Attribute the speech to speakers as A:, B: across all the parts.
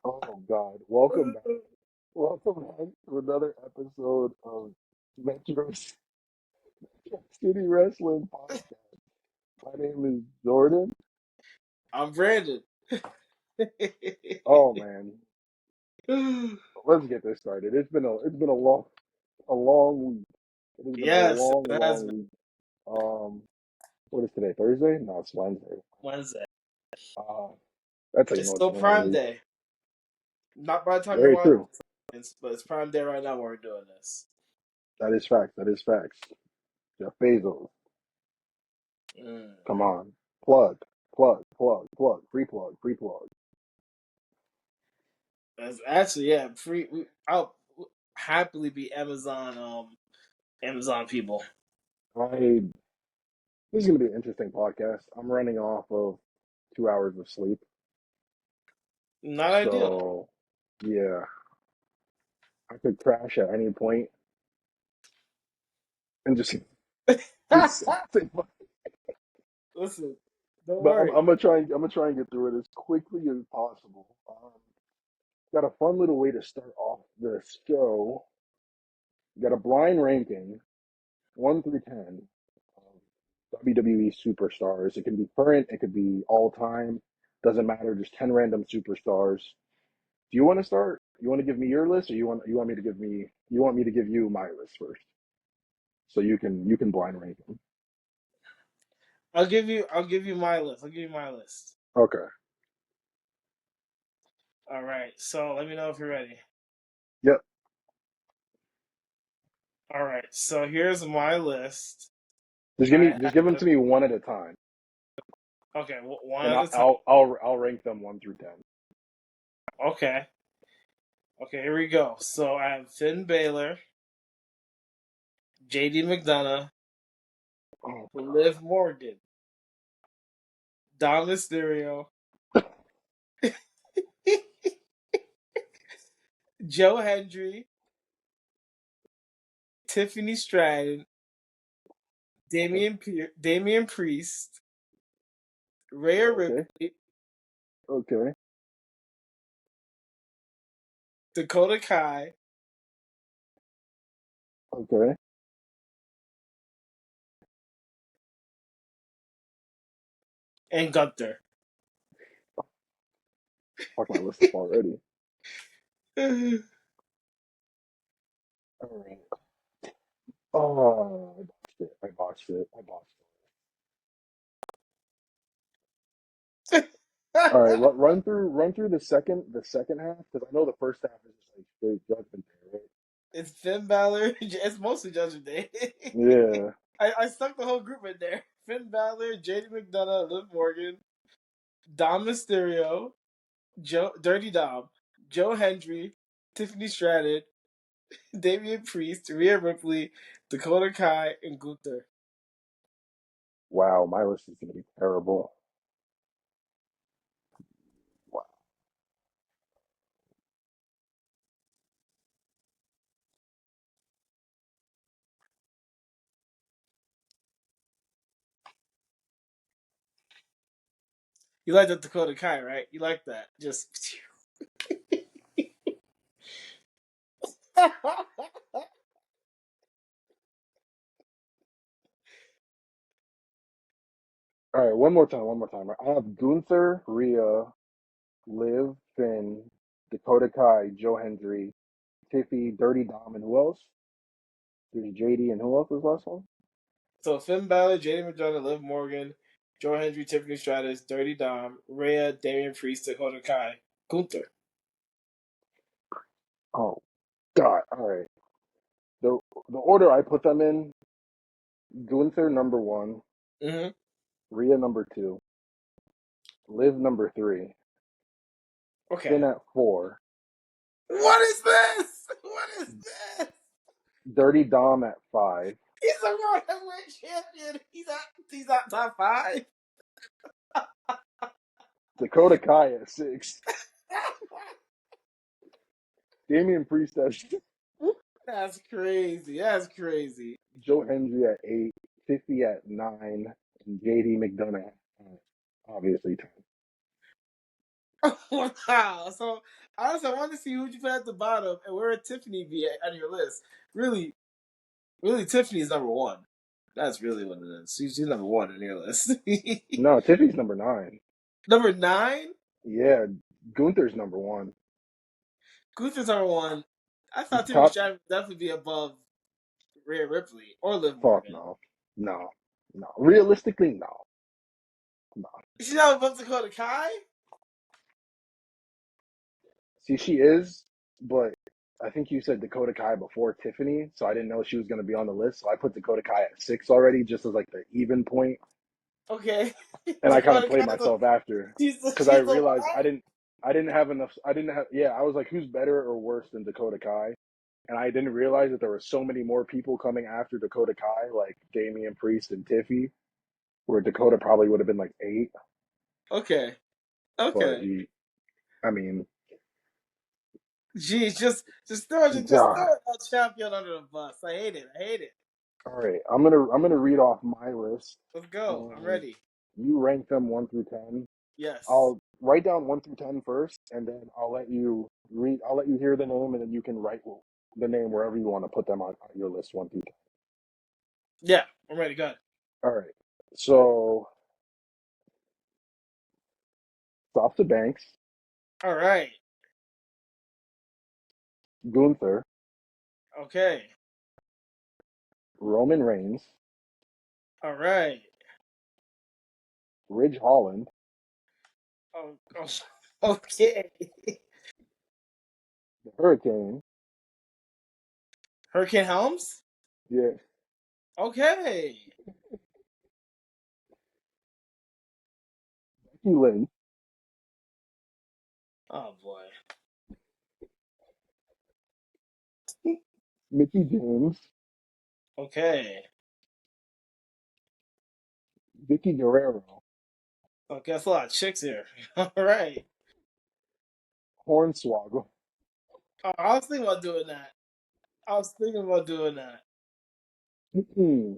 A: Oh God! Welcome back. Welcome back to another episode of Metro City Wrestling Podcast. My name is Jordan.
B: I'm Brandon.
A: Oh man, let's get this started. It's been a long week. It has been a
B: Yes, it has
A: long
B: been
A: week. Um, what is today? Thursday? No, it's Wednesday.
B: Wednesday.
A: Uh, that's how you
B: It's
A: know it's
B: still
A: been a long
B: Prime
A: week.
B: Day. Not by the time you're
A: Very
B: watching,
A: true.
B: but it's Prime Day right now when we're doing this.
A: That is facts. That is facts. Jeff Bezos.
B: Mm.
A: Come on. Plug. Plug. Plug. Plug. Free plug. Free plug.
B: That's actually, yeah, free. I'll happily be Amazon people.
A: I This is going to be an interesting podcast. I'm running off of 2 hours of sleep.
B: Not ideal.
A: So, yeah, I could crash at any point and just say, fuck.
B: Listen, don't
A: But
B: worry.
A: I'm gonna try and get through it as quickly as possible. Got a fun little way to start off this show. Got a blind ranking, 1 through 10, of WWE superstars. It can be current, it could be all time. Doesn't matter. Just 10 random superstars. Do you want to start? You want to give me your list, or you want me to give you my list first, so you can blind rank them.
B: I'll give you my list. I'll give you my list.
A: Okay.
B: All right. So let me know if you're ready.
A: Yep.
B: All right. So here's my list.
A: Just
B: I
A: give them
B: have
A: to me one at a time,
B: okay, one
A: and
B: at a time.
A: I'll rank them 1 through 10.
B: Okay. Okay, here we go. So I have Finn Balor, JD McDonough,
A: Oh
B: Liv Morgan, Dom Mysterio, Joe Hendry, Tiffany Stratton,
A: God.
B: Damian Priest, Rhea
A: Okay.
B: Ripley,
A: Okay.
B: Dakota Kai,
A: Okay.
B: and Gunther.
A: Fuck my list up already.
B: All
A: All right. Oh, I botched it. I botched it. All right. Run through the second half, because I know the first half is just like straight judgment day,
B: It's Finn Balor. It's mostly Judgment Day.
A: right? Yeah.
B: I stuck the whole group in there. Finn Balor, JD McDonough, Liv Morgan, Dom Mysterio, Dirty Dom, Joe Hendry, Tiffany Stratton, Damian Priest, Rhea Ripley, Dakota Kai, and Gunther.
A: Wow, my list is gonna be terrible. Wow.
B: You like the Dakota Kai, right? You like that? Just.
A: All right, one more time. I have Gunther, Rhea, Liv, Finn, Dakota Kai, Joe Hendry, Tiffy, Dirty Dom, and who else? There's JD, and who else was the last one?
B: So Finn Balor, JD McDonough, Liv Morgan, Joe Hendry, Tiffany Stratton, Dirty Dom, Rhea, Damian Priest, Dakota Kai, Gunther.
A: Oh God! All right, the the order I put them in: Gunther number one,
B: Mm-hmm.
A: Rhea number two, Liv number three, Finn
B: Okay.
A: at four,
B: What is this? What is this?
A: Dirty Dom at five,
B: He's a World Heavyweight Champion. He's not top five.
A: Dakota Kai at six, Damian Priest at
B: That's crazy. That's crazy.
A: Joe Hendry at eight, Tiffy at nine, and JD McDonough at 10. Obviously 10.
B: Wow. So honestly, I wanted to see who you put at the bottom and where would Tiffany be on your list. Really, really, Tiffany's number one. That's really what it is. She's number one on your list.
A: No, Tiffany's number 9.
B: Number 9,
A: Yeah, Gunther's number 1.
B: Gunther's number one. I thought Tiffany
A: Top.
B: Stratton would definitely be above Rhea Ripley or Liv
A: Fuck
B: Morgan.
A: no. No. No. Realistically, no. No.
B: She's not above Dakota Kai?
A: See, she is, but I think you said Dakota Kai before Tiffany, so I didn't know she was going to be on the list. So I put Dakota Kai at 6 already, just as like the even point,
B: Okay.
A: and I kind of
B: Dakota
A: played
B: Kai,
A: myself after because I
B: she's the
A: realized
B: one?
A: I didn't have enough. I didn't have. Yeah, I was like, who's better or worse than Dakota Kai? And I didn't realize that there were so many more people coming after Dakota Kai, like Damian Priest and Tiffy, where Dakota probably would have been like 8.
B: Okay.
A: But
B: Okay.
A: I mean,
B: Jeez, just throw
A: God.
B: a champion under the bus. I hate it. I hate it.
A: All right, I'm gonna read off my list,
B: Let's go. I'm
A: and
B: ready.
A: you rank them 1 through 10.
B: Yes.
A: I'll write down 1 through 10 first, and then I'll let you read. I'll let you hear the name, and then you can write the name wherever you want to put them on your list 1 through 10.
B: Yeah, I'm ready. Good.
A: All right. So Sasha Banks,
B: All right.
A: Gunther,
B: Okay.
A: Roman Reigns,
B: All right.
A: Ridge Holland,
B: Oh, okay.
A: the Hurricane,
B: Hurricane Helms?
A: yeah,
B: Okay.
A: Becky Lynch,
B: Oh boy.
A: Mickey James,
B: Okay.
A: Vicky Guerrero,
B: Okay, that's a lot of chicks here. All right.
A: Hornswoggle.
B: Oh, I was thinking about doing that. I was thinking about doing that.
A: And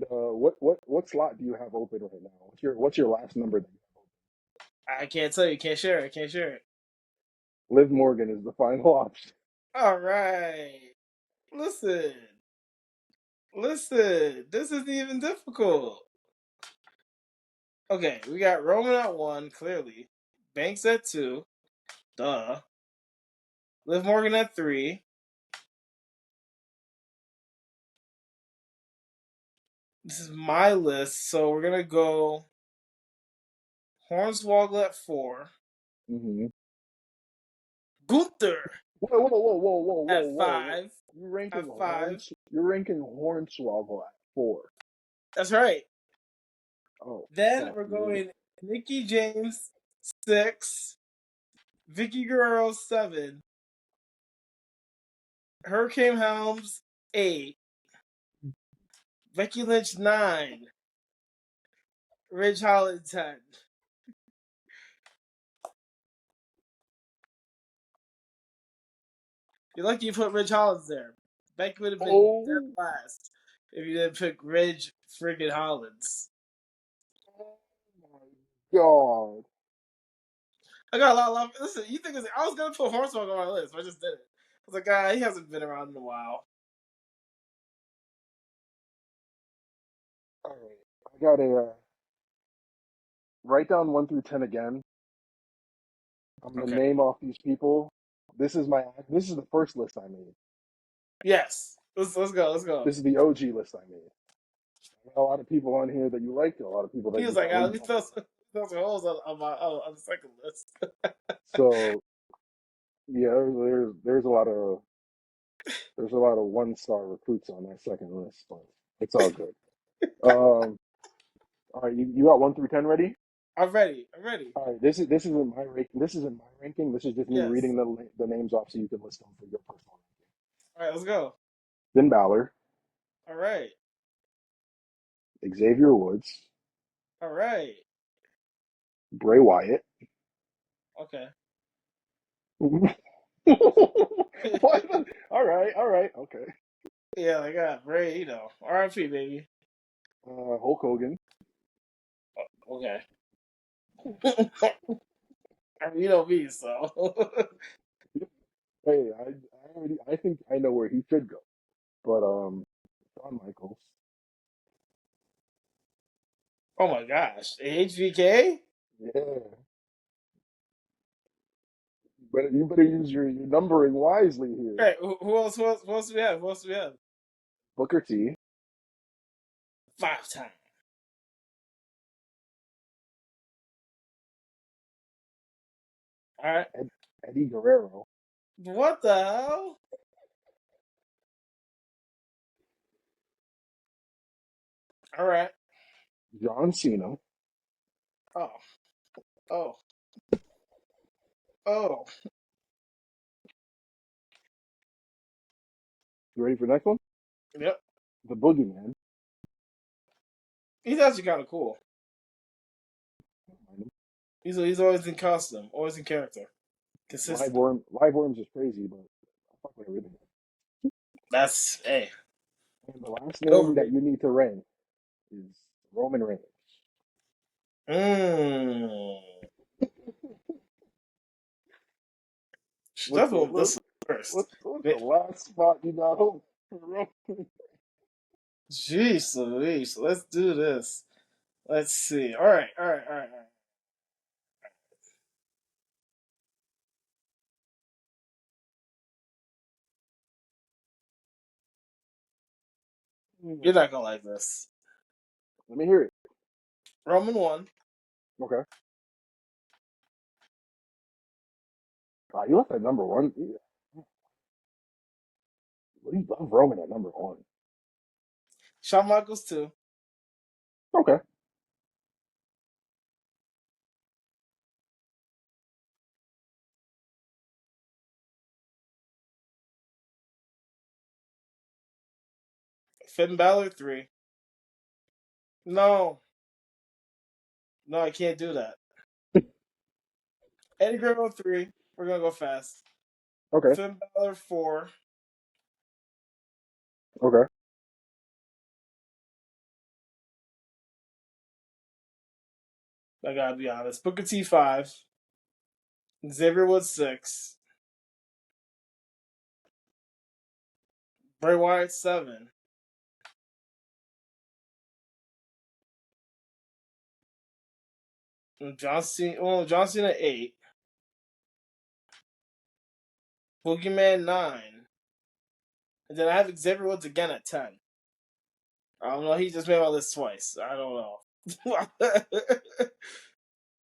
A: what slot do you have open right now? What's your last number that you have
B: I can't tell you. Can't share it. Can't share it.
A: open? Liv Morgan is the final option.
B: All right. Listen. Listen. This isn't even difficult. Okay, we got Roman at 1, clearly. Banks at 2. Duh. Liv Morgan at 3. This is my list, so we're gonna go Hornswoggle at 4.
A: Mm-hmm.
B: Gunther
A: Whoa,
B: at
A: whoa!
B: 5.
A: You're ranking
B: At 5.
A: You're ranking Hornswoggle at 4.
B: That's right.
A: Oh
B: Then
A: fuck,
B: we're
A: dude.
B: going Nikki James 6, Vicky Guerrero 7, Hurricane Helms 8, Becky Lynch 9, Ridge Holland 10. You're lucky you put Ridge Hollins there. Becky would have been dead
A: Oh,
B: last if you didn't pick Ridge friggin' Hollins.
A: oh my god.
B: I got a lot of love. Listen, you think I was gonna put Hornswoggle on my list, but I just didn't. I was like, he hasn't been around in a while.
A: All right, I gotta write down 1 through 10 again. I'm gonna
B: Okay.
A: name off these people. This is the first list I made.
B: Yes. Let's go. Let's go.
A: This is the OG list I made. A lot of people on here that you liked, a lot of people that
B: He was
A: you
B: like,
A: probably
B: let me
A: don't.
B: throw some holes on the second list.
A: So yeah, there's a lot of 1-star recruits on that second list, but it's all good. Um, all right, you got 1 through 10 ready?
B: I'm ready. I'm ready.
A: All right, this isn't my rank. This isn't my ranking. This is just me
B: Yes.
A: reading the names off so you can list them for your personal
B: All right, let's go.
A: ranking. Finn Balor,
B: All right.
A: Xavier Woods,
B: All right.
A: Bray Wyatt.
B: Okay.
A: What? All right, okay.
B: Yeah, I got Ray, RIP, baby.
A: Hulk Hogan,
B: Okay. I mean, you know me, so.
A: Hey, I think I know where he should go, but Shawn Michaels.
B: Oh my gosh, HVK.
A: Yeah, but you better use your numbering wisely here.
B: All right, who else? Who else? Who else do we have? Who else do we have?
A: Booker T,
B: 5 times. All right.
A: Eddie Guerrero,
B: What the hell? All right.
A: John Cena.
B: Oh, oh, oh.
A: You ready for the next one?
B: Yep.
A: The Boogeyman.
B: He's actually kind of cool. He's always in costume, always in character, consistent.
A: Live Worms is crazy, but I fuck with everything.
B: That's hey,
A: And the last
B: get over
A: name
B: me.
A: that you need to rank is Roman Reigns.
B: Mmm. She
A: What's the
B: definitely went
A: what,
B: this first.
A: what's the last spot you got for Roman?
B: Jeez Louise, let's do this. Let's see. All right, all right, all right, all right. You're not gonna like this.
A: Let me hear it.
B: Roman 1,
A: Okay. You left at number one. What do you love Roman at number one?
B: Shawn Michaels 2,
A: Okay.
B: Finn Balor 3. No, no, I can't do that. Eddie Guerrero 3. We're gonna go fast.
A: Okay.
B: Finn Balor 4.
A: Okay.
B: I gotta be honest. Booker T 5. Xavier Woods 6. Bray Wyatt 7. John Cena 8. Boogeyman 9. And then I have Xavier Woods again at 10. I don't know. He just made my list twice. I don't know.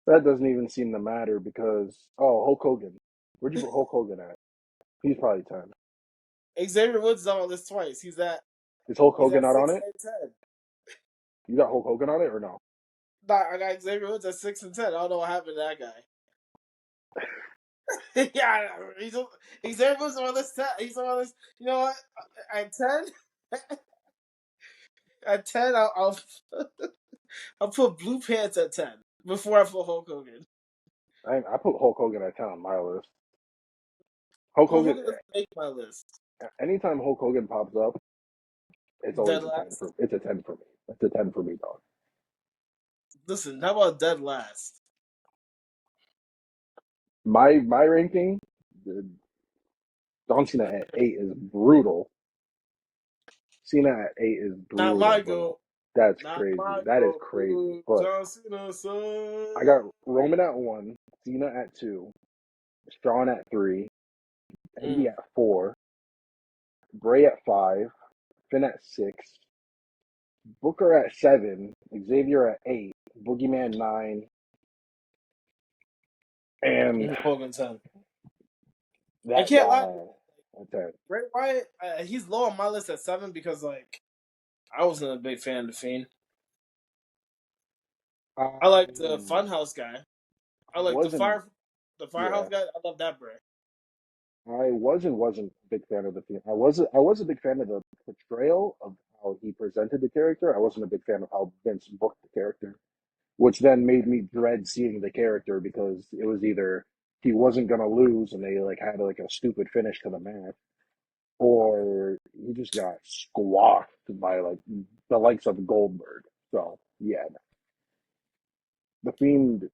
A: That doesn't even seem to matter because Hulk Hogan. Where'd you put Hulk Hogan at? He's probably 10.
B: Xavier Woods is on my list twice.
A: Is Hulk
B: He's
A: Hogan
B: at
A: not on
B: 6
A: it?
B: and 10.
A: You got Hulk Hogan on it or no?
B: Nah, I got Xavier Woods at 6 and 10. I don't know what happened to that guy. Yeah, Xavier Woods is on my list 10. He's on my list. You know what? At 10, at 10, I'll put Blue Pants at 10 before I put Hulk Hogan.
A: I put Hulk Hogan at 10 on my list. Hulk
B: Hulk
A: Hogan.
B: Hogan doesn't make my list.
A: Anytime Hulk Hogan pops up, it's
B: Dead
A: always a 10
B: last.
A: for. It's a 10 for me. It's a 10 for me, dog.
B: Listen, how about dead last?
A: My ranking, John Cena at 8 is brutal. Cena at 8 is
B: Not
A: brutal,
B: my
A: bro.
B: goal.
A: That's
B: Not
A: crazy.
B: my
A: That is
B: goal.
A: crazy.
B: Ooh,
A: But
B: John Cena,
A: I
B: son.
A: got Roman at 1, Cena at 2, Shawn at 3, Eddie
B: Mm.
A: at 4, Bray at 5, Finn at 6, Booker at 7, Xavier at 8, Boogeyman 9, and
B: Hogan 10. I
A: that
B: can't lie.
A: guy at 10.
B: Bray Wyatt, he's low on my list at 7 because, like, I wasn't a big fan of The Fiend. I like the
A: I
B: Funhouse guy. I like
A: wasn't,
B: the
A: yeah,
B: Firehouse guy. I love that Bray.
A: I wasn't a big fan of the film. I was a big fan of the portrayal of how he presented the character. I wasn't a big fan of how Vince booked the character, which then made me dread seeing the character because it was either he wasn't gonna lose and they like had like a stupid finish to the match, or he just got squashed by like the likes of Goldberg. So yeah, the Fiend.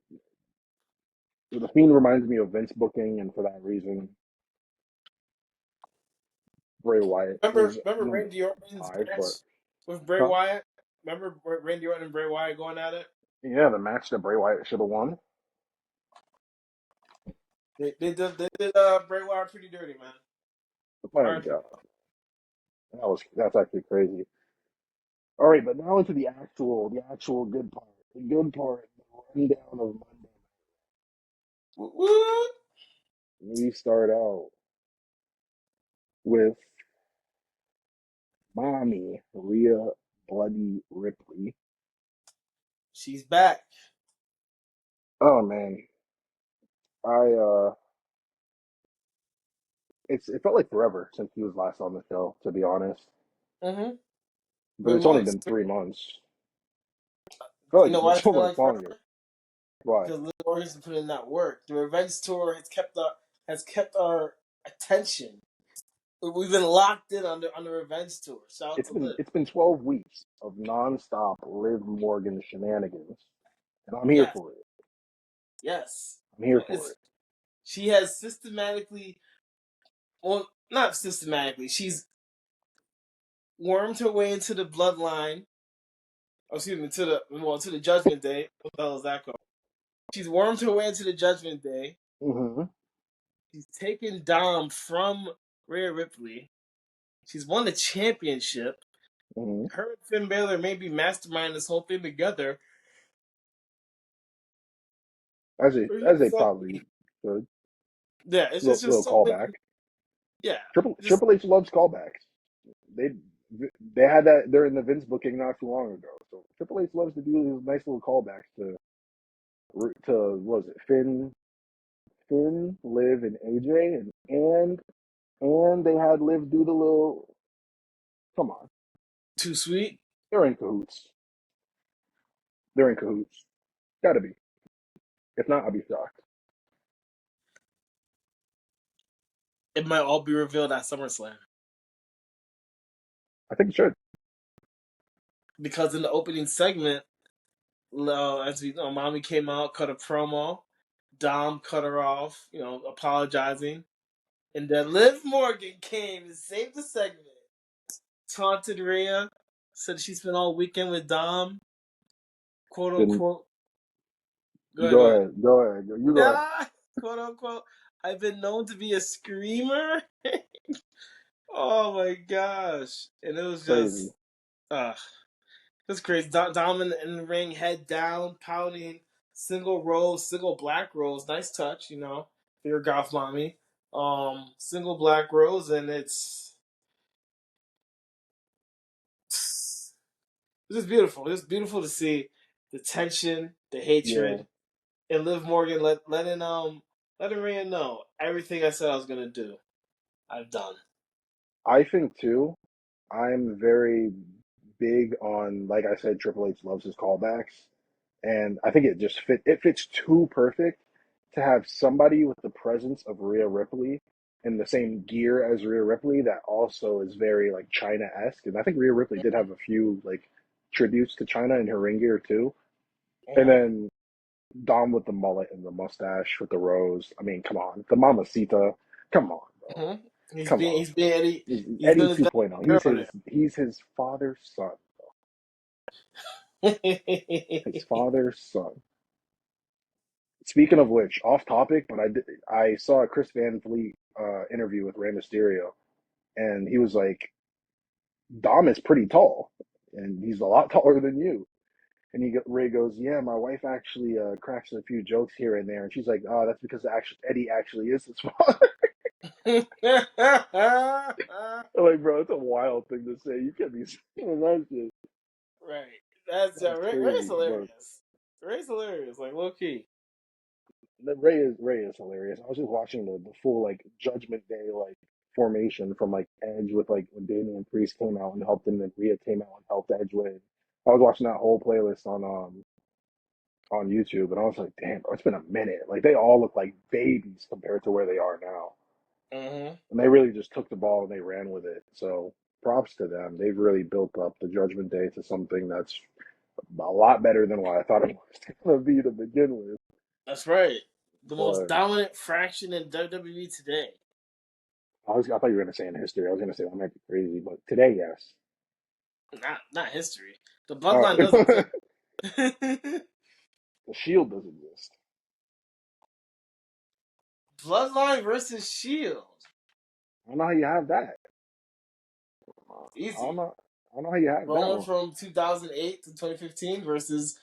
A: The Fiend reminds me of Vince booking, and for that reason, Bray Wyatt is
B: Remember
A: number
B: Randy Orton's
A: five. But
B: match with Bray
A: huh?
B: Wyatt? Remember Randy Orton and Bray Wyatt going at it?
A: Yeah, the match that Bray Wyatt should have won.
B: They did Bray Wyatt pretty dirty, man.
A: My
B: RIP.
A: God, that's actually crazy. All right, but now into the actual good part. The good part, the rundown of Monday.
B: Woo!
A: We start out with Mommy Rhea Bloody Ripley.
B: She's back.
A: Oh man, I it felt like forever since he was last on the show, to be honest.
B: Mm-hmm.
A: But
B: Been
A: it's only
B: months.
A: been 3 months. I feel
B: You
A: like
B: know
A: it's
B: why
A: been
B: I
A: so
B: feel
A: much
B: like
A: longer.
B: forever?
A: Why?
B: Because Liv Morgan's been putting in that work. The revenge tour has kept our attention. We've been locked in on the revenge tour. Shout out
A: It's
B: to
A: been
B: Liv.
A: it's been 12 weeks of nonstop Liv Morgan shenanigans, and I'm here
B: Yes,
A: for it.
B: yes.
A: I'm here for
B: It's
A: it.
B: she has systematically, well, not systematically. She's wormed her way into the bloodline. Oh, excuse me, to the Judgment Day. What the hell is that called? She's wormed her way into the Judgment Day.
A: Mm-hmm.
B: She's taken Dom from Rhea Ripley. She's won the championship.
A: Mm-hmm.
B: Her and Finn Balor may be masterminding this whole thing together.
A: As they probably should.
B: Yeah, it's just
A: Little
B: so many.
A: callback.
B: Yeah, just
A: Triple H loves callbacks. They they had that during the Vince booking not too long ago. So Triple H loves to do these nice little callbacks to what was it Finn, Liv, and AJ, and they had Liv do the little. Come on,
B: too sweet.
A: they're in cahoots. They're in cahoots. Gotta be. If not, I'd be shocked.
B: It might all be revealed at SummerSlam
A: I think it should.
B: because in the opening segment, as we know, Mommy came out, cut a promo. Dom cut her off, apologizing, and then Liv Morgan came and saved the segment. Taunted Rhea, said she spent all weekend with Dom, quote
A: Then
B: unquote. Go ahead.
A: go ahead. You go ahead.
B: Ah, quote unquote. I've been known to be a screamer. Oh my gosh. And it was
A: Crazy.
B: just uh it's crazy. Dom in the ring, head down, pouting, single rose, single black rose. Nice touch, for your golf mommy. Single black rose, and it's just beautiful. It's beautiful to see the tension, the
A: Yeah,
B: hatred, and Liv Morgan letting Rhea know everything I said I was gonna do, I've done.
A: I think too. I'm very big on, like I said, Triple H loves his callbacks, and I think it just fit. It fits too perfect to have somebody with the presence of Rhea Ripley in the same gear as Rhea Ripley that also is very like China-esque. And I think Rhea Ripley did have a few like tributes to China in her ring gear too. And
B: Mm-hmm.
A: then Dom with the mullet and the mustache with the rose. I mean, come on, the Mamacita. Come on, bro.
B: Mm-hmm. He's
A: Come
B: being
A: on.
B: he's being Eddie. He's
A: Eddie
B: doing his best
A: 2.0.
B: girl there.
A: He's his father's son. His father's son. Speaking of which, off topic, but I saw a Chris Van Vliet interview with Rey Mysterio, and he was like, Dom is pretty tall, and he's a lot taller than you. And Ray goes, yeah, my wife actually cracks a few jokes here and there, and she's like, oh, that's because Eddie actually is his father. I'm like, bro, it's a wild thing to say. You can't be saying that shit.
B: Right. That's
A: That's
B: Ray's
A: crazy, but
B: hilarious. Ray's hilarious, like low key.
A: Ray is hilarious. I was just watching the full like Judgment Day like formation from like Edge with like when Damian Priest came out and helped him, and Rhea came out and helped Edge win. I was watching that whole playlist on YouTube, and I was like, damn, bro, it's been a minute. Like they all look like babies compared to where they are now,
B: Mm-hmm.
A: and they really just took the ball and they ran with it. So props to them. They've really built up the Judgment Day to something that's a lot better than what I thought it was going to be to begin with.
B: That's right. The most
A: But
B: dominant fraction in WWE today.
A: I thought you were gonna say in history. I was gonna say that might be crazy, but today, yes.
B: Not history. The
A: All
B: bloodline
A: right.
B: does exist.
A: The Shield does exist.
B: Bloodline versus Shield.
A: I don't know how you have that. I don't
B: Easy.
A: know. I don't know how you have that
B: Roman
A: one.
B: from 2008 to 2015 versus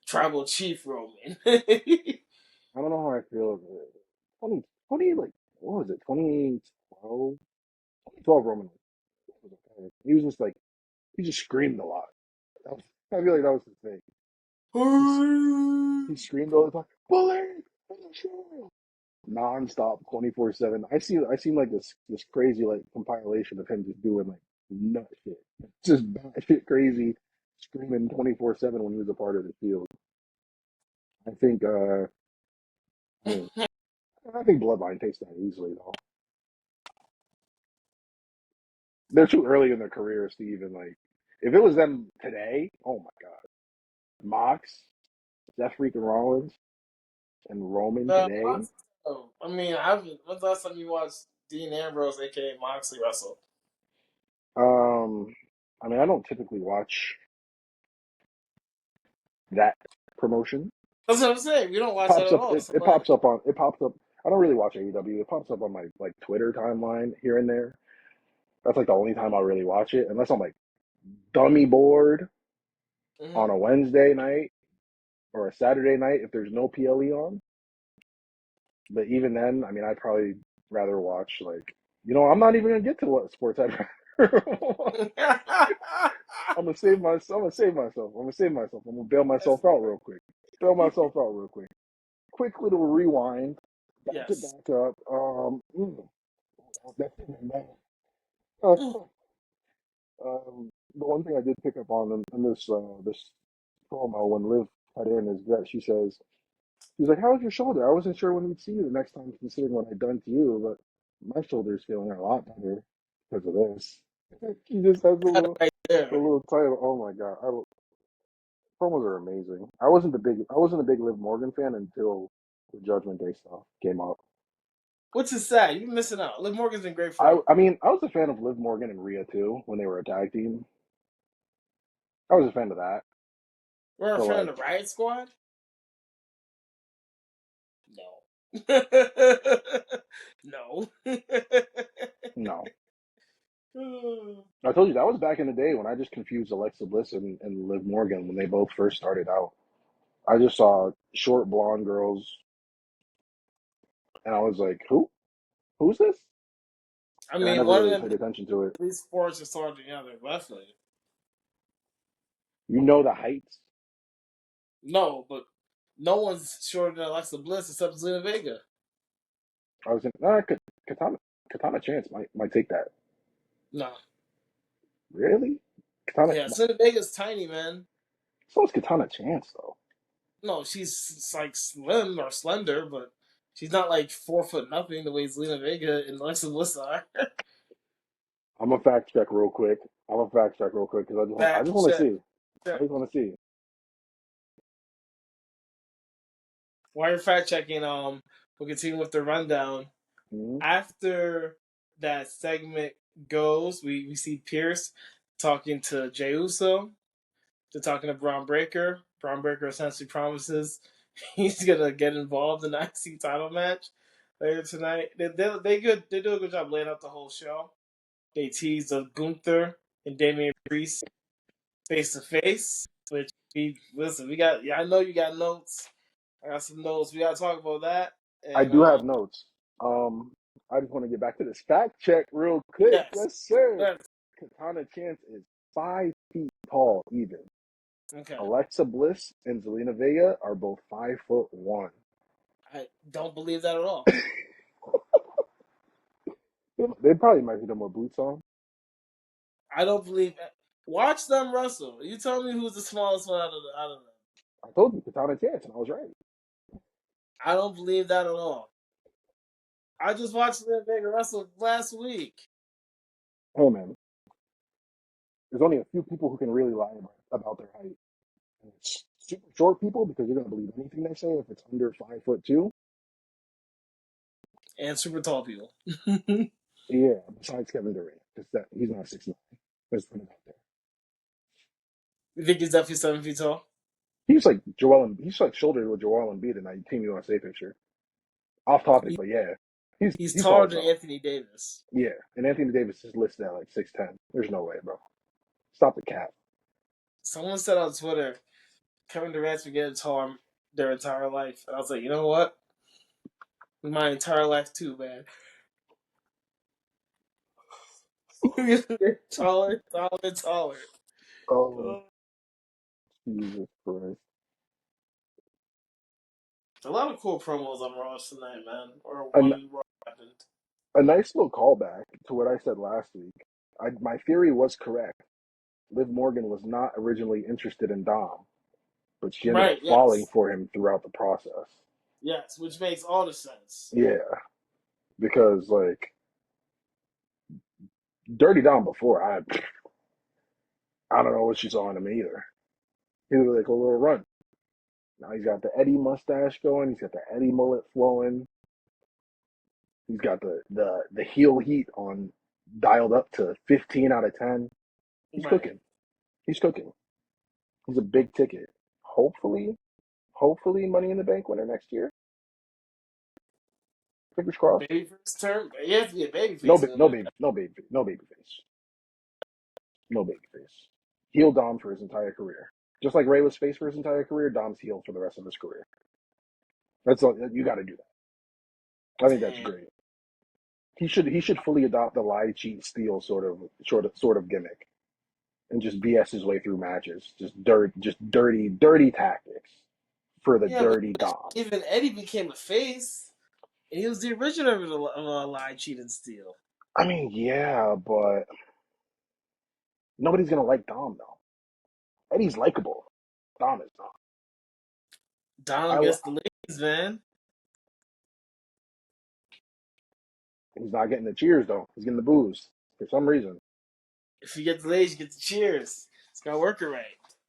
B: Tribal Chief Roman.
A: I don't know how I feel. 20, like, what was it? 2012? 2012 Roman was okay. He was just like, he just screamed a lot. That was, I feel like that was the thing. He screamed all the time, bully, non-stop, 24/7. I seen like this crazy like compilation of him just doing like nut shit, just batshit crazy, screaming 24/7 when he was a part of the field. I think I mean I think Bloodline takes that easily though. They're too early in their careers to even like. If it was them today, oh my god, Mox, Seth freaking Rollins, and Roman today.
B: I mean, I haven't. When's the last time you watched Dean Ambrose, aka Moxley, wrestle?
A: Um, I mean, I don't typically watch that promotion.
B: That's what I'm saying. We don't
A: It
B: watch that
A: pops
B: at
A: up.
B: all.
A: It,
B: So
A: it
B: like,
A: pops up on. It pops up. I don't really watch AEW. It pops up on my like Twitter timeline here and there. That's like the only time I'll really watch it, unless I'm like dummy bored
B: mhm.
A: on a Wednesday night or a Saturday night if there's no PLE on. But even then, I mean, I'd probably rather watch like I'm not even gonna get to what sports I'd rather watch. I'm gonna save myself. I'm gonna save myself. I'm gonna save myself. I'm gonna bail
B: That's
A: myself out real quick. Bail myself out real quick. Quick little rewind. Back it
B: yes.
A: back up. That thing, man. Uh, the one thing I did pick up on in this promo when Liv cut in is that she's like, "How's your shoulder? I wasn't sure when we'd see you the next time, considering what I'd done to you, but my shoulder's feeling a lot better because of this." She just has
B: Got it right
A: the
B: there.
A: little title. Oh my god, promos are amazing. I wasn't a big Liv Morgan fan until the Judgment Day stuff came up.
B: Which is sad. You're missing out. Liv Morgan's in great
A: I
B: form.
A: I mean I was a fan of Liv Morgan and Rhea too when they were a tag team. I was a fan of that,
B: We're a
A: but
B: fan of
A: like
B: the Riot Squad. No. No.
A: no. I told you that was back in the day when I just confused Alexa Bliss and Liv Morgan when they both first started out. I just saw short blonde girls and I was like, who? Who's this?
B: I
A: And I
B: mean,
A: never
B: one of
A: really
B: them
A: paid attention to it.
B: at least sports is taller than the other, definitely.
A: You know the heights.
B: No, but no one's shorter than Alexa Bliss except Zelina Vega.
A: I was in Katana Katana Chance might take that.
B: No.
A: Really? Katana
B: Yeah, Zelina Vega's tiny, man.
A: so is Katana Chance though.
B: No, she's like slim or slender, but she's not like 4 foot nothing the way Zelina Vega and Alexa Bliss are.
A: I'm gonna fact check real quick. I'm gonna fact check real quick because I just
B: Fact
A: want to
B: check.
A: see. I just want to see.
B: While you're fact checking, we'll continue with the rundown.
A: Mm-hmm.
B: After that segment goes, we see Pierce talking to Jey Uso. They're talking to Braun Breaker. Braun Breaker essentially promises he's gonna get involved in the IC title match later tonight. They do a good job laying out the whole show. They tease of Gunther and Damian Priest face to face. Which we listen, we got. Yeah, I know you got notes. I got some notes. We gotta talk about that.
A: I
B: And
A: do have notes. Um, I just want to get back to this fact check real quick.
B: yes,
A: Yes, sir.
B: yes,
A: Katana Chance is 5 feet tall. Even
B: okay.
A: Alexa Bliss and Zelina Vega are both 5'1".
B: I don't believe that at all.
A: They probably might need more boots on.
B: I don't believe. Watch them wrestle. You tell me who's the smallest one out of them.
A: I told you Katana Chance, and I was right.
B: I don't believe that at all. I just watched Liv Vega wrestle last week.
A: Hey man, there's only a few people who can really lie about their height. And it's super short people because you're gonna believe anything they say if it's under 5'2".
B: and super tall people.
A: Yeah, besides Kevin Durant, because that he's not 6'9". Let's put it out there.
B: You think he's definitely 7 feet tall?
A: He's like shoulder with Joel Embiid in that Team USA picture. Off topic,
B: He,
A: but yeah, he's
B: he's
A: he's tall
B: taller
A: as
B: than
A: hell.
B: Anthony Davis.
A: Yeah, and Anthony Davis is listed at like 6'10". There's no way, bro. Stop the cap.
B: Someone said on Twitter, Kevin Durant's been getting taller their entire life. And I was like, you know what? My entire life too, man. Taller, taller, taller.
A: Oh,
B: Oh.
A: Jesus Christ.
B: A lot of cool promos on Raw tonight, man. Or
A: A,
B: one Raw happened.
A: a nice little callback to what I said last week. My theory was correct. Liv Morgan was not originally interested in Dom, but she ended up
B: Right,
A: falling
B: yes.
A: for him throughout the process.
B: Yes, which makes all the sense.
A: Yeah, because like Dirty Dom before, I don't know what she saw in him either. He was like a little run. Now he's got the Eddie mustache going. He's got the Eddie mullet flowing. He's got the heel heat on dialed up to 15 out of 10. He's
B: Right.
A: cooking. He's cooking. He's a big ticket. Hopefully, Money in the Bank winner next year. Fingers crossed.
B: Babyface turn? You have to be a
A: No,
B: babyface in
A: no
B: there.
A: baby, no baby face, no baby face. Heel Dom for his entire career. Just like Ray was face for his entire career, Dom's heel for the rest of his career. That's all, you got to do that. I think that's
B: Dang.
A: great. He should fully adopt the lie, cheat, steal sort of gimmick, and just BS his way through matches. Just dirty tactics for the
B: Yeah, but
A: dirty Dom.
B: even Eddie became a face. And he was the originator of lie, cheat, and steal.
A: I mean, yeah, but nobody's gonna like Dom though. Eddie's likable. Dom is not.
B: Dom
A: I
B: gets the ladies, man.
A: He's not getting the cheers though. He's getting the boos for some reason.
B: If you get the ladies, you get the cheers. It's got to work it right.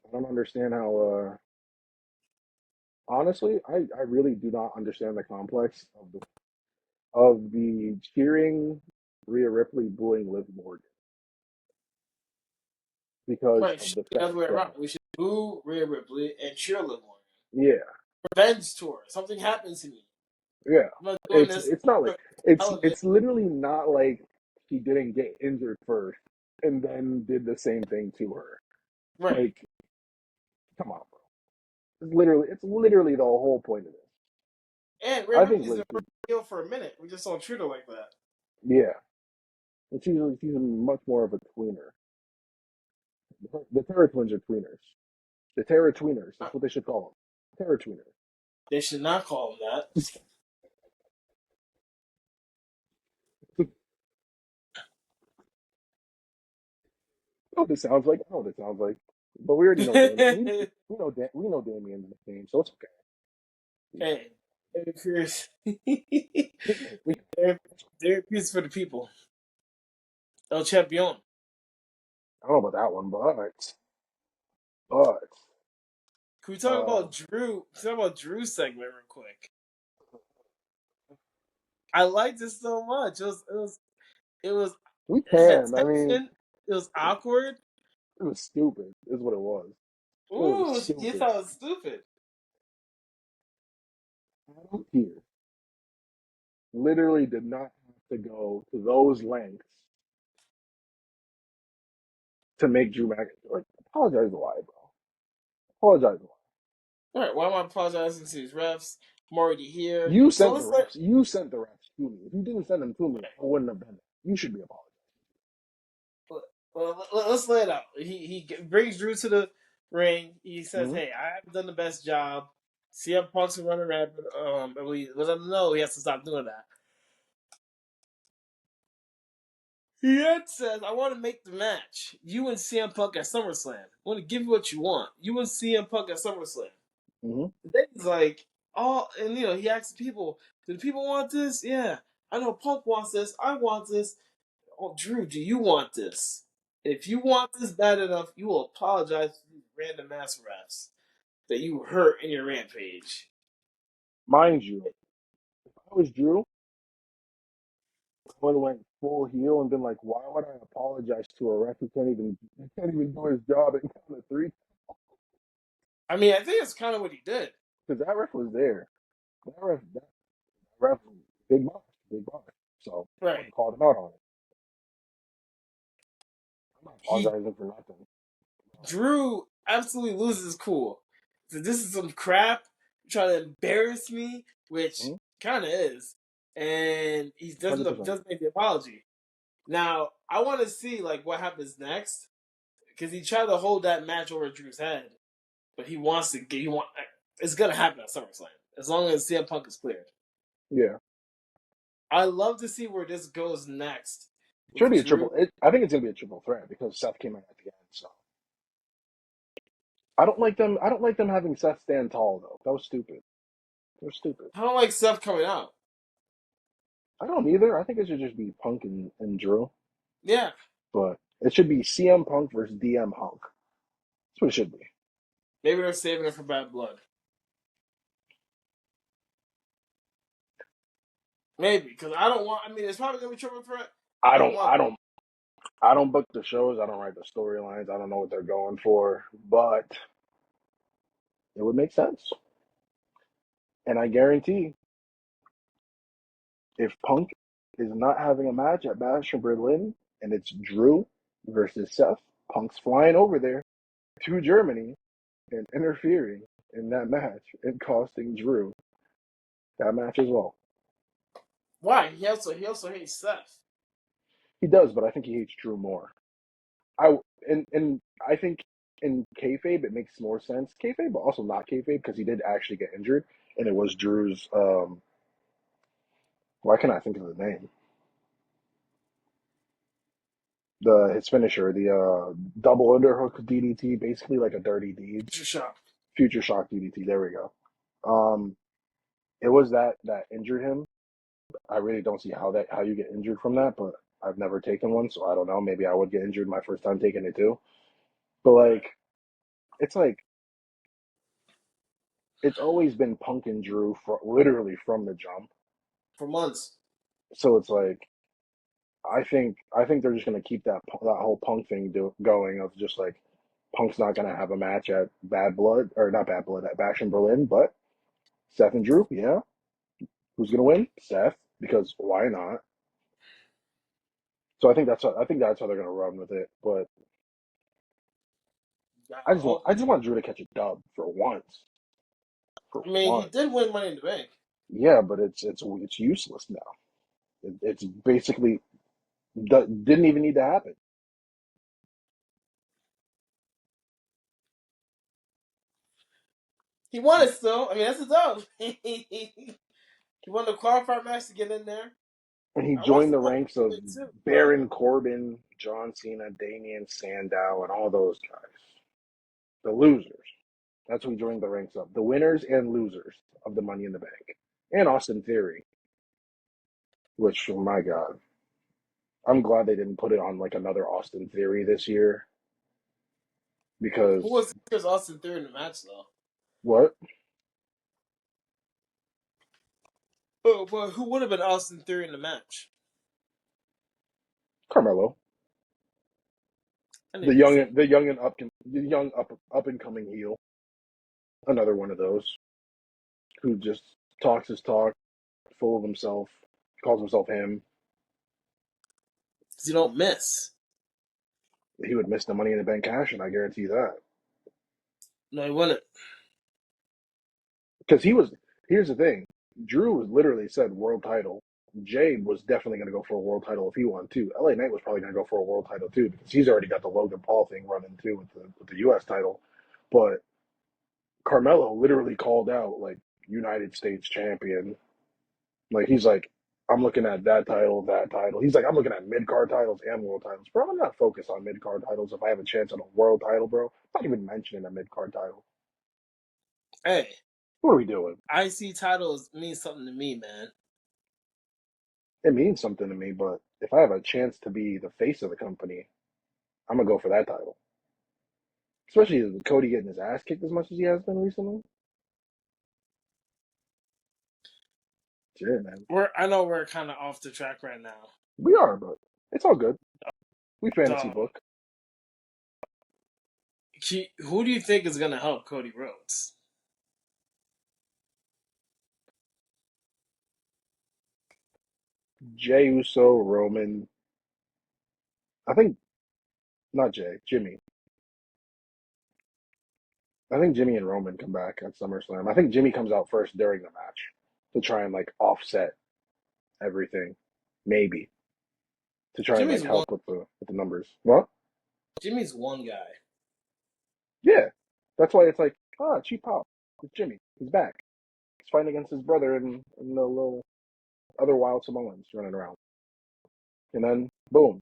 A: I don't understand how. Honestly, I really do not understand the complex of the cheering Rhea Ripley booing Liv Morgan because
B: Right, it
A: of
B: should
A: the
B: be the
A: fact
B: other way around.
A: that
B: We should boo Rhea Ripley and cheer Liv Morgan.
A: yeah,
B: Revenge tour. Something happened to me.
A: yeah,
B: I'm not doing
A: it's
B: this
A: it's not like
B: for
A: it's
B: television.
A: it's literally not like she didn't get injured first and then did the same thing to her.
B: Right.
A: Like, come on, bro. It's literally the whole point of this.
B: And Rhea
A: I think
B: Ripley's been
A: Liv could,
B: working heel for a minute. We just don't treat her like that.
A: yeah. And she's much more of a tweener. The Terra twins are tweeners. The Terra tweeners. That's what they should call them. Terra tweeners.
B: They should not call him that.
A: I know what this sounds like. I know what it sounds like. But we already know Damien. We know Damien's name, so it's okay.
B: Hey, Derek Pierce.
A: We,
B: Derek Pierce for the people. El Champion.
A: I don't know about that one, but
B: Can we talk
A: uh,
B: about Drew? Can we talk about Drew's segment real quick? I liked it so much. It was
A: we
B: it had
A: can. I mean,
B: tension. It was awkward.
A: it was stupid. Is what it was. It was
B: Ooh, you
A: stupid.
B: thought it was stupid.
A: Adam Pearce literally did not have to go to those lengths to make Drew McIntyre. Like, apologize why, bro. Apologize why.
B: All right, why am I apologizing to these refs? I'm already here.
A: You
B: So
A: sent the
B: let's let
A: refs. You sent the refs to me. If you didn't send them to me, I wouldn't have done it. You should be apologizing.
B: let's lay it out. He brings Drew to the ring. He says,
A: Mm-hmm.
B: "Hey, I haven't done the best job. CM Punk's running rapid. And we let him know he has to stop doing that." He then says, I want to make the match. You and CM Punk at SummerSlam. I want to give you what you want. You and CM Punk at SummerSlam.
A: Mm-hmm.
B: And then he's like, oh, and he asks people, do the people want this? Yeah. I know Punk wants this. I want this. Oh, Drew, do you want this? And if you want this bad enough, you will apologize to these random ass refs that you hurt in your rampage.
A: Mind you, if I was Drew, Someone went full heel and been like, "Why would I apologize to a ref who can't even do his job and count a three?"
B: I mean, I think it's kind of what he did.
A: Because that ref was there. That ref, big boss, big boss. So I would
B: Right.
A: have called him out on it. I'm not
B: He
A: apologizing for nothing.
B: Drew absolutely loses cool. So this is some crap. Trying to embarrass me, which
A: Hmm?
B: kind of is, and he doesn't
A: 100%.
B: doesn't make the apology. Now I want to see like what happens next because he tried to hold that match over Drew's head, but he wants to get. He want it's gonna happen at SummerSlam as long as CM Punk is cleared.
A: Yeah.
B: I love to see where this goes next
A: Should
B: with
A: be a
B: Drew.
A: triple. I think it's gonna be a triple threat because Seth came in at the end. So I don't like them. I don't like them having Seth stand tall though. That was stupid. They're stupid.
B: I don't like Seth coming out.
A: I don't either. I think it should just be Punk and Drew,
B: Yeah,
A: but it should be CM Punk versus DM Punk. That's what it should be.
B: maybe they're saving it for Bad Blood. Maybe because I don't want. I mean, it's probably gonna be triple threat. I
A: I
B: don't
A: don't.
B: want.
A: I don't. I don't book the shows. I don't write the storylines. I don't know what they're going for, but it would make sense. And I guarantee if Punk is not having a match at Bash in Berlin and it's Drew versus Seth, Punk's flying over there to Germany and interfering in that match and costing Drew that match as well.
B: Why? He also hates Seth.
A: He does, but I think he hates Drew more. I and I think in kayfabe it makes more sense. Kayfabe, but also not kayfabe because he did actually get injured, and it was Drew's. Why can't I think of the name? The his finisher, the double underhook DDT, basically like a dirty deeds,
B: Future Shock.
A: future shock DDT. There we go. Um, it was that injured him. I really don't see how you get injured from that, but I've never taken one, so I don't know. Maybe I would get injured my first time taking it too. But
B: Right.
A: like it's always been Punk and Drew literally from the jump.
B: For months.
A: So it's like I think they're just gonna keep that whole Punk thing going of just like Punk's not gonna have a match at Bad Blood or not Bad Blood at Bash in Berlin, but Seth and Drew, yeah, who's gonna win? Seth, because why not? So I think that's how they're gonna run with it. But
B: I hope.
A: I just want Drew to catch a dub for once, for
B: I mean, he
A: once.
B: did win Money in the Bank.
A: Yeah, but it's useless now. It's basically didn't even need to happen.
B: He won it still. I mean, that's a dub. He won the qualifier match to get in there.
A: And he
B: I want
A: joined
B: some
A: the
B: more
A: ranks of
B: it too, but
A: Baron Corbin, John Cena, Damian Sandow, and all those guys. The losers. That's who he joined the ranks of. The winners and losers of the Money in the Bank. And Austin Theory, which, oh my God. I'm glad they didn't put it on like another Austin Theory this year
B: who
A: because
B: was here's Austin Theory in the match though?
A: what?
B: Oh, but who would have been Austin Theory in the match?
A: Carmelo.
B: That name makes sense.
A: The young up and coming heel. Another one of those who just talks his talk, full of himself, calls himself him.
B: 'Cause you don't miss.
A: He would miss the Money in the Bank cash, and I guarantee that.
B: No, he wouldn't.
A: Because he was, here's the thing Drew was literally said world title. Jay was definitely going to go for a world title if he won too. LA Knight was probably going to go for a world title too because he's already got the Logan Paul thing running too with the U.S. title. But Carmelo literally called out like United States champion. Like he's like, I'm looking at that title, that title. He's like, I'm looking at mid card titles and world titles. Bro, I'm not focused on mid card titles if I have a chance at a world title, bro. I'm not even mentioning a mid card title.
B: Hey,
A: What are we doing?
B: IC titles mean something to me, man.
A: It means something to me, but if I have a chance to be the face of the company, I'm gonna go for that title. Especially with Cody getting his ass kicked as much as he has been recently. Shit, man.
B: I know we're kind of off the track right now.
A: We are, but it's all good. We fantasy
B: So,
A: book.
B: who do you think is gonna help Cody Rhodes?
A: Jey Uso, Roman. I think not Jay, Jimmy. I think Jimmy and Roman come back at SummerSlam. I think Jimmy comes out first during the match to try and like offset everything, maybe to try and like
B: Jimmy's one.
A: help with the numbers. What?
B: Jimmy's one guy.
A: Yeah, that's why it's like cheap pop. It's Jimmy. He's back. He's fighting against his brother and the little other wild Samoans running around. And then boom,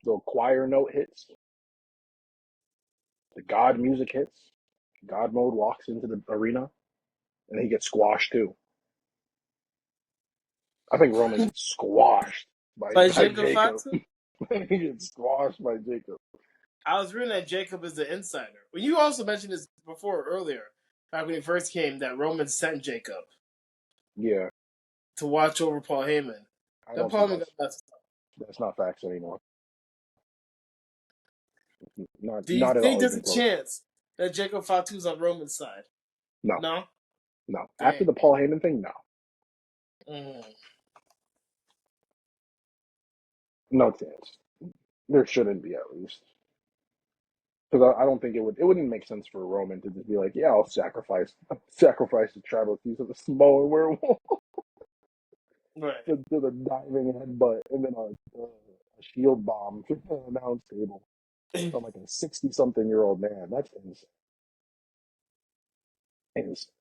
A: the choir note hits. The God music hits. God mode walks into the arena, and he gets squashed too. I think Roman gets squashed
B: By
A: by
B: Jacob
A: Jacob.
B: Fatu?
A: He gets squashed by Jacob.
B: I was reading that Jacob is the insider. Well, you also mentioned this before earlier, back when he first came, that Roman sent Jacob
A: Yeah,
B: to watch over Paul Heyman.
A: I
B: That
A: don't think
B: Paul Heyman got messed up.
A: that's not facts anymore. Not
B: Do you
A: not at
B: think
A: all
B: there's
A: even
B: a
A: close.
B: chance that Jacob Fatu's on Roman's side?
A: No,
B: No?
A: no. After
B: Dang.
A: the Paul Heyman thing, no,
B: Mm.
A: no chance. There shouldn't be at least because I don't think it wouldn't make sense for Roman to just be like, yeah, I'll sacrifice the tribal chiefs of the Samoan werewolf
B: Right.
A: to the diving headbutt and then a shield bomb to the announce table from like a 60-something-year-old man. That's insane. Insane.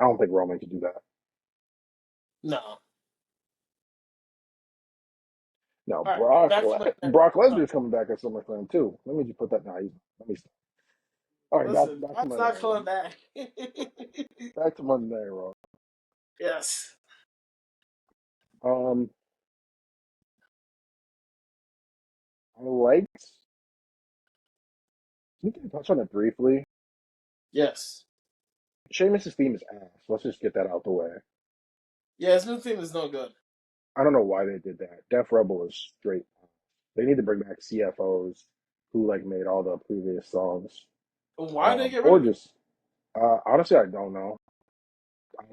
A: I don't think Roman could do that.
B: No.
A: No,
B: All right. Back to my
A: Brock
B: no.
A: Lesnar's coming back at SummerSlam too. Let me just put that. Now, let me stop. All right,
B: Listen,
A: back to
B: Brock's
A: Monday
B: not
A: Night Raw.
B: coming back.
A: Back to Monday Night Raw.
B: Yes.
A: Um, I liked. We can touch on it briefly.
B: Yes.
A: Sheamus' theme is ass. Let's just get that out the way.
B: Yeah, his new theme is no good.
A: I don't know why they did that. Def Rebel is straight. They need to bring back CFOs who like made all the previous songs,
B: Why did they get rid
A: or
B: of him?
A: just honestly, I don't know. I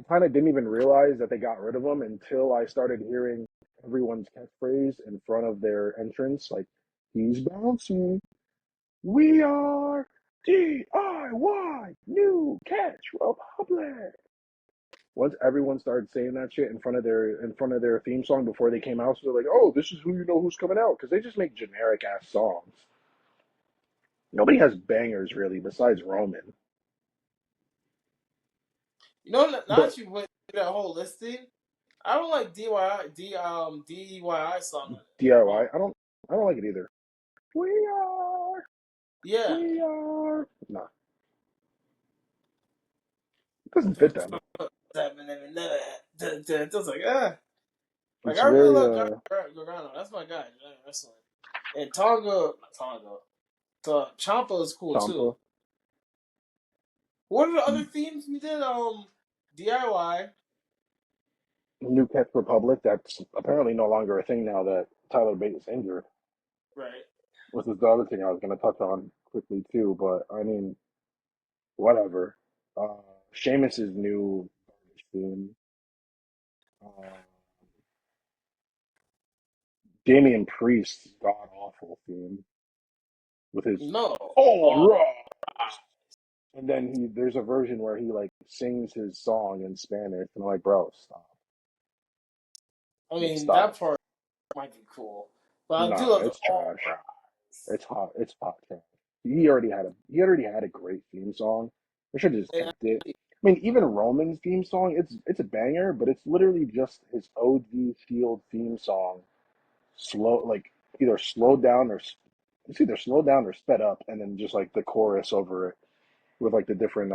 A: kind of didn't even realize that they got rid of them until I started hearing everyone's catchphrase in front of their entrance, like "He's bouncing, we are DIY New Catch Republic." Once everyone started saying that shit in front of their theme song before they came out, so they're like, "Oh, this is who you know who's coming out," because they just make generic ass songs. Nobody has bangers really besides Roman.
B: You know, now
A: But
B: that you went through that whole listing, I don't like DIY song on
A: DIY,
B: Raw.
A: I don't like it either. We are,
B: Yeah.
A: we are. Nah, it doesn't fit them.
B: It was like, ah. Like,
A: It's
B: I really
A: very
B: love Gargano. That's my guy in wrestling. And Ciampa is cool too.
A: Tampa.
B: What are the other themes we did? DIY.
A: New Catch Republic. That's apparently no longer a thing now that Tyler Bate is injured.
B: Right.
A: Which is the other thing I was going to touch on quickly too. But I mean, whatever. Uh, Sheamus's new theme. Uh, Damian Priest's god awful theme with his
B: No.
A: all
B: All
A: right.
B: right.
A: And then there's a version where he like sings his song in Spanish, and I'm like, bro, stop,
B: I mean, that
A: stop.
B: part might be cool. But I do
A: Nah,
B: love the
A: it's
B: all
A: trash.
B: right.
A: It's hot. It's hot trash. He already had a great theme song. They should have just
B: And
A: kept it. I mean, even Roman's theme song, it's a banger, but it's literally just his OG Shield theme song, slow like either slowed down or it's either slowed down or sped up, and then just like the chorus over it with like the different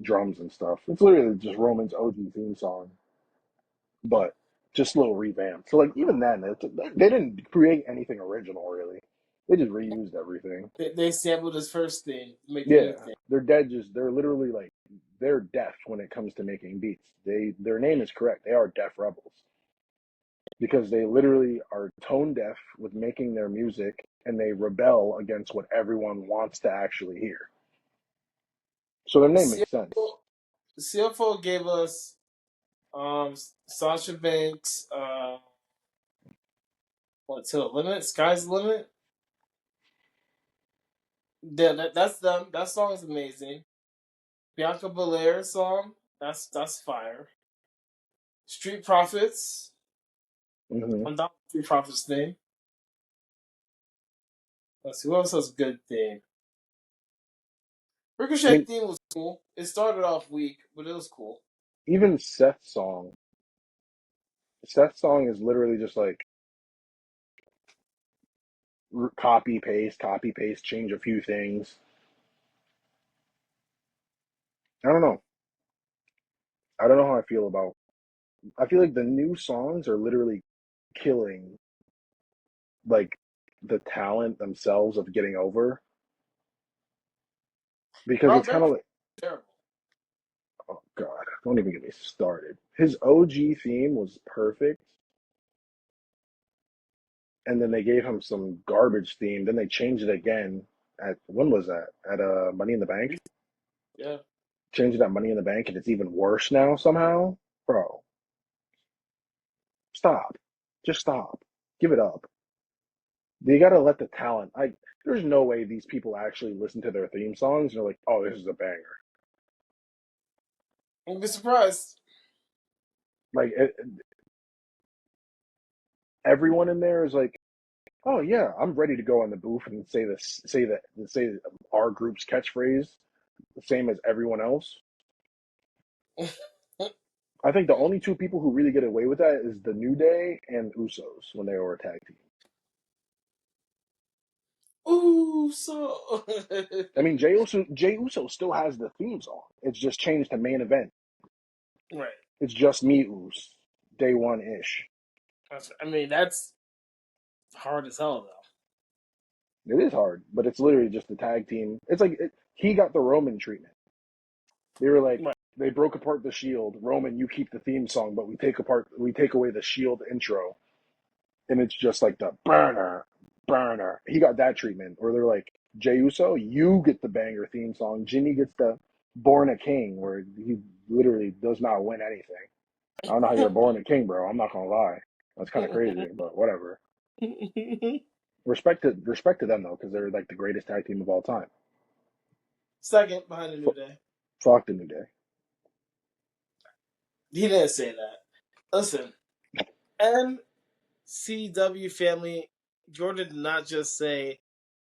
A: drums and stuff. It's literally just Roman's OG theme song, but just a little revamp. So like even then, they didn't create anything original really. They just reused everything.
B: they sampled his first thing to make the new
A: Yeah,
B: thing.
A: they're dead. They're literally like they're deaf when it comes to making beats. Their name is correct. They are Deaf Rebels because they literally are tone deaf with making their music and they rebel against what everyone wants to actually hear. So their name makes sense.
B: CFO gave us Sasha Banks, what, To the Limit? Sky's the Limit? Yeah, that's them. That song is amazing. Bianca Belair song, that's fire. Street Profits.
A: Hmm.
B: I'm down with Street Profits name. Let's see, what else has a good theme?
A: I
B: Ricochet
A: mean,
B: theme was cool. It started off weak, but it was cool.
A: even Seth's song. Seth's song is literally just like copy paste, change a few things. I don't know. I don't know how I feel about. I feel like the new songs are literally killing like the talent themselves of getting over because it's
B: Rob
A: kind of
B: Redford
A: like,
B: terrible.
A: oh God, don't even get me started. His OG theme was perfect, and then they gave him some garbage theme. Then they changed it again at when was that? At Money in the Bank.
B: Yeah.
A: Changed it at Money in the Bank, and it's even worse now somehow. Bro, stop. Just stop. Give it up. They gotta let the talent. There's no way these people actually listen to their theme songs and are like, oh, this is a banger.
B: Won't be surprised.
A: Like everyone in there is like, oh yeah, I'm ready to go on the booth and say our group's catchphrase the same as everyone else. I think the only two people who really get away with that is the New Day and Usos when they were a tag team.
B: Ooh, so
A: I mean, Jay Uso still has the theme song. It's just changed to main event.
B: right.
A: It's just me, Us, day one ish.
B: I mean, that's hard as hell, though.
A: It is hard, but it's literally just the tag team. It's like he got the Roman treatment. They were like,
B: Right.
A: they broke apart the Shield. Roman, you keep the theme song, but we take away the Shield intro, and it's just like the burner, burner. He got that treatment. Or they're like, Jey Uso, you get the banger theme song. Jimmy gets the Born a King, where he literally does not win anything. I don't know how you're born a king, bro. I'm not gonna lie. That's kind of crazy, but whatever. Respect to them though, because they're like the greatest tag team of all time.
B: Second behind the New
A: F-
B: Day.
A: Fuck the New Day.
B: He didn't say that. Listen, NCW family, Jordan did not just say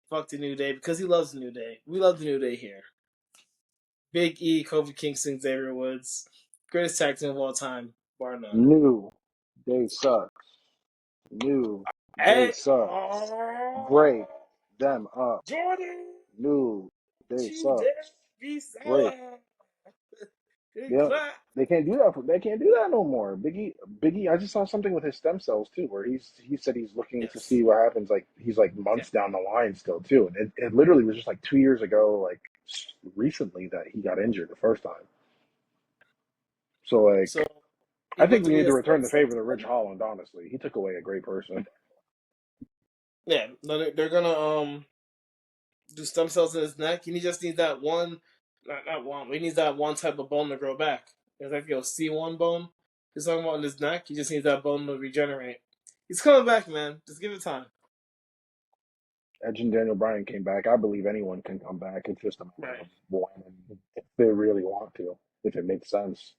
B: fuck the New Day because he loves the New Day. We love the New Day here. Big E, Kofi Kingston, Xavier Woods, greatest tag team of all time, bar none.
A: New Day sucks. New Day
B: Hey,
A: sucks. Break them up.
B: Jordan,
A: New Day
B: you dare
A: sucks.
B: be
A: Break.
B: sad. Good
A: Yeah,
B: clap.
A: they can't do that. They can't do that no more. Biggie. I just saw something with his stem cells too, where he said he's looking to
B: Yes.
A: see what happens. Like he's like
B: Yeah.
A: months down the line still too, and it literally was just like 2 years ago, like recently that he got injured the first time. So
B: So
A: like,
B: he
A: I think
B: looked
A: we
B: away
A: need to
B: his
A: return
B: stem
A: the
B: cells
A: favor to Rich
B: again.
A: Holland. Honestly, he took away a great person.
B: Yeah, no, they're gonna do stem cells in his neck. He just needs that one, not one. He needs that one type of bone to grow back. It's like C1 bone. He's talking about in his neck. He just needs that bone to regenerate. He's coming back, man. Just give it time.
A: Edge and Daniel Bryan came back. I believe anyone can come back. It's just a matter
B: Right.
A: of when and if they really want to, if it makes sense.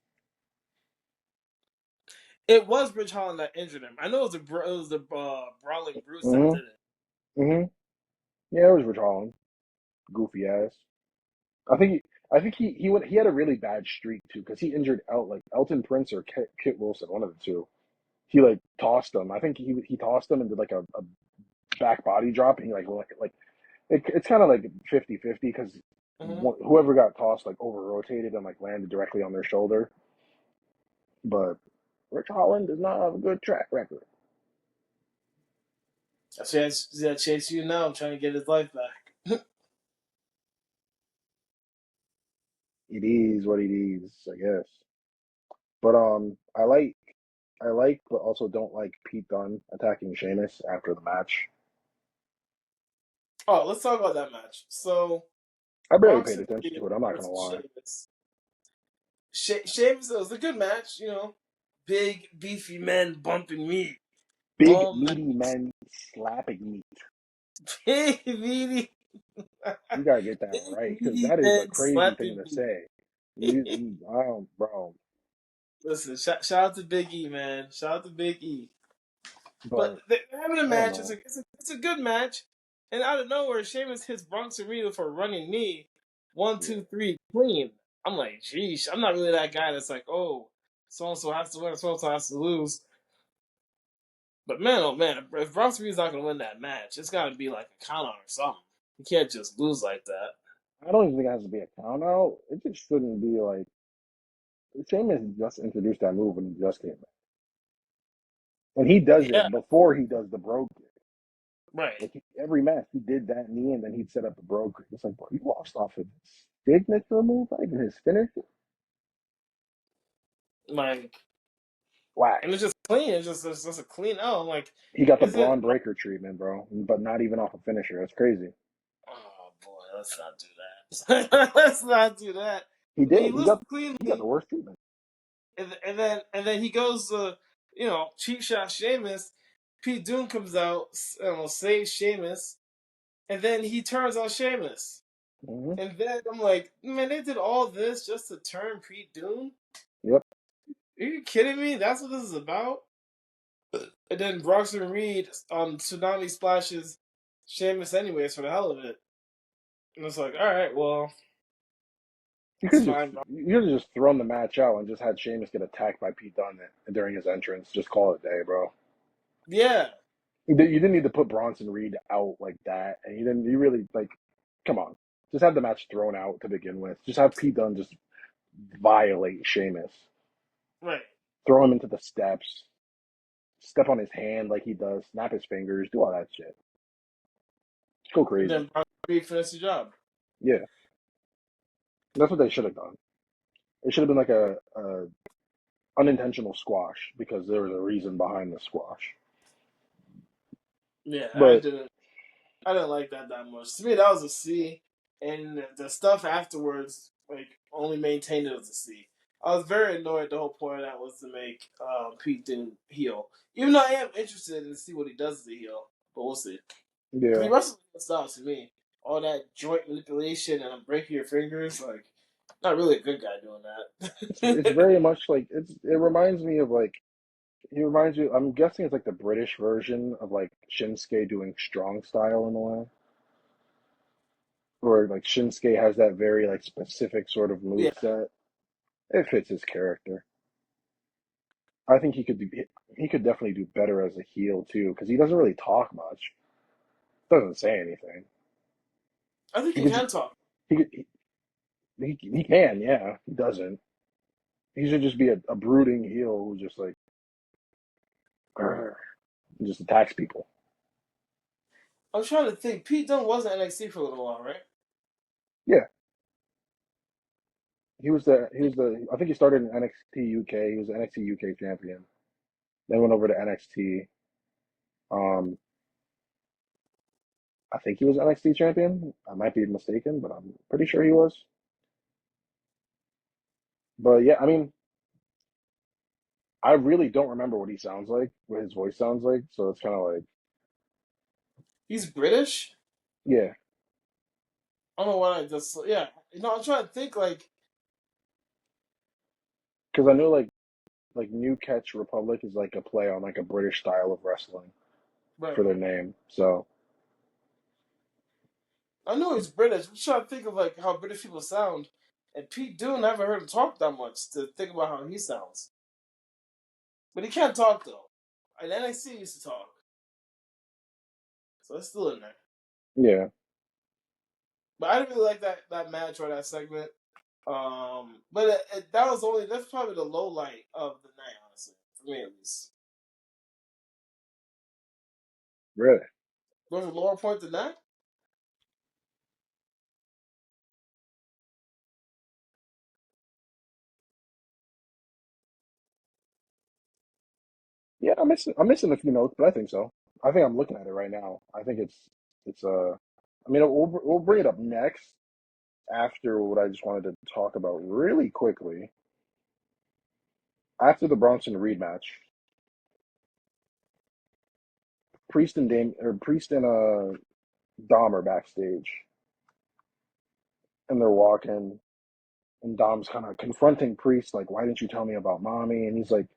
B: It was Rich Holland that injured him. I know it was the brawling Bruce that
A: Hmm.
B: did it.
A: Hmm. Yeah, it was Rich Holland. Goofy ass. I think he had a really bad streak too because he injured Elton Prince or Kit Wilson, one of the two. He like tossed him. I think he tossed him and did like a back body drop, and he it's kind of like 50-50 because
B: Mm-hmm.
A: whoever got tossed like over rotated and like landed directly on their shoulder. But Rich Holland does not have a good track record.
B: That's why he's at Chase U now, trying to get his life back.
A: it is what it is, I guess. But I like, but also don't like Pete Dunne attacking Sheamus after the match.
B: Oh, let's talk about that match. So,
A: I barely paid
B: Bronson
A: attention
B: Reed
A: to it. I'm not gonna
B: versus
A: lie.
B: Sheamus. Sheamus, it was a good match, big, beefy men bumping meat.
A: Big
B: Oh, man.
A: meaty men slapping me.
B: Big, meaty,
A: You gotta get that
B: big,
A: right, because
B: meaty
A: that is a
B: men
A: crazy thing
B: slapping
A: to
B: meat.
A: say. I don't, bro.
B: Listen, shout out to Big E, man. Shout out to Big E. But
A: But
B: they're having a
A: I don't
B: match. It's
A: know.
B: a good match. And out of nowhere, Sheamus hits Bronson Reed for a running knee. One,
A: Yeah,
B: two, three, clean. I'm like, geez, I'm not really that guy that's like, oh, so and so has to win, so and so has to lose. But man, oh man, if Bronson Reed's not going to win that match, it's got to be like a count out or something. He can't just lose like that.
A: I don't even think it has to be a count out. It just shouldn't be like Sheamus just introduced that move when he just came back, and he does
B: Yeah,
A: it before he does the bro kick.
B: right.
A: Like every match, he did that knee, and then he'd set up the bro kick. It's like, bro, you lost off of his signature move, not even his finisher.
B: Like,
A: Whack.
B: and it's just clean. It's just a clean out. I'm like,
A: He got the
B: is it?
A: Braun Breaker treatment, bro, but not even off a finisher. That's crazy.
B: Oh boy, let's not do that. Let's not do that.
A: He
B: I mean, he
A: did.
B: loses
A: He got the
B: cleanly,
A: worst treatment.
B: and then he goes to cheap shot Sheamus. Pete Dunne comes out, saves Sheamus, and then he turns on Sheamus.
A: Hmm.
B: And then I'm like, man, they did all this just to turn Pete Dunne?
A: Yep.
B: Are you kidding me? That's what this is about? And then Bronson Reed Tsunami splashes Sheamus anyways for the hell of it. And it's like, all right, well, it's fine.
A: You could have just thrown the match out and just had Sheamus get attacked by Pete Dunne during his entrance. Just call it a day, bro.
B: Yeah,
A: You didn't need to put Bronson Reed out like that, and you didn't. You really like, come on, just have the match thrown out to begin with. Just have Pete Dunne just violate Sheamus,
B: right.
A: throw him into the steps, step on his hand like he does, snap his fingers, do all that shit. Just go
B: And
A: crazy.
B: then Bronson Reed finished the job.
A: Yeah, that's what they should have done. It should have been like a unintentional squash because there was a reason behind the squash.
B: Yeah,
A: But
B: I didn't like that much. To me, that was a C, and the stuff afterwards only maintained it as a C. I was very annoyed. The whole point of that was to make Pete Dunne heel. Even though I am interested in to see what he does as a heel, but we'll see. Because he
A: yeah,
B: wrestles good stuff to me. All that joint manipulation and I'm breaking your fingers, like not really a good guy doing
A: it's
B: that.
A: very much like it reminds me of like he reminds you. I'm guessing it's like the British version of like Shinsuke doing strong style in a way, where like Shinsuke has that very like specific sort of move
B: Yeah,
A: set. It fits his character. I think he could definitely do better as a heel too because he doesn't really talk much. Doesn't say anything.
B: I think
A: He
B: he
A: could just
B: can talk.
A: he could, he can, yeah. He doesn't. He should just be a brooding heel who just like just attacks people.
B: I'm trying to think. Pete Dunne was in NXT for a little while, right?
A: Yeah, he was the I think he started in NXT UK. He was the NXT UK champion. Then went over to NXT. Um, I think he was NXT champion. I might be mistaken, but I'm pretty sure he was. But yeah, I mean, I really don't remember what he sounds like, what his voice sounds like. So it's kind of like,
B: He's British.
A: yeah,
B: I don't know why I just yeah. I'm trying to think
A: because I know like New Catch Republic is like a play on like a British style of wrestling
B: right.
A: for their name. So
B: I know he's British. I'm trying to think of how British people sound. And Pete Dunne, I haven't heard him talk that much to think about how he sounds. But he can't talk though. And NXT used to talk, so it's still in there.
A: yeah,
B: But I didn't really like that match or that segment. But that's probably the low light of the night, honestly, for me at least.
A: really.
B: There was a lower point than that.
A: Yeah, I'm missing a few notes, but I think so. I think I'm looking at it right now. I think it's. I mean, we'll bring it up next after what I just wanted to talk about really quickly. After the Bronson Reed match, Priest and Dom are backstage, and they're walking, and Dom's kind of confronting Priest, like, "Why didn't you tell me about mommy?" And he's like,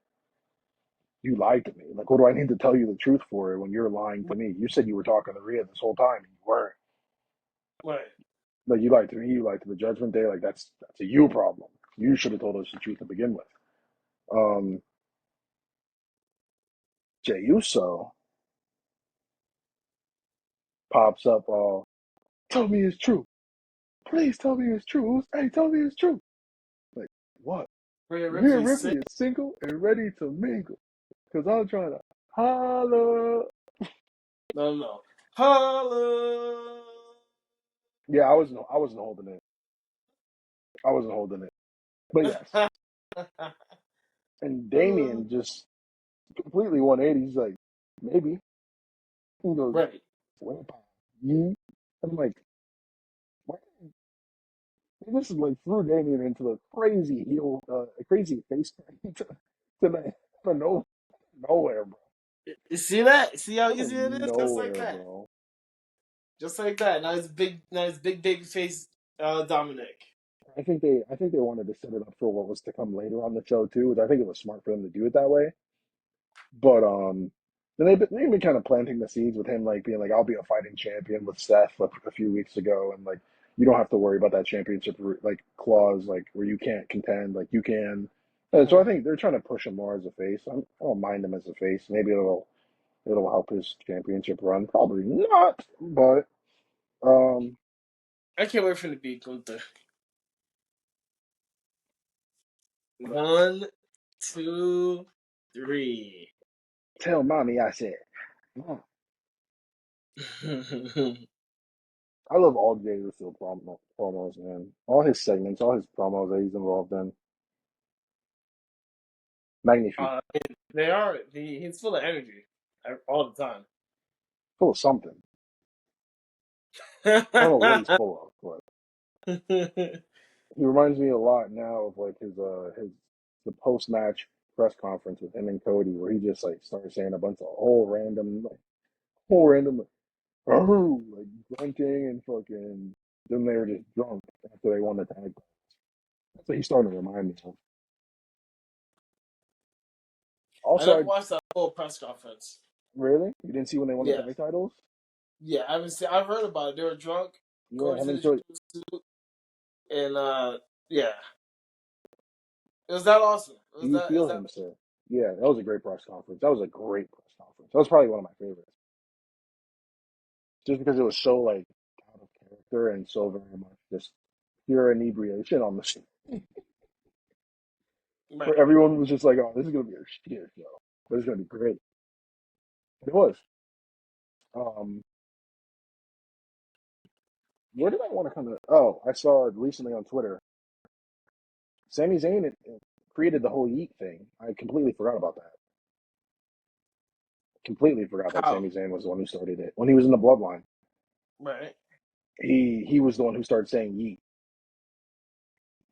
A: "You lied to me. Like, what do I need to tell you the truth for when you're lying to me? You said you were talking to Rhea this whole time, and you weren't.
B: Right.
A: Like, you lied to me. You lied to the Judgment Day. Like, that's a you problem. You should have told us the truth to begin with." Um, Jey Uso pops up, "Tell me it's true. Please tell me it's true. Hey, tell me it's true." Like, what?
B: Rhea
A: Rhea
B: Ripley
A: Ripley
B: sick.
A: is single and ready to mingle. Because I'm trying to holla.
B: No, no. Holla.
A: Yeah, I wasn't holding it. I wasn't holding it. But yes. And Damien just completely 180. He's like, maybe. He goes,
B: Right.
A: "Vampire. You?" I'm like, what? This is like threw Damien into a crazy heel, a crazy face to nowhere, bro.
B: You see that? See how
A: Out of
B: easy it is? Just like
A: nowhere,
B: that.
A: bro.
B: Just like that. Now it's big baby face Dominic.
A: I think they wanted to set it up for what was to come later on the show too, which I think it was smart for them to do it that way. But then they've been kind of planting the seeds with him like being like, "I'll be a fighting champion" with Seth a few weeks ago, and like you don't have to worry about that championship like clause like where you can't contend, like you can. So I
B: Mhm.
A: think they're trying to push him more as a face. I don't mind him as a face. Maybe it'll help his championship run. Probably not, but um,
B: I can't wait for him to beat Gunther. 1, 2, 3.
A: tell mommy I said. "Mm." I love all Jay Uso promos, man. All his segments, all his promos that he's involved in. Magnifique.
B: They are. He's full of energy all the time.
A: Full of something. I don't know what he's full of, but he reminds me a lot now of like his the post match press conference with him and Cody, where he just like started saying a bunch of whole random like, "Oh," like grunting and fucking. Then they were just drunk after they won the tag. That's what he's starting to remind me of.
B: I
A: Also,
B: never watched that whole press conference.
A: really, you didn't see when they won the
B: Yeah,
A: tag titles?
B: yeah. I haven't seen. I've heard about it. They were drunk.
A: Yeah,
B: Cody
A: him and
B: finished
A: Cody.
B: with the suit, and yeah, it was that awesome. It
A: Do
B: was
A: you
B: that. It was
A: feel
B: that.
A: him, sir? Yeah, that was a great press conference. That was a great press conference. That was probably one of my favorites, just because it was so like out of character and so very much just pure inebriation on the show. Where
B: Right.
A: everyone was just like, "Oh, this is gonna be a shit show, but it's gonna be great." It was. Um, where did I want to come to? Oh, I saw it recently on Twitter. Sami Zayn created the whole Yeet thing. I completely forgot about that. Completely forgot that
B: How?
A: Sami Zayn was the one who started it when he was in the Bloodline.
B: Right.
A: He was the one who started saying Yeet.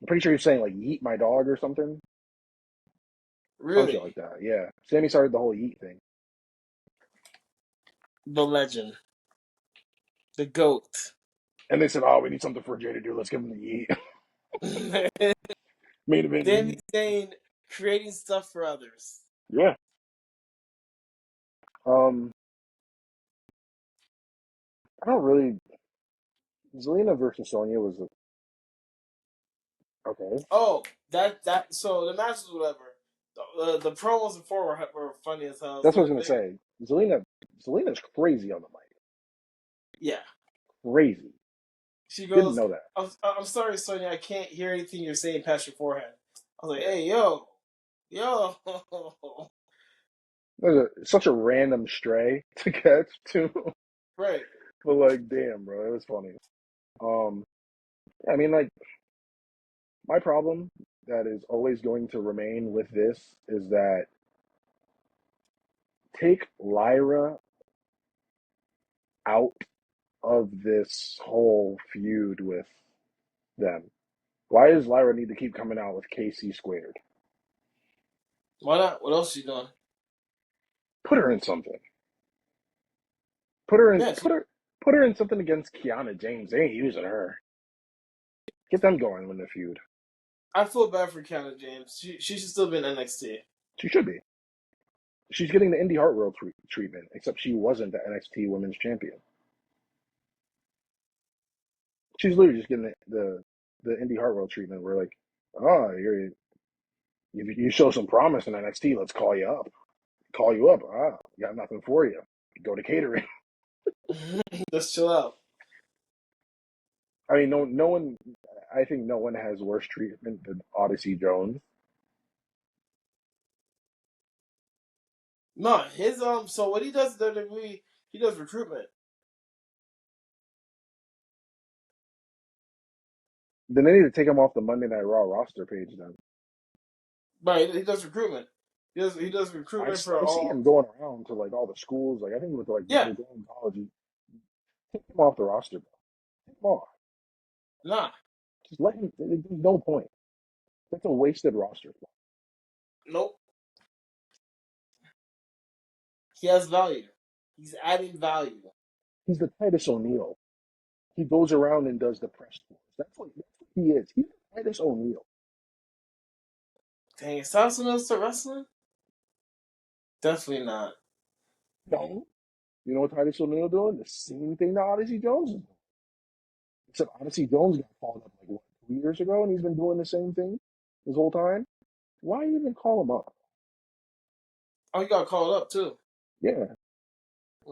A: I'm pretty sure he was saying like "Yeet my dog" or something, some shit
B: Really,
A: like that. Yeah, Sammy started the whole Yeet thing,
B: the legend, the goat.
A: and they said, "Oh, we need something for Jay to do. Let's give him the Yeet." Main event
B: Danny
A: Yeet.
B: Zane creating stuff for others.
A: Yeah. Um, I don't really. Zelina versus Sonya was okay.
B: Oh, that. So the matches, whatever. The promos before were funny as hell.
A: That's what I was
B: Zelina
A: gonna
B: Vega.
A: say. Zelina's crazy on the mic.
B: Yeah.
A: Crazy.
B: She
A: Didn't
B: goes,
A: know that.
B: I'm sorry, Sonya, I can't hear anything you're saying past your forehead. I was like, hey, yo.
A: Such a random stray to catch too,
B: Right.
A: but like, damn, bro, it was funny. Um, I mean, like, my problem that is always going to remain with this is that take Lyra out of this whole feud with them. Why does Lyra need to keep coming out with KC squared?
B: Why not? What else is she doing?
A: Put her in something. Put her in.
B: Yeah,
A: Put her in something against Kiana James. They ain't using her. Get them going in the feud.
B: I feel bad for Kiana James. She should still be in NXT.
A: She should be. She's getting the Indie Heart World treatment, except she wasn't the NXT Women's Champion. She's literally just getting the Indie Heart World treatment. We're like, oh, you show some promise in NXT. Let's call you up. Call you up. Ah, got nothing for you. Go to catering.
B: Let's chill out.
A: I mean, no one. I think no one has worse treatment than Odyssey Jones.
B: No, his So what he does in WWE, he does recruitment.
A: Then they need to take him off the Monday Night Raw roster page. Then
B: Right, he does recruitment. He does recruitment for
A: I see
B: all.
A: him going around to like all the schools. Like I think with like
B: Yeah,
A: they're going to college. Take him off the roster, bro. Take him off.
B: nah,
A: Just let him. There's no point. That's a wasted roster.
B: nope. He has value. He's adding value.
A: He's the Titus O'Neil. He goes around and does the press tours. That's what he is. He's the Titus O'Neil.
B: Dang, is Sasha Mills still wrestling? Definitely not.
A: No. You know what Titus O'Neil doing? The same thing that Odyssey Jones is doing. Except Odyssey Jones got called up like what 2 years ago, and he's been doing the same thing this whole time. Why even call him up?
B: Oh, he got called up too.
A: Yeah,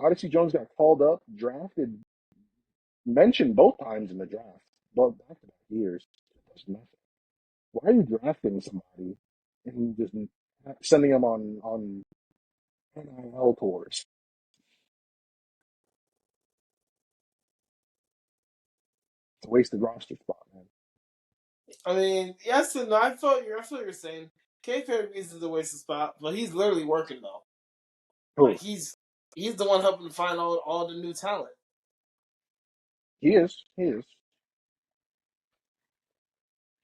A: Odyssey Jones got called up, drafted, mentioned both times in the draft, but back-to-back years, does nothing. Why are you drafting somebody and just sending them on NIL tours? It's a wasted roster spot, man.
B: I mean, yes and no. I feel you're saying. Kayfabe is a waste of spot, but he's literally working though. Like
A: Who?
B: he's the one helping to find all the new talent.
A: He is. He is.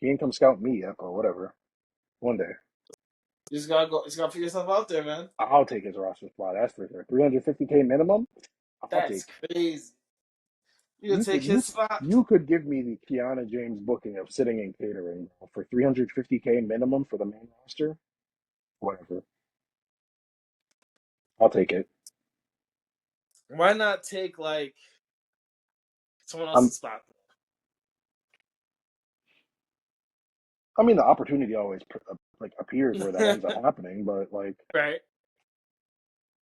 A: He ain't come scout me yet, or whatever. One day.
B: You just gotta go. You just gotta put yourself out there, man.
A: I'll take his roster spot. That's for sure. 350K minimum. I'll
B: That's
A: take.
B: crazy. You gonna
A: You
B: take
A: could
B: his spot?
A: you could give me the Kiana James booking of sitting in catering for 350K minimum for the main roster. Whatever. I'll take it.
B: Why not take like someone
A: I'm.
B: else's spot?
A: I mean, the opportunity always like appears where that ends up happening, but like
B: Right.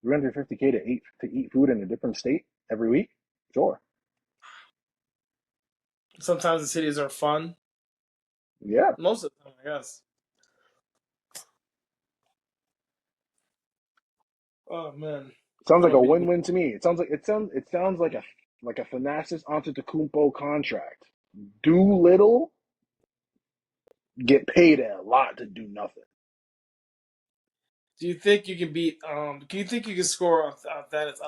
A: 350K to eat food in a different state every week. Sure.
B: Sometimes the cities are fun.
A: Yeah.
B: Most of the time, I guess. Oh man,
A: Sounds
B: I'm
A: like
B: gonna
A: a
B: be.
A: win-win to me. It sounds like a Thanasis Antetokounmpo contract. Do little, get paid a lot to do nothing.
B: Do you think you can beat? Do you think you can score on that? It's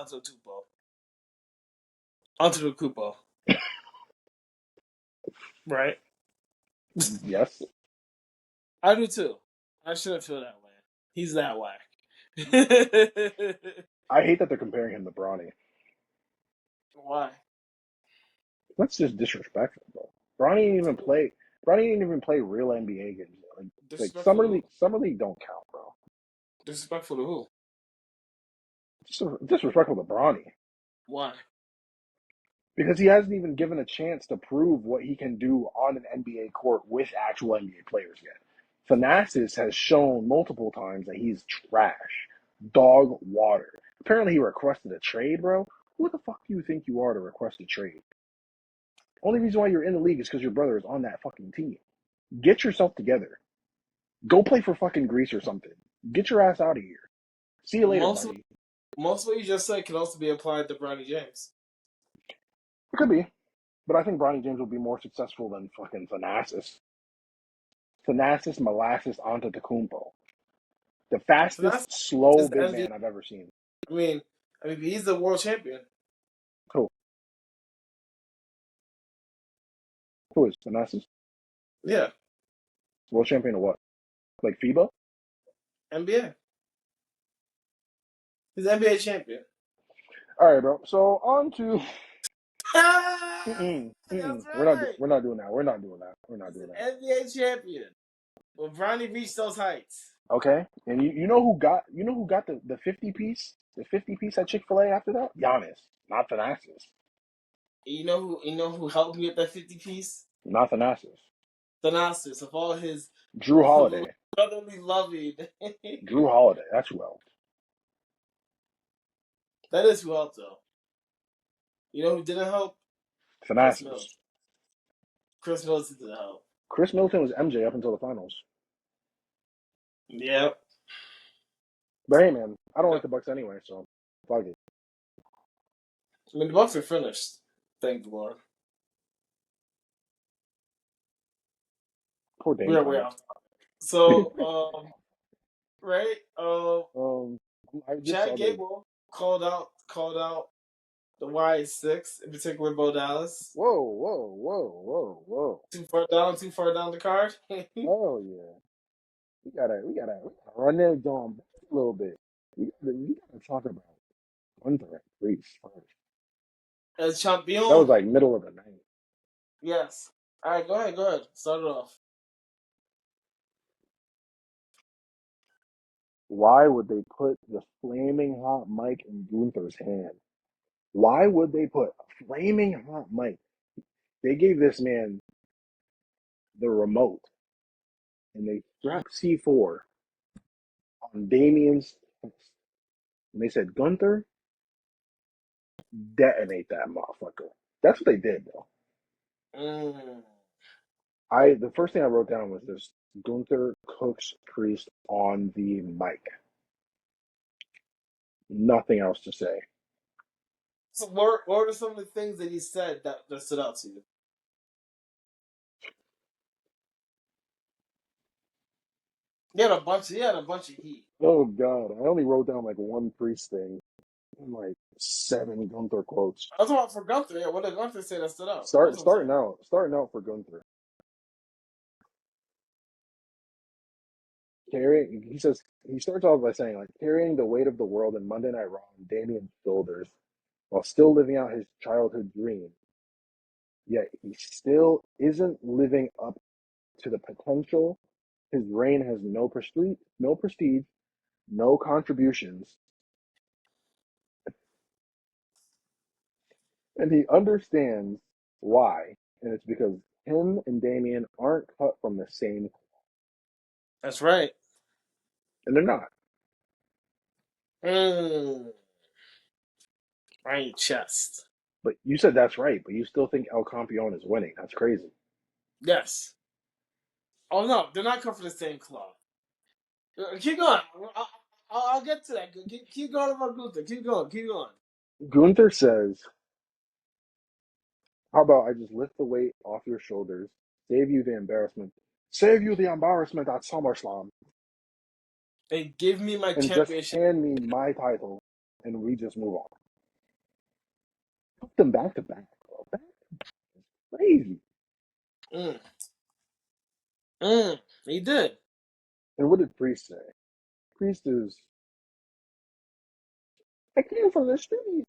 B: Antetokounmpo, right?
A: Yes.
B: I do too. I shouldn't feel that way. He's that whack.
A: I hate that they're comparing him to Bronny.
B: Why?
A: That's just disrespectful, bro. Bronny didn't even play. Bronny didn't even play real NBA games. Like
B: Disrespectful to who?
A: summer league don't count, bro.
B: Disrespectful to who?
A: Disrespectful to Bronny
B: Why?
A: because he hasn't even given a chance to prove what he can do on an NBA court with actual NBA players yet. Thanasis has shown multiple times that he's trash, dog water. Apparently, he requested a trade, bro. Who the fuck do you think you are to request a trade? Only reason why you're in the league is because your brother is on that fucking team. Get yourself together. Go play for fucking Greece or something. Get your ass out of here. See you later,
B: Most of
A: buddy.
B: most of what you just said can also be applied to Bronny James.
A: It could be, but I think Bronny James will be more successful than fucking Thanasis. Thanasis Molasses Antetokounmpo. The
B: So that's
A: fastest, slow
B: is the
A: big
B: MVP.
A: man I've ever seen.
B: I mean, he's the world champion.
A: Who? Who is Thanasis?
B: Yeah,
A: World champion of what? Like FIBA?
B: NBA. He's NBA champion.
A: All right, bro. So on to.
B: That's
A: We're
B: right.
A: not doing that. We're not doing that. We're not
B: He's
A: doing
B: an
A: that.
B: NBA champion. Well, Bronny reached those heights.
A: Okay. And you know who got the 50 piece at Chick-fil-A after that? Giannis, not Thanasis.
B: You know who helped me get that 50 piece?
A: Not Thanasis.
B: Thanasis of all his
A: Drew Holiday.
B: brotherly loving.
A: Drew Holiday. That's who helped.
B: That is who helped though. You know who didn't help? Chris
A: Thanasis.
B: Mills. Chris Mills didn't help.
A: Chris Middleton was MJ up until the finals.
B: Yeah.
A: But hey, man, I don't like the Bucks anyway, so fuck it.
B: I mean, the Bucks are finished. Thank the Lord.
A: Poor
B: We
A: Dame
B: are way
A: Time.
B: off. So, right?
A: I just
B: Chad
A: saw the.
B: Gable called out the Wyatt 6, in particular Bo Dallas.
A: Whoa, whoa, whoa, whoa, whoa.
B: Too far down the card.
A: Oh yeah. We gotta run that down a little bit. We gotta talk about Gunther and Priest first.
B: As
A: That
B: champion.
A: was like middle of the night.
B: Yes. All right, go ahead. Start it off.
A: Why would they put the flaming hot mic in Gunther's hand? Why would they put a flaming hot mic? They gave this man the remote and they strapped C4 on Damien's chest. And they said, Gunther, detonate that motherfucker. That's what they did, though.
B: Mm.
A: The first thing I wrote down was this: Gunther cooks Priest on the mic. Nothing else to say.
B: So, what are some of the things that he said that stood out to you? He had a bunch of heat.
A: Oh God, I only wrote down like one Priest thing and like 7 Gunther quotes.
B: I was talking about for Gunther. Yeah, what did Gunther say that stood out? That's what I'm saying.
A: Starting out for Gunther. He says he starts off by saying like carrying the weight of the world in Monday Night Raw on Damien's shoulders while still living out his childhood dream. Yet he still isn't living up to the potential. His reign has no prestige, no contributions, and he understands why. And it's because him and Damien aren't cut from the same,
B: That's right.
A: and they're not.
B: Mm. Right in your chest.
A: But you said that's right, but you still think El Campeon is winning. That's crazy.
B: Yes. Oh no, they're not cut for the same cloth. Keep going. I'll get to that. Keep going about Gunther. Keep going.
A: Gunther says, how about I just lift the weight off your shoulders, save you the embarrassment, save you the embarrassment at SummerSlam,
B: And give me my
A: and just
B: championship.
A: hand me my title, and we just move on. Put them back to back, bro. That is crazy.
B: Mm. He did.
A: And what did Priest say? Priest is, I came from the streets.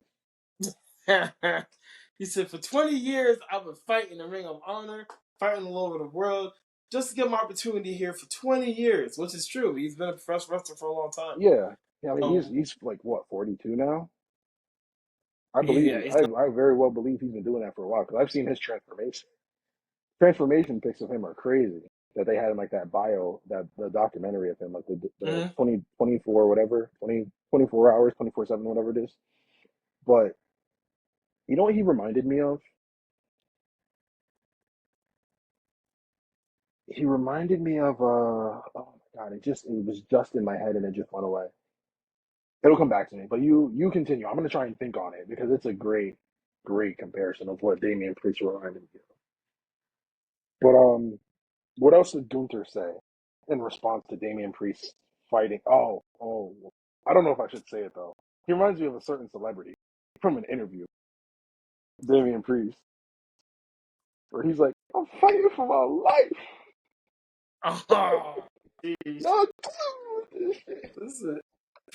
B: He said, for 20 years, I've been fighting the Ring of Honor, fighting all over the world, just to get my opportunity here for 20 years, which is true. He's been a professional wrestler for a long time.
A: Yeah. I mean,
B: Um,
A: he's like, what, 42 now?
B: yeah, he's not,
A: I very well believe he's been doing that for a while because I've seen his transformation. Transformation pics of him are crazy that they had in like that bio, that the documentary of him, like the
B: mhm.
A: 2024 whatever, 24 hours, 24/7, whatever it is. But you know what he reminded me of? He reminded me of oh my God, it was just in my head and it just went away. It'll come back to me. But you continue. I'm gonna try and think on it because it's a great comparison of what Damian Priest reminded me of. But what else did Gunther say in response to Damian Priest fighting? Oh, I don't know if I should say it though. He reminds me of a certain celebrity from an interview, Damian Priest, where he's like, "I'm fighting for my life."
B: Oh, jeez.
A: No,
B: Listen.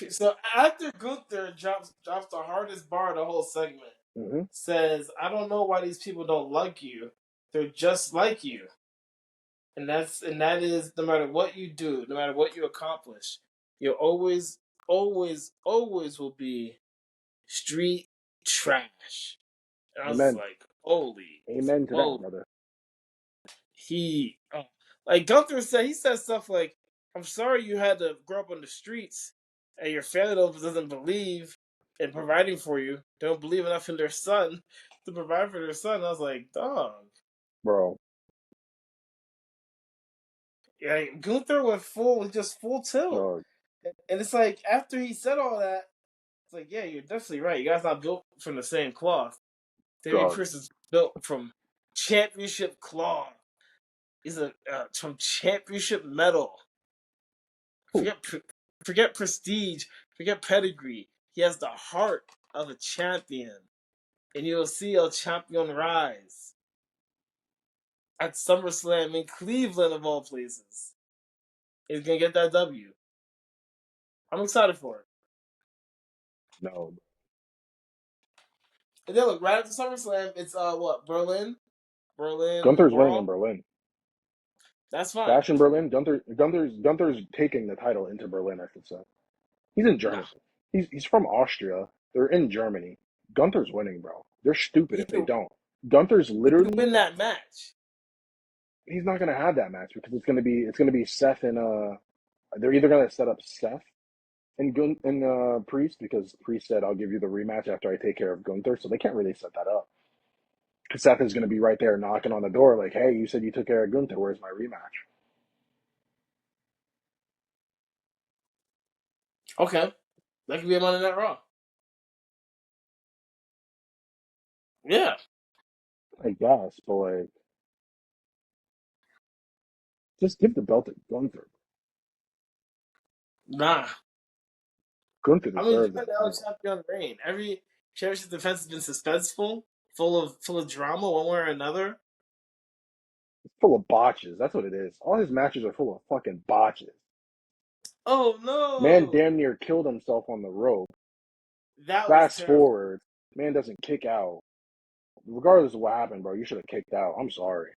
B: So after Gunther drops the hardest bar of the whole segment,
A: mm-hmm.
B: says, "I don't know why these people don't like you. They're just like you." And that is no matter what you do, no matter what you accomplish, you'll always, always, always will be street trash. And I was
A: Amen.
B: like, holy
A: Amen to that,
B: smoke.
A: brother.
B: Like Gunther said, he said stuff like, "I'm sorry you had to grow up on the streets and your family doesn't believe in providing for you. They don't believe enough in their son to provide for their son." I was like, dog.
A: Bro,
B: Yeah, Gunther went just full tilt.
A: dog,
B: And it's like, after he said all that, it's like, yeah, you're definitely right. You guys not built from the same cloth. Damian
A: dog.
B: Priest is built from championship cloth. He's from championship metal.
A: Ooh,
B: Forget forget prestige. Forget pedigree. He has the heart of a champion, and you'll see a champion rise at SummerSlam in Cleveland, of all places. He's gonna get that W. I'm excited for it.
A: no.
B: And then look, right after SummerSlam, it's what, Berlin
A: Gunther's winning
B: Raw.
A: in Berlin.
B: That's fine.
A: Bash in Berlin. Gunther's taking the title into Berlin, I should say. He's in
B: Nah,
A: Germany. He's from Austria. They're in Germany. Gunther's winning, bro. They're stupid
B: he
A: if they
B: could
A: don't. Gunther's literally
B: win that match.
A: he's not gonna have that match because it's gonna be Seth and they're either gonna set up Seth and Priest because Priest said I'll give you the rematch after I take care of Gunther, so they can't really set that up. Because Seth is gonna be right there knocking on the door like, hey, you said you took care of Gunther, where's my rematch?
B: Okay, that could be a Monday Night Raw. Yeah,
A: I guess, but like just give the belt to Gunther.
B: nah.
A: Gunther
B: I mean, you
A: deserves
B: had
A: that
B: the L
A: title.
B: champion reign. Every championship defense has been suspenseful, full of drama, one way or another.
A: It's full of botches. That's what it is. All his matches are full of fucking botches.
B: Oh
A: Man
B: no,
A: damn near killed himself on the rope.
B: that was
A: Fast
B: terrible.
A: forward, man doesn't kick out. Regardless of what happened, bro, you should have kicked out. I'm sorry.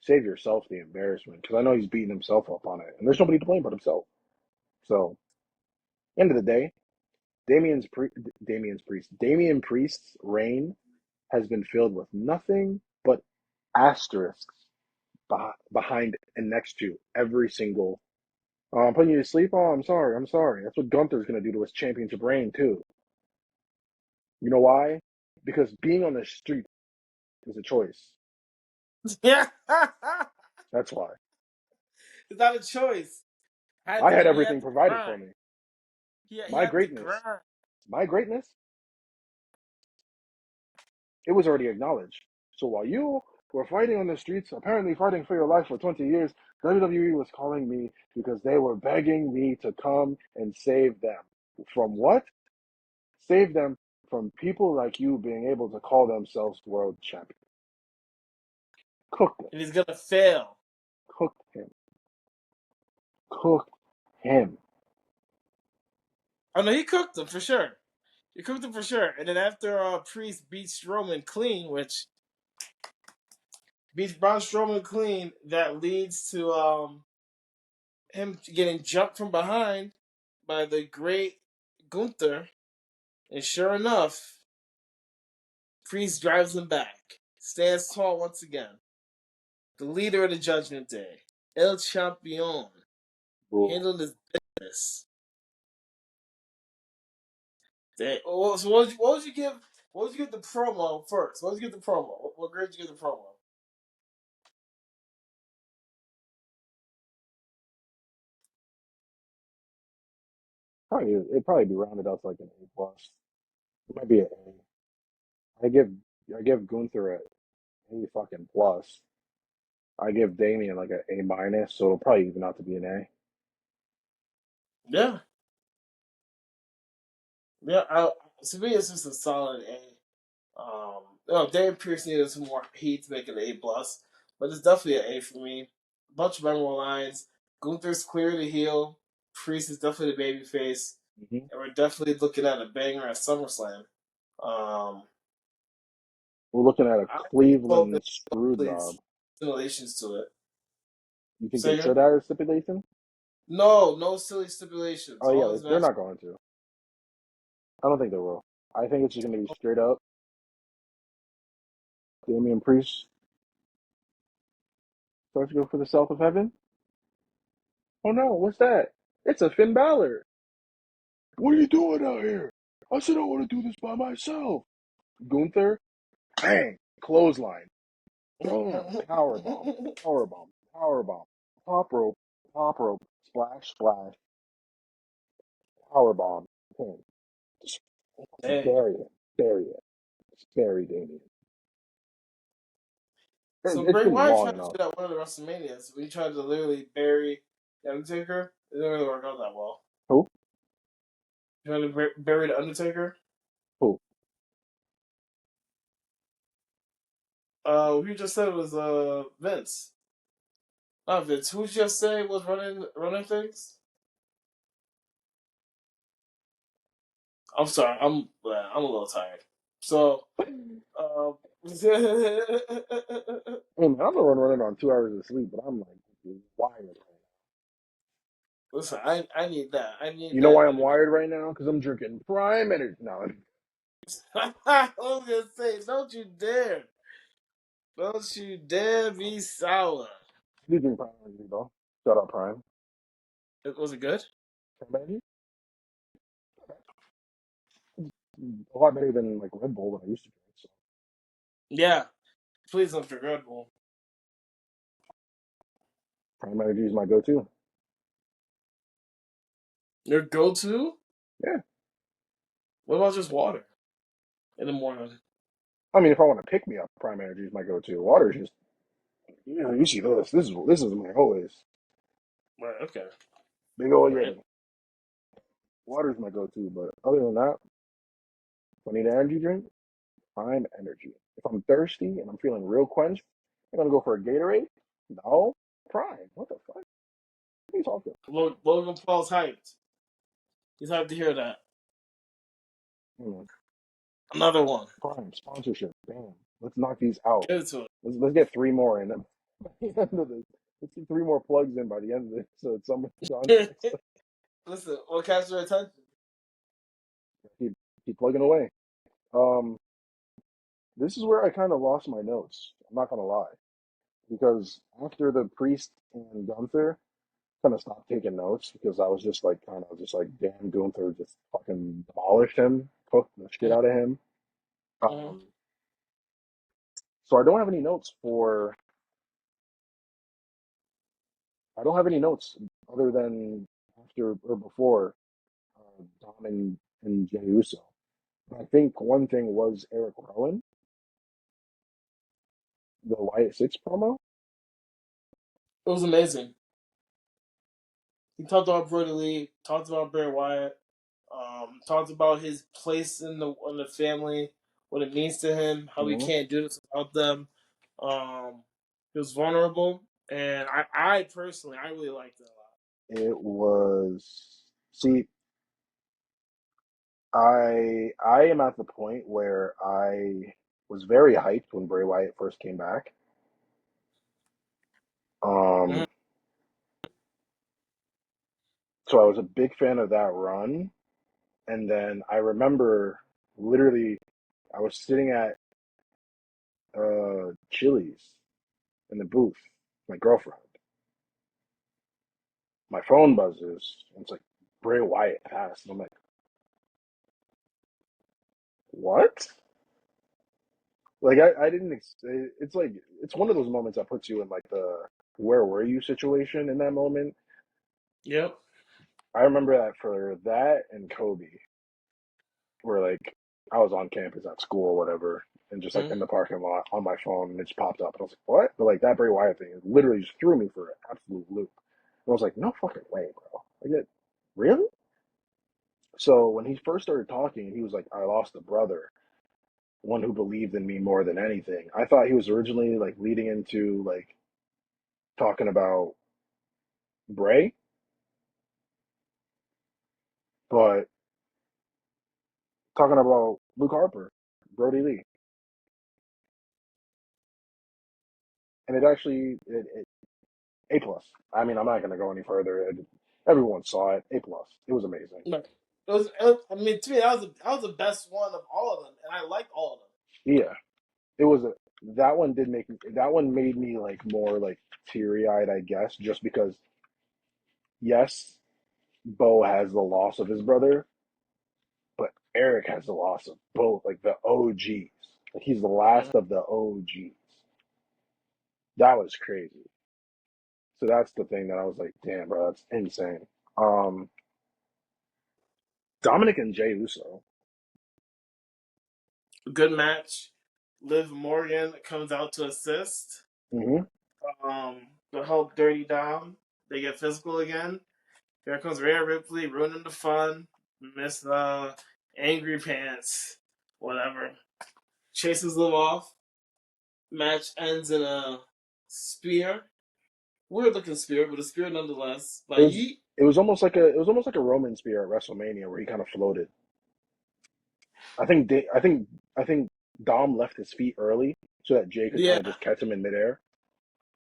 A: Save yourself the embarrassment because I know he's beating himself up on it, and there's nobody to blame but himself. So, end of the day, Damian Priest's reign has been filled with nothing but asterisks behind and next to every single. Oh, I'm putting you to sleep. Oh, I'm sorry. I'm sorry. That's what Gunther's gonna do to his championship reign too. You know why? Because being on the street is a choice.
B: Yeah,
A: That's why.
B: it's not a choice.
A: I had
B: He had
A: everything
B: to
A: provided for
B: grind.
A: me.
B: He
A: My
B: had to
A: greatness,
B: grind.
A: my greatness, it was already acknowledged. So while you were fighting on the streets, apparently fighting for your life for 20 years, WWE was calling me because they were begging me to come and save them. From what? Save them from people like you being able to call themselves world champion. Cook them.
B: And he's gonna fail.
A: Cook him. Cook him.
B: Oh no, he cooked him for sure. He cooked him for sure. And then after Priest beats Strowman clean, which beats Braun Strowman clean, that leads to him getting jumped from behind by the great Gunther. And sure enough, Priest drives him back. Stands tall once again. The leader of the Judgment Day. El Champion.
A: Bro.
B: Handled his business. So what would you give? What would you give the promo first? What would you give the promo? What grade would you give the promo?
A: Probably it'd probably be rounded out to like an A plus. It might be an A. I give Gunther a A fucking plus. I give Damien like an A minus, so it'll probably even out to be an A.
B: Yeah. Yeah, to me, it's just a solid A. Dave Pierce needed some more heat to make it an A plus, but it's definitely an A for me. A bunch of memorable lines. Gunther's clear to heel. Priest is definitely the baby face,
A: Hmm.
B: and we're definitely looking at a banger at SummerSlam. Um,
A: We're looking at a
B: I just hope
A: Cleveland screw
B: there's
A: job.
B: stipulations to it.
A: You think they
B: Say again?
A: should add a stipulation?
B: No, no silly stipulations.
A: Oh yeah,
B: All his
A: they're
B: matches.
A: not going to. I don't think they will. I think it's just going to be straight up Damian Priest starts to go for the South of Heaven. Oh no, what's that? It's a Finn Balor. What are you doing out here? I said I want to do this by myself. Gunther, bang, clothesline, bam, power bomb, power bomb, power bomb, top rope, splash, splash, power bomb, pin. Just
B: Dang.
A: bury it, bury it, just bury Damien.
B: So
A: It's
B: Bray
A: been
B: Wyatt
A: long
B: tried to
A: enough.
B: do that one of the WrestleManias. We tried to literally bury the Undertaker. It didn't really work out that well.
A: Who?
B: Trying to bury the Undertaker.
A: Who?
B: Who just said it was Vince. Not Vince. Who just say was running things? I'm sorry. I'm a little tired. So
A: Hey man, I'm the one running on 2 hours of sleep, but I'm like wired right now.
B: listen, I need that. I need
A: You know
B: that
A: why I'm
B: energy.
A: wired right now? Because I'm drinking prime energy. No,
B: I was gonna say, don't you dare. Don't you dare be sour.
A: I do drink prime energy though. Shout out prime.
B: Was it good?
A: Prime energy? A lot better than like Red Bull that I used to drink. So
B: Yeah. Please don't drink Red Bull.
A: prime energy is my go-to.
B: Your go to?
A: Yeah.
B: What about just water in the morning?
A: I mean, if I want to pick me up, prime energy is my go-to. Water is just, you see this. This is my always
B: Right, okay.
A: big old
B: Right.
A: Yeti. Water is my go-to, but other than that, if I need an energy drink, prime energy. If I'm thirsty and I'm feeling real quenched, I'm gonna go for a Gatorade. No, prime. What the fuck? What are you talking?
B: Logan Paul's hyped. He's hyped to hear that.
A: Hmm,
B: Another one.
A: prime sponsorship. Damn. Let's knock these out.
B: Give it to him.
A: Let's get three more in them. By the end of this, let's get three more plugs in by the end of this. So it's someone's contracts.
B: Listen, what catch your attention?
A: keep keep plugging away. Um, this is where I kind of lost my notes. I'm not gonna lie, because after the Priest and Gunther, kind of stopped taking notes because I was just like kind of just like, damn, Gunther just fucking demolished him, cooked the shit out of him.
B: Mm-hmm.
A: Um, so I don't have any notes for. I don't have any notes other than after or before Dom and Jey Uso. I think one thing was Eric Rowan, the Wyatt Six promo.
B: It was amazing. He talked about Brody Lee, talked about Bray Wyatt, talked about his place in the family, what it means to him, how he
A: Mhm.
B: can't do this without them. Um, he was vulnerable, and I personally, I really liked it a lot.
A: It was. See, I am at the point where I was very hyped when Bray Wyatt first came back.
B: Mm-hmm.
A: Um, so I was a big fan of that run. And then I remember literally I was sitting at Chili's in the booth, with my girlfriend. My phone buzzes, and it's like Bray Wyatt passed. And I'm like, what? Like I didn't. It's like it's one of those moments that puts you in like the where were you situation in that moment.
B: Yep.
A: I remember that for that and Kobe, where like I was on campus at school or whatever, and just like
B: Mm-hmm.
A: in the parking lot on my phone, and it just popped up, and I was like, "What?" But like that Bray Wyatt thing, it literally just threw me for an absolute loop. And I was like, "No fucking way, bro! Like it, really?" So when he first started talking, he was like, "I lost a brother, one who believed in me more than anything." I thought he was originally like leading into like talking about Bray, but talking about Luke Harper, Brody Lee, and it actually it A plus. I mean, I'm not gonna go any further. Everyone saw it. A plus. It was amazing.
B: No. I mean, to me, that was the best one of all of them, and I liked all of them.
A: Yeah, it was a that one did make that one made me like more like teary eyed, I guess, just because yes, Bo has the loss of his brother, but Eric has the loss of both, like the OGs. Like he's the last of the OGs. That was crazy. So that's the thing that I was like, damn, bro, that's insane. Um, Dominic and Jey Uso.
B: Good match. Liv Morgan comes out to assist.
A: Hmm.
B: To help Dirty Dom. They get physical again. Here comes Rhea Ripley ruining the fun. Miss Angry Pants. Whatever. Chases them off. Match ends in a spear. Weird looking spear, but a spear nonetheless.
A: It
B: By
A: was
B: Yeet.
A: it was almost like a Roman spear at WrestleMania where he kind of floated. I think Dom left his feet early so that Jay could kind
B: Yeah.
A: of just catch him in midair,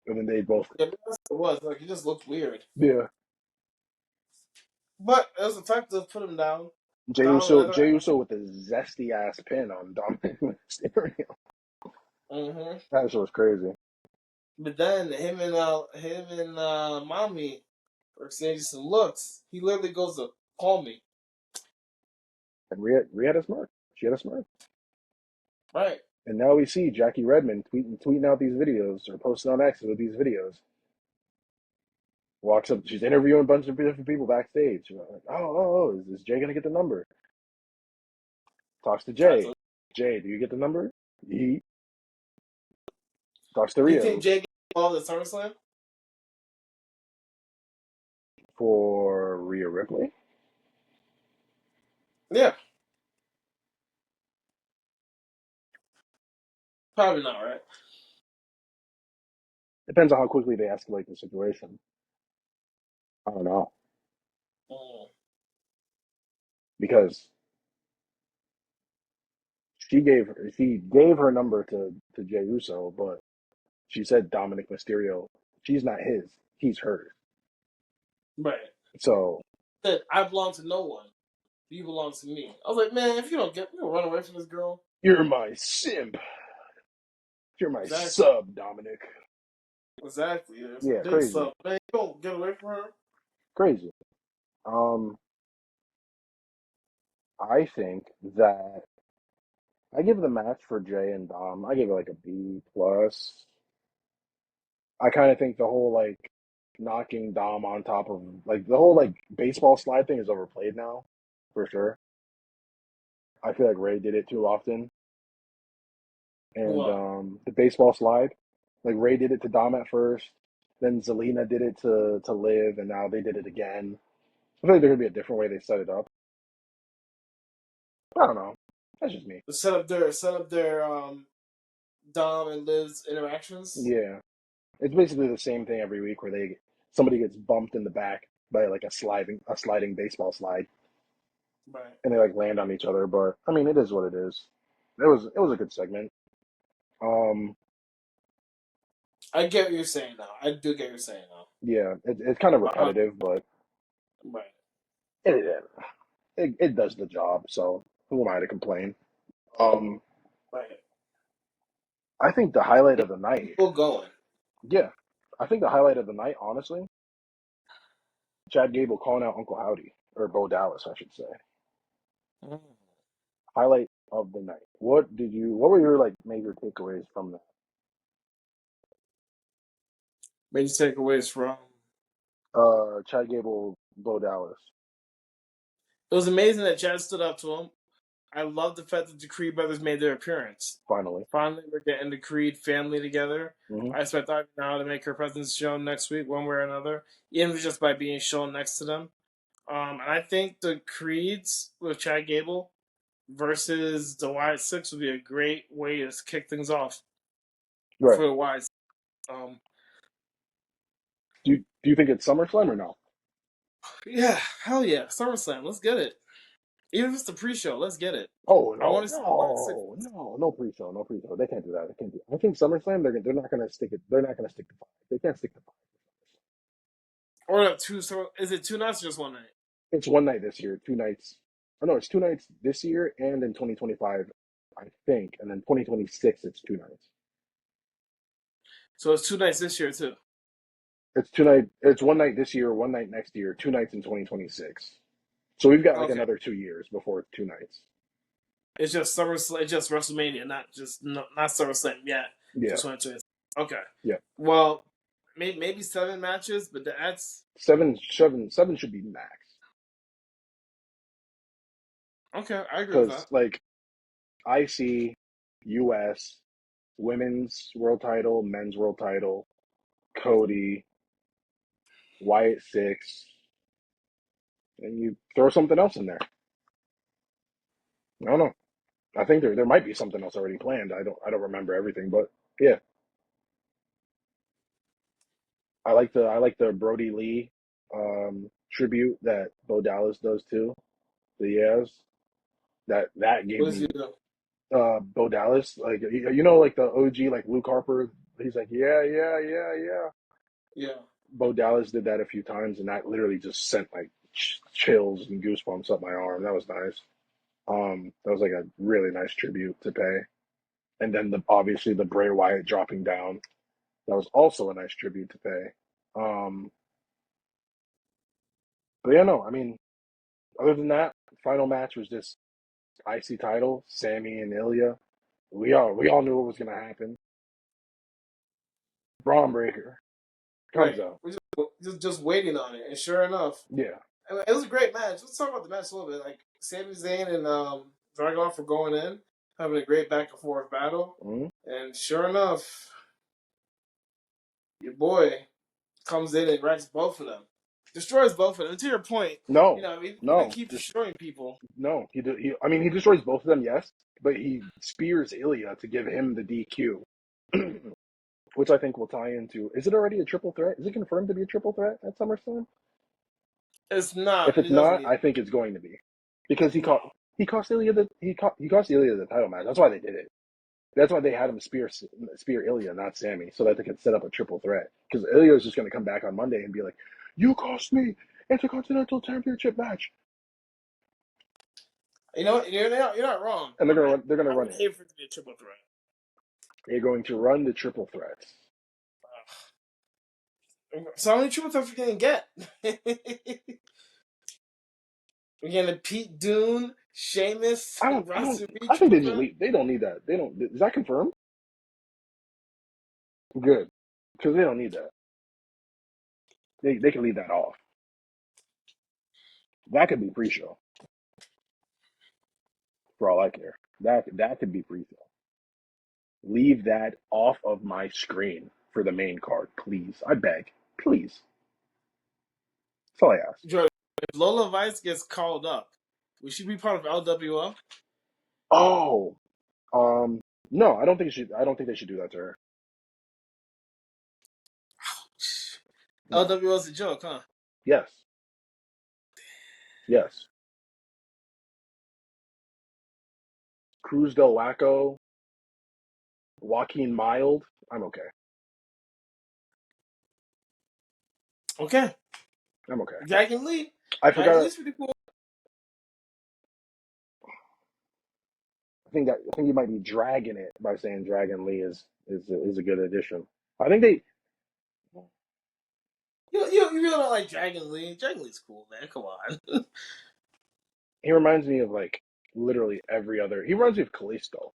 A: and then they both.
B: Yeah, that's what it was. Like, he just looked weird.
A: Yeah.
B: But it was effective. Put him down. Dom leather.
A: Jey Uso with a zesty ass pin on Dominic Mysterio.
B: Mm-hmm.
A: That shit was crazy.
B: But then him and mommy are exchanging some looks. He literally goes to call me.
A: And Rhea had a smirk. She had a smirk.
B: Right.
A: And now we see Jackie Redmond tweeting out these videos or posting on X with these videos. Walks up, she's interviewing a bunch of different people backstage. She's like, is Jay gonna get the number? Talks to
B: Tries
A: Jay.
B: to.
A: Jay, do you get the number? He talks to
B: You think
A: Rio
B: Jay gets involved at SummerSlam?
A: for Rhea Ripley.
B: Yeah. Probably not, right?
A: Depends on how quickly they escalate the situation. I don't know
B: Mm.
A: because she gave her number to Jey Uso, but she said Dominic Mysterio. She's not his. He's hers.
B: Right.
A: So
B: Said, I belong to no one. You belong to me. I was like, man, if you don't get, you don't run away from this girl.
A: you're my simp. You're my
B: Exactly.
A: sub, Dominic.
B: Exactly. There's a
A: Yeah,
B: big
A: crazy,
B: stuff. Man, you don't get away from her.
A: crazy. Um, I think that I give the match for Jay and Dom. I give it like a B plus. I kind of think the whole like knocking Dom on top of like the whole like baseball slide thing is overplayed now, for sure. I feel like Ray did it too often, and
B: What?
A: the baseball slide, like Ray did it to Dom at first, then Zelina did it to Liv, and now they did it again. I feel like there could be a different way they set it up. I don't know. That's just me.
B: Set up their Dom and Liv's interactions.
A: Yeah, it's basically the same thing every week where somebody gets bumped in the back by like a sliding baseball slide,
B: Right.
A: and they like land on each other. But I mean, it is what it is. It was a good segment. Um,
B: I get what you're saying now. I do get what you're saying now.
A: yeah, it's kind of
B: But
A: repetitive, but
B: right.
A: it, it does the job. So who am I to complain? Um,
B: Right.
A: I think the highlight
B: Yeah,
A: of the night,
B: people going.
A: yeah, I think the highlight of the night, honestly, Chad Gable calling out Uncle Howdy or Bo Dallas, I should say.
B: Mm.
A: Highlight of the night. What were your like major takeaways from that?
B: Major takeaways from.
A: Chad Gable, Bo Dallas,
B: It was amazing that Chad stood up to him. I love the fact that the Creed brothers made their appearance.
A: finally.
B: Finally, we're getting the Creed family together.
A: Hmm.
B: I expect Ivy now to make her presence shown next week, one way or another, even if it's just by being shown next to them. And I think the Creeds with Chad Gable versus the Wyatt Six would be a great way to kick things off
A: Right.
B: for the Wyatt.
A: Do you think it's SummerSlam or no?
B: Yeah, hell yeah, SummerSlam, let's get it. Even if it's the pre-show, let's get it.
A: Oh
B: I want
A: no,
B: to see the Wyatt Six
A: no pre-show, no pre-show. They can't do that. They can't do. I think SummerSlam they're not gonna stick it. They're not gonna stick to 5. They can't stick to 5.
B: or two. So is it 2 nights or just one night?
A: It's one night this year, 2 nights. Oh no, it's 2 nights this year and in 2025, I think, and then 2026 it's 2 nights.
B: So it's 2 nights this year too.
A: It's 2 night. It's one night this year, one night next year, 2 nights in 2026. So we've got like
B: Okay,
A: another 2 years before it's 2 nights.
B: it's just SummerSlam, it's just WrestleMania, not SummerSlam yet.
A: Yeah,
B: Just 2020. Okay,
A: yeah.
B: well, maybe 7 matches, but that's
A: Seven should be max.
B: okay. I agree with
A: Because
B: that.
A: like IC, US, women's world title, men's world title, Cody, Wyatt Six, and you throw something else in there. I don't know. I think there might be something else already planned. I don't remember everything, but yeah, I like the Brody Lee tribute that Bo Dallas does too. The yes, that gave
B: What is
A: me
B: you do?
A: Bo Dallas like like the OG like Luke Harper. He's like yeah.
B: Yeah.
A: Bo Dallas did that a few times, and that literally just sent like chills and goosebumps up my arm. That was nice. That was like a really nice tribute to pay. And then obviously the Bray Wyatt dropping down. That was also a nice tribute to pay. Um, but yeah, no, I mean, other than that, final match was just IC title, Sammy and Ilya. We all knew what was gonna happen. Braun Breaker comes
B: Right.
A: out.
B: We're just waiting on it, and sure enough,
A: Yeah.
B: it was a great match. Let's talk about the match a little bit. Like Sami Zayn and Dragunov for going in, having a great back and forth battle,
A: Mhm.
B: and sure enough, your boy comes in and wrecks both of them, destroys both of them. And to your point,
A: No,
B: he's gonna
A: no,
B: keep
A: just
B: destroying people.
A: no. I mean, he destroys both of them, yes, but he spears Ilya to give him the DQ, which I think will tie into. Is it already a triple threat? Is it confirmed to be a triple threat at SummerSlam?
B: It's not,
A: If
B: and
A: it's
B: he doesn't
A: not,
B: need
A: I think it's going to be because
B: it. No,
A: he cost Ilya the title match. That's why they did it. That's why they had him spear Ilya, not Sammy, so that they could set up a triple threat. Because Ilya is just going to come back on Monday and be like, "You cost me Intercontinental Championship match,"
B: you know what? You're not wrong.
A: and they're gonna
B: I
A: run
B: would
A: it.
B: hate for it to be a triple threat.
A: They're going to run the triple threats.
B: So how many triple threats we gonna get? We're getting Pete Dune, Sheamus,
A: I don't.
B: and
A: I don't.
B: Ross Reed
A: I think
B: triple
A: they just
B: threat.
A: leave. They don't need that. They don't. Is that confirmed? Good, because they don't need that. They can leave that off. That could be pre-show for all I care. That could be pre-show. Leave that off of my screen for the main card, please. I beg, please. That's all I ask.
B: Jordan, if Lola Vice gets called up, will she be part of LWO?
A: Oh, no, I don't think she. I don't think they should do that to her. No.
B: LWO is a joke, huh?
A: Yes. Yes. Cruz del Waco, Joaquin Mild. I'm okay.
B: Okay.
A: I'm okay.
B: Dragon Lee.
A: I
B: Dragon
A: forgot.
B: Lee's pretty cool.
A: I think you might be dragging it by saying Dragon Lee is a good addition. I think they.
B: You really don't like Dragon Lee? Dragon Lee's cool, man. Come on.
A: He reminds me of like literally every other. He reminds me of Kalisto.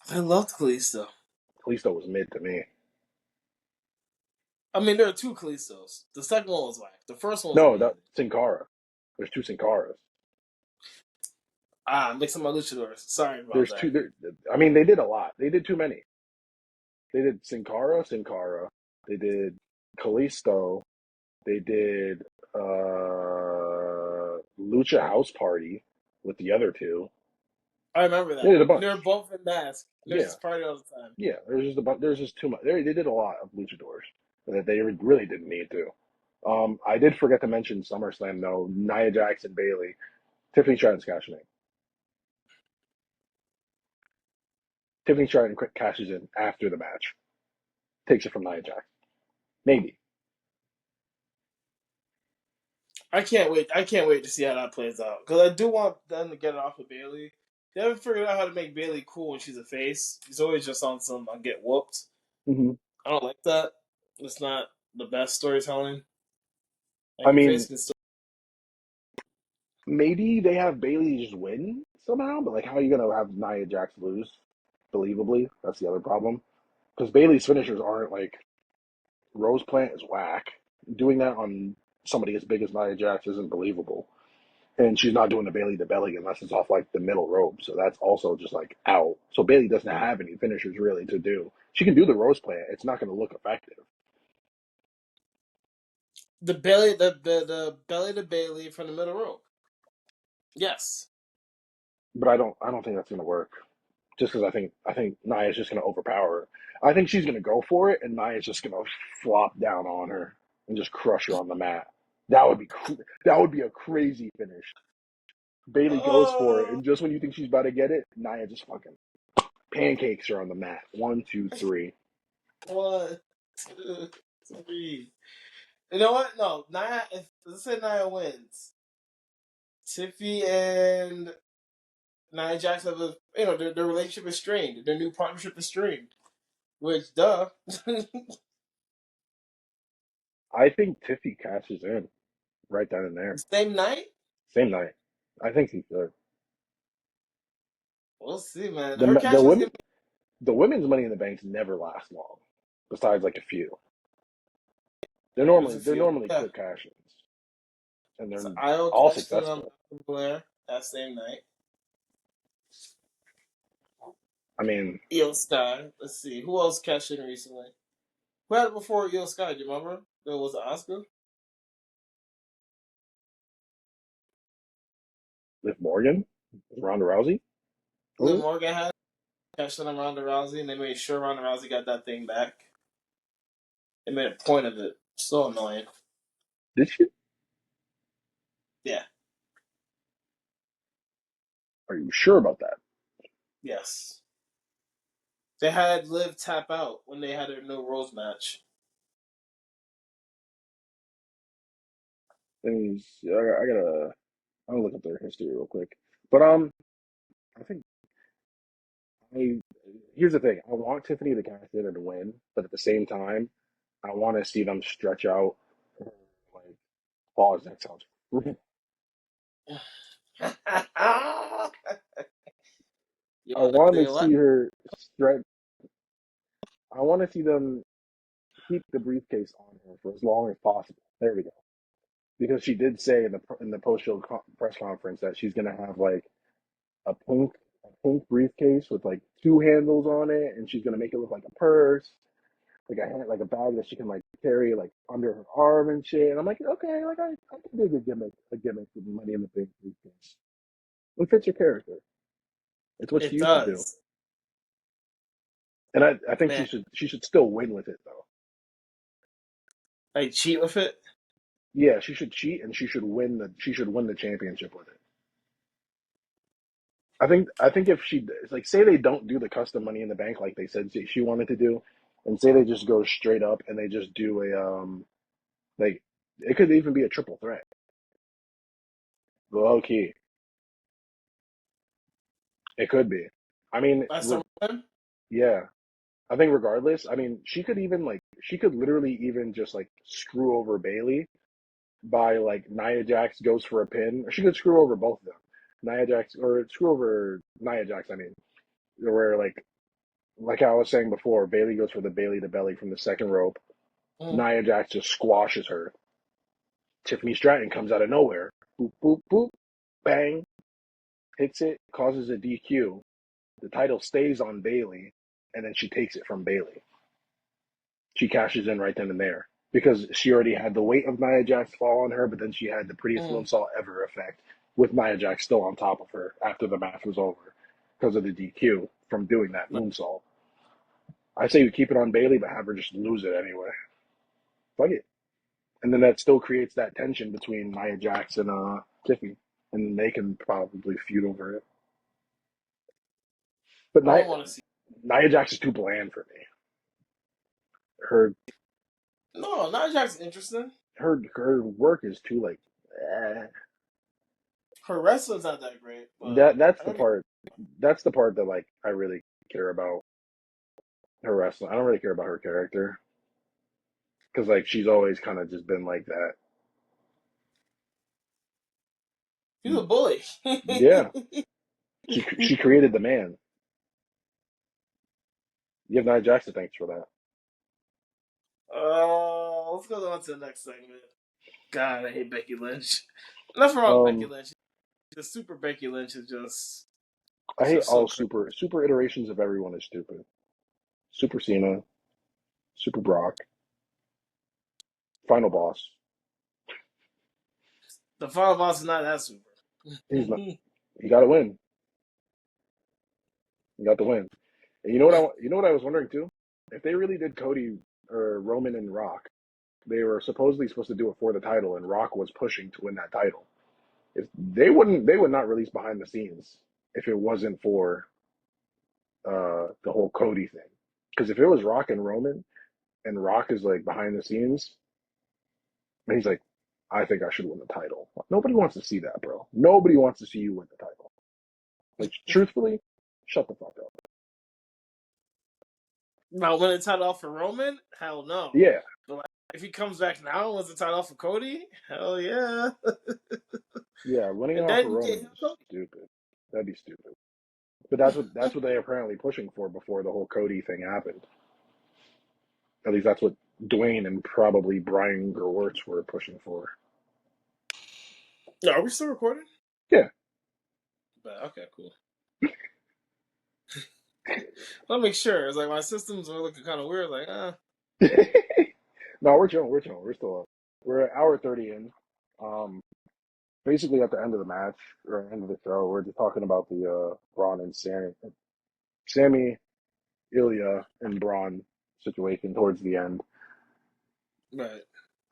B: I loved Kalisto.
A: Kalisto was mid to me.
B: I mean, there are two Kalistos. The second one was whack. The first one was
A: No, that
B: amazing.
A: Sin Cara. There's two Sin Caras.
B: Ah, mixing my luchadors. Sorry about
A: There's
B: that.
A: two. I mean, they did a lot. They did too many. They did Sin Cara. They did Kalisto. They did Lucha House Party with the other two.
B: I remember
A: They
B: that.
A: did a
B: And they were
A: bunch.
B: both in masks. They're
A: Yeah,
B: just party all the time.
A: yeah. There's just a bunch. There's just too much. They did a lot of luchadors that they really didn't need to. I did forget to mention SummerSlam though. Nia Jax and Bailey. Tiffany Stratton's cashing in. Tiffany Stratton cashes in after the match. Takes it from Nia Jax. Maybe.
B: I can't wait. I can't wait to see how that plays out because I do want them to get it off of Bailey. They haven't figured out how to make Bailey cool when she's a face. She's always just on some I get whooped.
A: Hmm.
B: I don't like that. It's not the best storytelling.
A: I
B: Like a face
A: mean,
B: can still.
A: maybe they have Bailey just win somehow, but like, how are you gonna have Nia Jax lose? Believably, that's the other problem. Because Bailey's finishers aren't like Rose Plant is whack. Doing that on somebody as big as Nia Jax isn't believable. And she's not doing the Bailey to belly unless it's off like the middle rope. So that's also just like out. So Bailey doesn't have any finishers really to do. She can do the Rose Plant. It's not going to look effective.
B: The belly to Bailey from the middle rope. Yes.
A: But I don't think that's going to work. Just because I think Nia's just going to overpower her. I think she's going to go for it, and Nia's just going to flop down on her and just crush her on the mat. That would be a crazy finish. Bailey goes for it,
B: Oh,
A: and just when you think she's about to get it, Nia just fucking pancakes her on the mat. 1, 2, 3.
B: one, two, three. You know what? No, Nia. Let's say Nia wins. Tiffy and Nia Jax have a their relationship is strained. Their new partnership is strained. Which duh.
A: I think Tiffy cashes in right then and there,
B: Same night.
A: same night. I think he could.
B: We'll see, man.
A: The
B: Her
A: the
B: cash is
A: women
B: gonna
A: the women's Money in the Banks never last long, besides like a few. They're
B: be there's
A: normally
B: a
A: they're
B: few.
A: normally
B: Yeah.
A: quick cash-ins, and they're
B: So Io
A: all
B: cashed in on
A: successful.
B: Blair that same night.
A: I mean,
B: Io Sky. Let's see. Who else cashed in recently? Who had it before Io Sky? Do you remember? There was Oscar.
A: Liv Morgan, Ronda Rousey.
B: Liv
A: Who
B: Morgan had cashed in on Ronda Rousey, and they made sure Ronda Rousey got that thing back. They made a point of it. So annoying.
A: did she?
B: Yeah.
A: Are you sure about that?
B: Yes. They had Liv tap out when they had their no Rose match.
A: I gotta. I'll look up their history real quick. But I think I here's the thing. I want Tiffany to cash in and win, but at the same time, I want to see them stretch out. Like, pause. That sounds.
B: You
A: I
B: want to
A: want to
B: say what?
A: see her stretch. I want to see them keep the briefcase on her for as long as possible. There we go. Because she did say in the post show press conference that she's gonna have like a pink briefcase with like two handles on it, and she's gonna make it look like a purse, like a bag that she can like carry like under her arm and shit. And I'm like, okay, like I can dig a gimmick with Money in the Bank briefcase. It fits her character. It's what she
B: It
A: used to do.
B: does.
A: And I think
B: Man,
A: she should still win with it though.
B: like cheat with it.
A: Yeah, she should cheat and she should win the championship with it. I think if she like say they don't do the custom Money in the Bank like they said she wanted to do, and say they just go straight up and they just do a like it could even be a triple threat. Low key, it could be. I mean,
B: Last time,
A: yeah. I think regardless, I mean, she could literally even just like screw over Bailey by like Nia Jax goes for a pin, or she could screw over both of them. Nia Jax or screw over Nia Jax. I mean, where like I was saying before, Bailey goes for the Bailey to belly from the second rope.
B: mm,
A: Nia Jax just squashes her. Tiffany Stratton comes out of nowhere. Boop, boop, boop. Bang. Hits it, causes a DQ. The title stays on Bailey, and then she takes it from Bailey. She cashes in right then and there. because she already had the weight of Nia Jax fall on her, but then she had the prettiest
B: Mm.
A: moonsault ever effect with Nia Jax still on top of her after the match was over because of the DQ from doing that moonsault. I say you keep it on Bailey, but have her just lose it anyway. Fuck it. And then that still creates that tension between Nia Jax and Tiffy, and they can probably feud over it. But
B: I don't want to see.
A: Nia Jax is too bland for me. Her
B: No, Nia Jax is interesting.
A: her work is too like. Eh.
B: Her wrestling's not that great, but
A: That's the
B: I
A: part. That's the part that like I really care about her wrestling. I don't really care about her character because like she's always kind of just been like that.
B: he's a bully.
A: Yeah, she created the man. You have Nia Jax to thanks for that.
B: Let's go on to the next segment. God, I hate Becky Lynch. Nothing wrong with Becky
A: Um,
B: Lynch. The super Becky Lynch is just,
A: I
B: it's
A: hate
B: just so
A: all
B: crazy.
A: super iterations of everyone is stupid. Super Cena, Super Brock, Final Boss.
B: The final boss is not that super.
A: He's not. He got to win. He got the win. And you know what I was wondering too? If they really did Cody or Roman and Rock, they were supposedly supposed to do it for the title, and Rock was pushing to win that title. If they would not release behind the scenes if it wasn't for the whole Cody thing. Because if it was Rock and Roman, and Rock is like behind the scenes, and he's like, I think I should win the title. Nobody wants to see that, bro. Nobody wants to see you win the title. Like, truthfully, shut the fuck up.
B: Now, win the title off for Roman? Hell no.
A: Yeah,
B: But like, if he comes back now and wins the title off for Cody? Hell yeah.
A: yeah, winning it
B: And
A: off of
B: then you get
A: Roman
B: him
A: is
B: Cody.
A: stupid. That'd be stupid. But that's what they apparently pushing for before the whole Cody thing happened. At least that's what Dwayne and probably Brian Gerwertz were pushing for.
B: No, are we still recording?
A: Yeah.
B: But okay, cool. Let me make sure. It's like my systems are looking kind of weird. Like,
A: No, we're chilling. We're chilling. We're still up. We're at hour 30 in. Um, basically at the end of the match or end of the show, we're just talking about the Braun and Sammy, Ilya, and Braun situation towards the end.
B: right.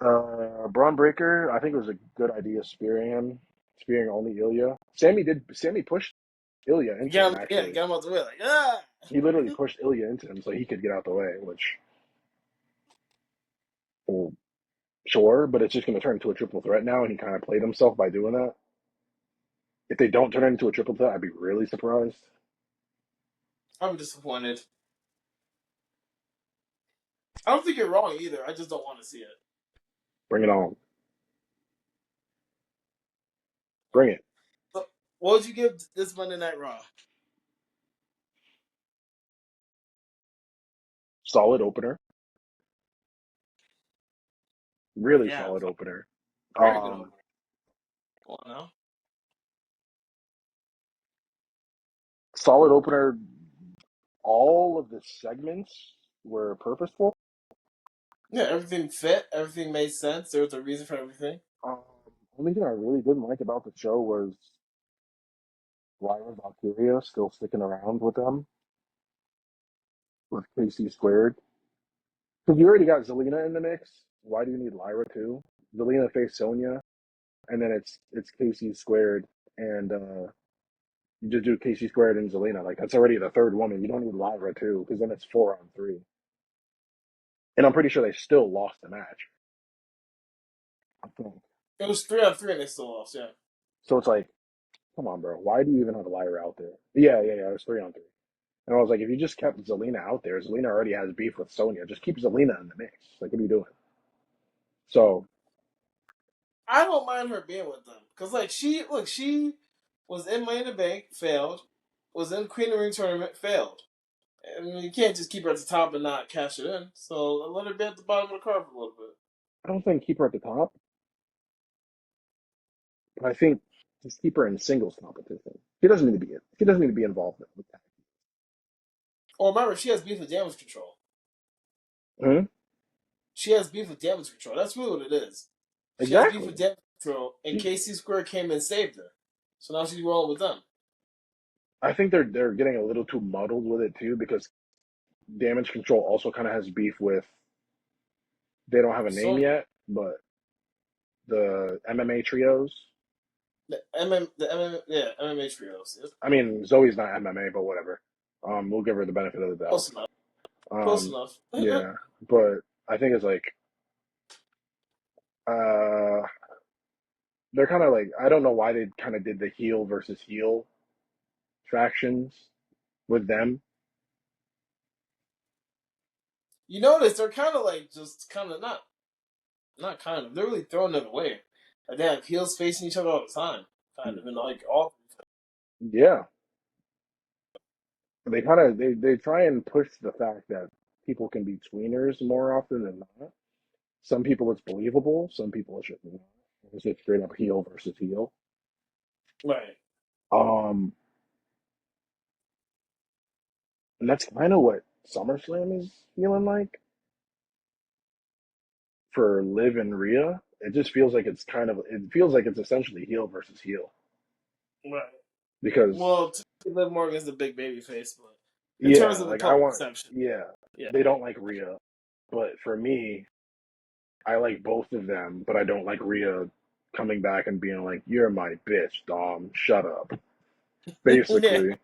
A: Braun Breaker, I think it was a good idea spearing him, spearing only Ilya. Sammy pushed Ilya into him
B: Yeah,
A: actually.
B: get him out the way. Like, ah.
A: He literally pushed Ilya into him so he could get out the way, which, well, sure, but it's just going to turn into a triple threat now, and he kind of played himself by doing that. If they don't turn it into a triple threat, I'd be really surprised.
B: I'm disappointed. I don't think you're wrong either. I just don't want to see it.
A: Bring it on. Bring it.
B: So, what would you give this Monday Night Raw?
A: Solid opener. Really
B: Yeah,
A: solid opener.
B: very good
A: Um,
B: opener. Come on now.
A: Solid opener. All of the segments were purposeful.
B: Yeah, everything fit. Everything made sense. There was a reason for everything.
A: Um, Only thing I really didn't like about the show was Lyra Valkyria still sticking around with them with KC squared. Because you already got Zelina in the mix. Why do you need Lyra too? Zelina faced Sonya, and then it's KC squared, and you just do KC squared and Zelina. Like that's already the third woman. You don't need Lyra too, because then it's 4-on-3. And I'm pretty sure they still lost the match. I think.
B: It was 3-on-3 and they still lost. Yeah.
A: So it's like, come on, bro. Why do you even have Lyra out there? Yeah. It was 3-on-3. And I was like, if you just kept Zelina out there, Zelina already has beef with Sonya. Just keep Zelina in the mix. Like, what are you doing? So,
B: I don't mind her being with them because, like, she was in Money in the Bank, failed. Was in Queen of the Ring tournament, failed. I mean, you can't just keep her at the top and not cash it in. So let her be at the bottom of the card for a little bit.
A: I don't think keep her at the top, but I think just keep her in singles competition. She doesn't need to be involved with that.
B: Oh, remember, she has beef with Damage Control.
A: Hmm?
B: She has beef with Damage Control. That's really what it is. She has beef
A: Exactly.
B: with Damage Control, and KC Square came and saved her. So now she's rolling with them.
A: I think they're getting a little too muddled with it too because Damage Control also kind of has beef with. They don't have a name
B: So
A: yet, but the MMA trios.
B: yeah, MMA trios. Yep.
A: I mean, Zoe's not MMA, but whatever. We'll give her the benefit of the doubt.
B: Close enough. Close
A: Um,
B: enough.
A: yeah, but I think it's like uh, they're kind of like I don't know why they kind of did the heel versus heel factions with them.
B: You notice they're kind of like just kind of not kind of. They're really throwing it away. Like they have heels facing each other all the time, kind of, and like all.
A: Yeah, they kind of they try and push the fact that people can be tweeners more often than not. Some people it's believable, some people it shouldn't. It's just straight up heel versus heel.
B: Right.
A: Um, and that's kind of what SummerSlam is feeling like for Liv and Rhea. It just feels like it's kind of it feels like it's essentially heel versus heel
B: Right.
A: because
B: Well, Liv Morgan's the big baby face, but in
A: yeah,
B: terms of the
A: like I
B: public
A: want
B: perception,
A: yeah,
B: yeah.
A: they don't like Rhea, but for me, I like both of them, but I don't like Rhea coming back and being like, "You're my bitch, Dom. Shut up."
B: Yeah.
A: Basically,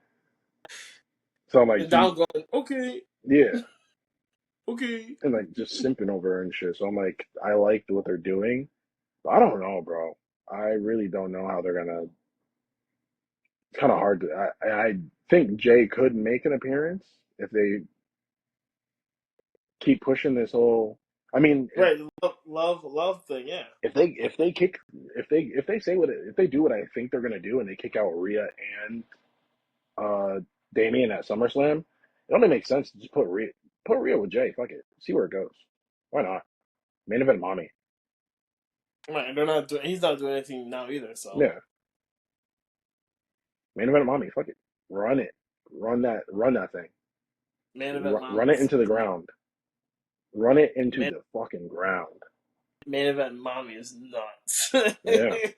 A: so I'm like,
B: And Dom going, okay,
A: yeah,
B: okay.
A: and like just simping over her and shit. So I'm like, I liked what they're doing, but I don't know, bro. I really don't know how they're gonna. It's kind of hard to. I think Jay could make an appearance if they keep pushing this whole. I mean,
B: Right, love thing, yeah.
A: if they kick if they say what if they do what I think they're gonna do and they kick out Rhea and uh Damian at SummerSlam, it only makes sense to just put Rhea with Jay. Fuck it, see where it goes. Why not? Main event, mommy.
B: Right, they're not doing. He's not doing anything now either. So
A: Yeah, main event, mommy. Fuck it, run it, run that thing,
B: main event
A: run it
B: mommy's
A: into the ground, run it into
B: main,
A: the fucking ground.
B: main event mommy is nuts.
A: Yeah, it's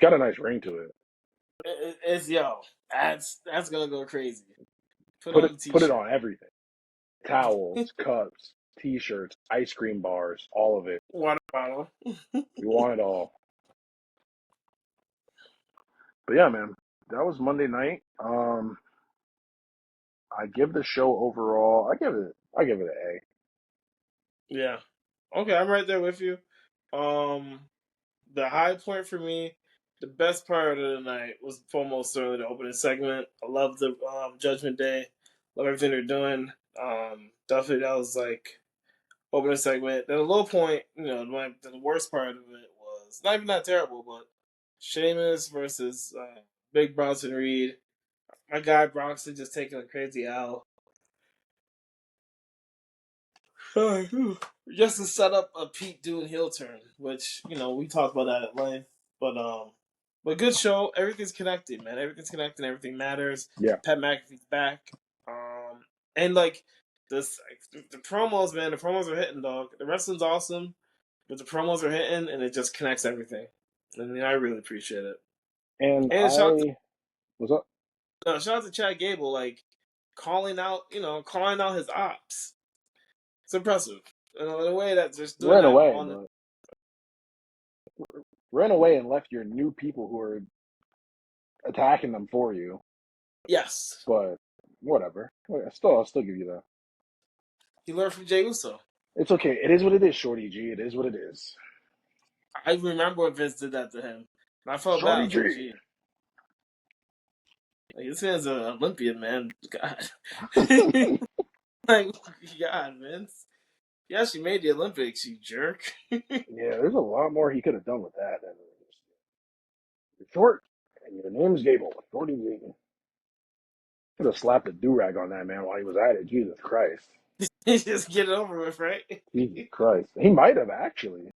A: got a nice ring to it.
B: It's yo, that's gonna go crazy. Put
A: Put
B: on
A: it
B: the
A: put it
B: t-shirt.
A: on everything. Towels, cups, t-shirts, ice cream bars, all of it.
B: Water bottle.
A: We want it all. But yeah, man, that was Monday night. I give the show overall. I give it an A.
B: Yeah. Okay, I'm right there with you. Um, the high point for me, the best part of the night was almost certainly the opening segment. I love the Judgment Day. Love everything they're doing. Definitely that was like opening segment. Then the low point, the worst part of it was not even that terrible, but Sheamus versus Big Bronson Reed. My guy Bronson just taking a crazy L. Just to set up a Pete Dunne heel turn, which we talked about that at length. But good show. Everything's connected, man. Everything's connected. Everything matters.
A: Yeah,
B: Pat McAfee's back. And like this, the promos, man. The promos are hitting, dog. The wrestling's awesome, but the promos are hitting, and it just connects everything. I mean, I really appreciate it.
A: and
B: And
A: I was up.
B: shout out to Chad Gable, like calling out his ops. It's impressive. In a way that just doing
A: Ran
B: that
A: away,
B: on the
A: but ran away and left your new people who are attacking them for you.
B: yes,
A: But whatever. I'll still give you that.
B: he learned from Jey Uso.
A: It's okay. It is what it is, Shorty G. It is what it is.
B: I remember when Vince did that to him, and I felt bad. I
A: Shorty
B: was like,
A: G.
B: gee, like, this man's an Olympian, man. God, like God, Vince. You actually made the Olympics, you jerk.
A: Yeah, there's a lot more he could have done with that. You're short, and your name's Gable. Shorty G. Could have slapped a do-rag on that man while he was at it. Jesus Christ.
B: Just get it over with, right?
A: Jesus Christ. He might have actually.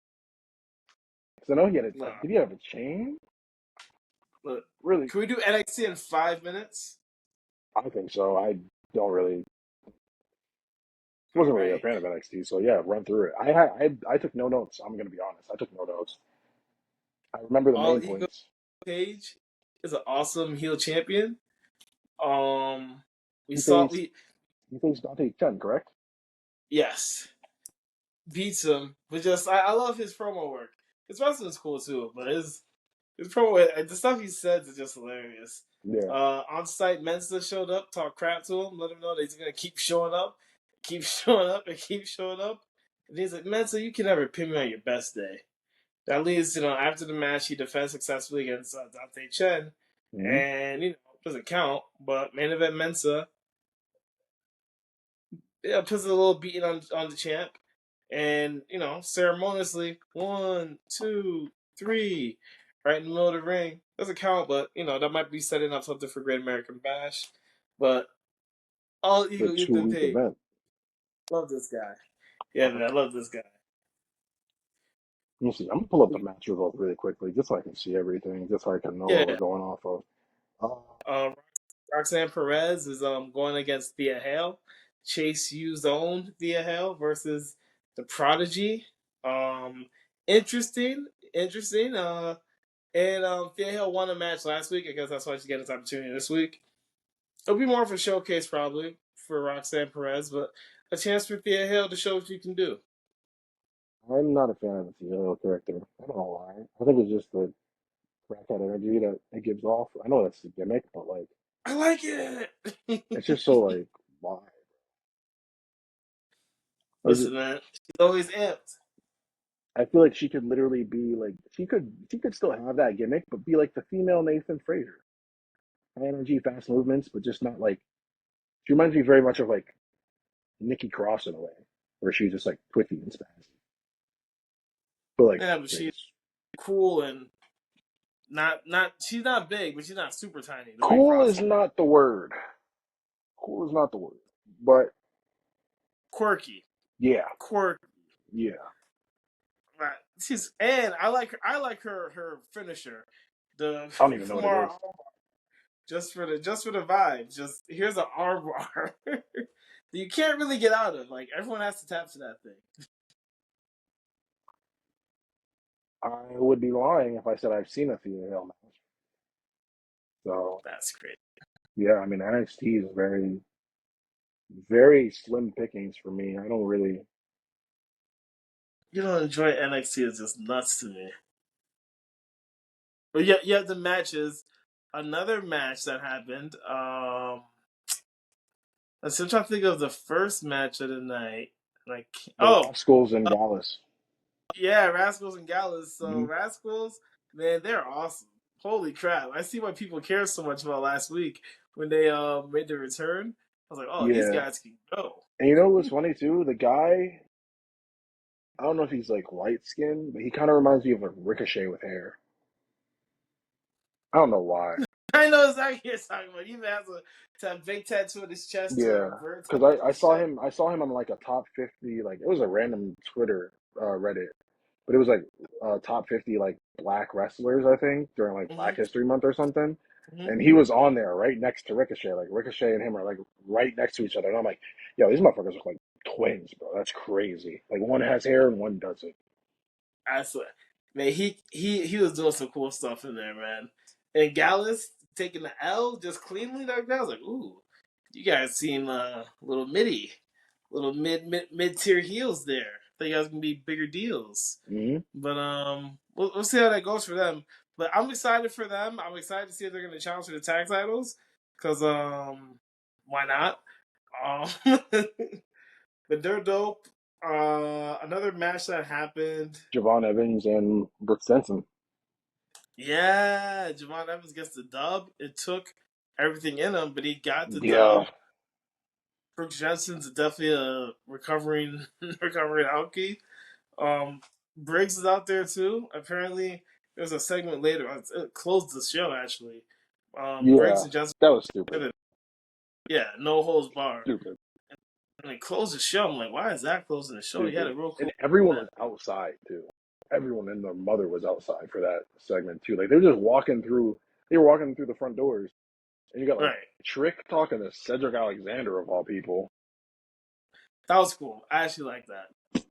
A: Because I know he had a.
B: Nah,
A: Did he have a chain?
B: look.
A: Really?
B: Can we do NXT in 5 minutes?
A: I think so. I don't really. Wasn't really a
B: right?
A: fan of NXT, so yeah, run through it. I took no notes. I'm gonna be honest. I took no notes. I remember the
B: All
A: main
B: Ego
A: points.
B: Page is an awesome heel champion. Um, we
A: He
B: saw
A: faced
B: we
A: he faced Dante Chen, correct?
B: yes beats him, but just I love his promo work. His wrestling's cool too, but his promo the stuff he says is just hilarious.
A: Yeah,
B: On site, Mensa showed up, talked crap to him, let him know that he's gonna keep showing up, keep showing up, and keep showing up. And he's like, Mensa, you can never pin me on your best day. That leads, after the match, he defends successfully against Dante Chen,
A: hmm
B: and doesn't count. But main event Mensa, puts a little beating on the champ, and ceremoniously 1, 2, 3, right in the middle of the ring. Doesn't count, but that might be setting up something for Great American Bash. But all
A: the
B: Eagle Ethan
A: 2 week
B: Page,
A: event.
B: love this guy. Yeah, man, I love this guy.
A: Let me see. I'm gonna pull up the match results really quickly, just so I can see everything, just so I can know what we're
B: Yeah.
A: going off of. Uh,
B: Um, Roxanne Perez is going against Thea Hale. Chase U's own Thea Hale versus the Prodigy. Um, interesting. And Thea Hale won a match last week. I guess that's why she's getting this opportunity this week. It'll be more of a showcase probably for Roxanne Perez, but a chance for Thea Hale to show what you can do.
A: I'm not a fan of the Theo character. I don't know why. I think it's just the crackhead energy that it gives off. I know that's the gimmick, but like,
B: I like it.
A: it's just so like, why? Like,
B: Listen, man, she's always amped.
A: I feel like she could literally be like, she could still have that gimmick, but be like the female Nathan Frazier. High energy, fast movements, but just not like. She reminds me very much of like Nikki Cross in a way, where she's just like quicky and spazzy, but like
B: Yeah, but she's
A: face.
B: cool and not. She's not big, but she's not super tiny the way
A: Cool
B: Cross
A: is
B: is.
A: not the word. Cool is not the word, but
B: Quirky,
A: yeah,
B: quirky.
A: yeah.
B: Right. And I like her. I like her finisher, the
A: I don't even know what it
B: Kumar
A: is.
B: armbar, just for the vibe. Just here's an armbar that you can't really get out of. Like everyone has to tap to that thing.
A: I would be lying if I said I've seen a Thea Hale match. So
B: That's great.
A: yeah, I mean NXT is very, very slim pickings for me. I don't really.
B: You don't enjoy NXT is just nuts to me. But yeah, you have the matches. Another match that happened. I'm trying to think of the first match of the night. Like,
A: The Rascals and Gallus.
B: yeah, Rascals and Gallus. So
A: Hmm
B: Rascals, man, they're awesome. Holy crap! I see why people care so much about last week when they made their return. I was like, oh, these
A: Yeah,
B: guys can go.
A: and you know what's funny too? The guy, I don't know if he's like light skinned, but he kind of reminds me of a Ricochet with hair. I don't know why.
B: I know exactly what you're talking about. He even has a big tattoo on his chest too, and a
A: Yeah,
B: bird
A: because
B: tattoo on
A: I
B: his
A: saw
B: chest.
A: him. I saw him on like a top 50. Like it was a random Twitter Reddit, but it was like top 50 like black wrestlers, I think, during like Black
B: Mm-hmm.
A: History Month or something.
B: Mm-hmm.
A: And he was on there right next to Ricochet. Like Ricochet and him are like right next to each other. And I'm like, yo, these motherfuckers look like twins, bro. That's crazy. Like one has hair and one doesn't.
B: I swear, man, he was doing some cool stuff in there, man. And Gallus taking the L just cleanly like that. I was like, ooh, you guys seem a little little mid tier heels there. Thought you guys gonna be bigger deals,
A: Hmm
B: but we'll see how that goes for them. But I'm excited for them. I'm excited to see if they're gonna challenge for the tag titles because why not? Um, but they're dope. Another match that happened.
A: Javon Evans and Brooke Stenson.
B: Yeah, Javon Evans gets the dub. It took everything in him, but he got the
A: Yeah,
B: dub. Brooks Jensen's definitely a recovering recovering alky. Um, Briggs is out there too. Apparently, there's a segment later. It closed the show actually. Briggs
A: yeah.
B: and Jensen,
A: That was stupid.
B: yeah, no holds barred.
A: Stupid.
B: And they closed the show. I'm like, why is that closing the show? He had
A: Stupid.
B: a real
A: And
B: cool
A: everyone
B: segment.
A: was outside too. Everyone and their mother was outside for that segment too. Like they were just walking through. They were walking through the front doors, and you got like
B: Right.
A: Trick talking to Cedric Alexander of all people.
B: That was cool. I actually like that.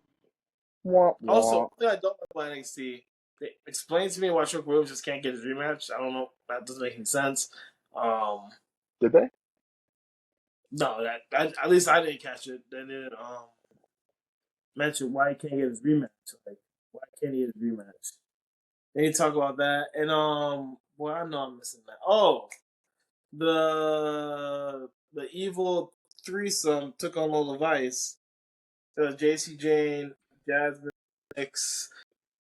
A: Womp
B: Also,
A: womp.
B: one thing I don't like about NXT, they explain to me why Trick Williams just can't get his rematch. I don't know. That doesn't make any sense. Um,
A: Did they?
B: no, that at least I didn't catch it. They didn't mention why he can't get his rematch. Like, why can't he get his rematch? They didn't talk about that. And well, I know I'm missing that. Oh, the evil threesome took on Lola Vice. It was JC Jane, Jasmine X,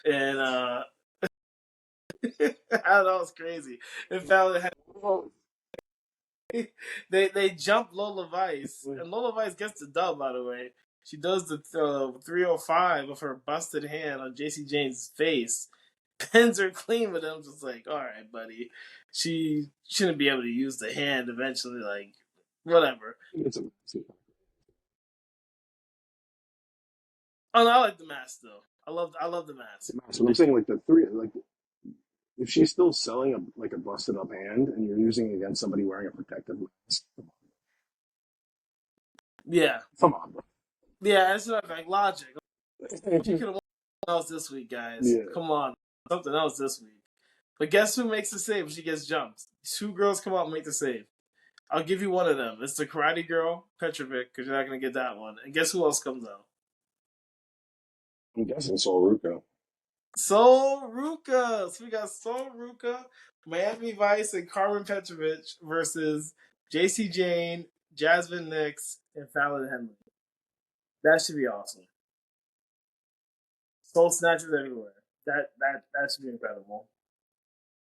B: and that was crazy. In fact, they jumped Lola Vice, and Lola Vice gets the dub. By the way, she does the 305 with her busted hand on JC Jane's face, pins her clean. But I'm just like, all right, buddy, she shouldn't be able to use the hand eventually. Like, whatever.
A: It's a
B: Oh, no, I like the mask though. I love the mask.
A: So I'm saying like the three, like if she's still selling a busted up hand and you're using it against somebody wearing a protective mask,
B: Yeah,
A: come on, bro.
B: yeah. It's not like logic. She could have won something else this week, guys.
A: Yeah,
B: Come on, something else this week. But guess who makes the save when she gets jumped? Two girls come out and make the save. I'll give you one of them. It's the Karate Girl, Petrovic, because you're not going to get that one. And guess who else comes out?
A: I'm guessing Sol Ruka.
B: Sol Ruka. So we got Sol Ruka, Miami Vice, and Carmen Petrovic versus JC Jane, Jasmine Nix, and Fallon Henley. That should be awesome. Soul snatchers everywhere. That should be incredible.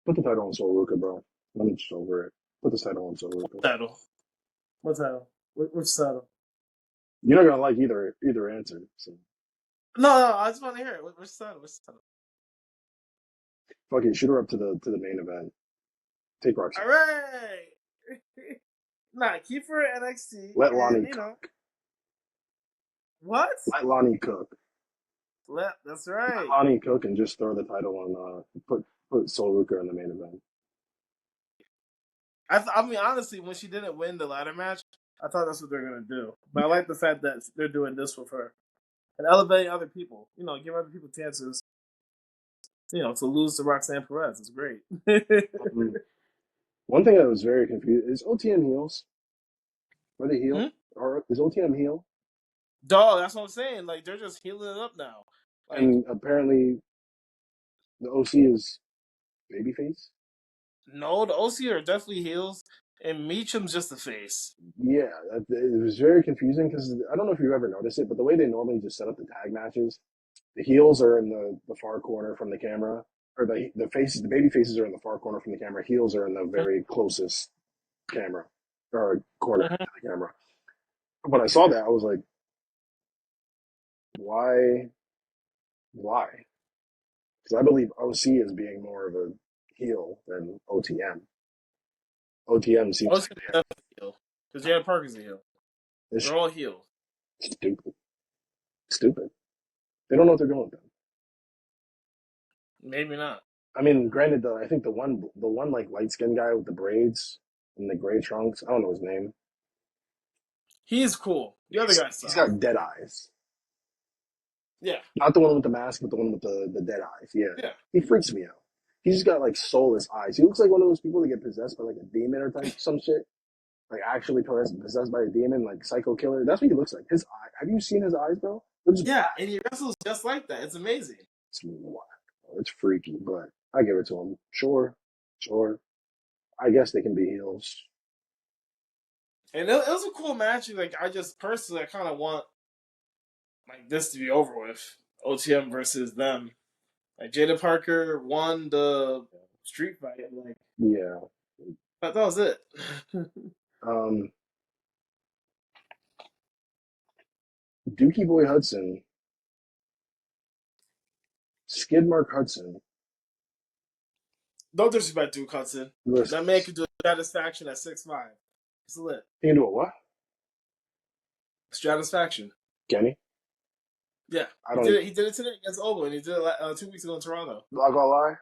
A: Put the title on Sol Ruka, bro. Let me just over it. Put the title on Sol Ruka.
B: Title. What title? Which title?
A: You're not gonna like either answer. So
B: No, I just want to hear it. Which title? Which title?
A: fuck it, shoot her up to the main event. Take Roxanne.
B: All right. Nah, keep her at NXT,
A: Let
B: and
A: Lonnie
B: you know
A: cook.
B: what?
A: Let Lonnie cook.
B: That's
A: Let
B: right.
A: Lonnie cook and just throw the title on. Put Sol Ruka in the main event.
B: I mean, honestly, when she didn't win the ladder match, I thought that's what they're gonna do. But I like the fact that they're doing this with her and elevating other people. You know, give other people chances. You know, to lose to Roxanne Perez is great.
A: Um, one thing that was very confused is OTM heels. Are they heel?
B: Hmm?
A: Or is OTM heel?
B: Dog, that's what I'm saying. Like they're just healing it up now. Like
A: And apparently the OC is babyface.
B: no, the OC are definitely heels, and Meacham's just the face.
A: Yeah, it was very confusing because I don't know if you ever noticed it, but the way they normally just set up the tag matches, the heels are in the far corner from the camera, or the baby faces are in the far corner from the camera. Heels are in the very closest camera or corner to
B: Mm-hmm.
A: the camera. When I saw that, I was like, why, why? Because I believe OC is being more of a heel than OTM. OTM seems
B: OC
A: like
B: is definitely a heel because Janet Parker's a heel.
A: they're
B: They're all heels.
A: stupid, stupid. They don't know what they're doing with them.
B: Maybe not.
A: I mean, granted though, I think the one like light skinned guy with the braids and the gray trunks, I don't know his name.
B: He's cool. The other guy
A: He's
B: sucks.
A: got dead eyes.
B: Yeah,
A: Not the one with the mask, but the one with the dead eyes. Yeah.
B: yeah,
A: He freaks me out. He's just got like soulless eyes. He looks like one of those people that get possessed by like a demon or type some shit. Like actually possessed by a demon, like psycho killer. That's what he looks like. His eye. Have you seen his eyes, bro? They're just
B: yeah.
A: black.
B: And he wrestles just like that. It's amazing.
A: It's wild. It's freaky, but I give it to him. Sure, sure. I guess they can be heels.
B: And it was a cool match. Like I just personally, I kind of want like this to be over with. OTM versus them. Like Jada Parker won the street fight. Like
A: Yeah.
B: that was it.
A: Um, Dookie Boy Hudson, Skidmark Hudson.
B: Don't disrespect Duke Hudson.
A: Listen,
B: That man can do a satisfaction at 6'5". It's lit.
A: he can do a what?
B: Stratisfaction.
A: Kenny?
B: Yeah,
A: I
B: he
A: don't
B: did
A: even.
B: it. He did it today against Obo, and he did it 2 weeks ago in Toronto.
A: Not gonna lie.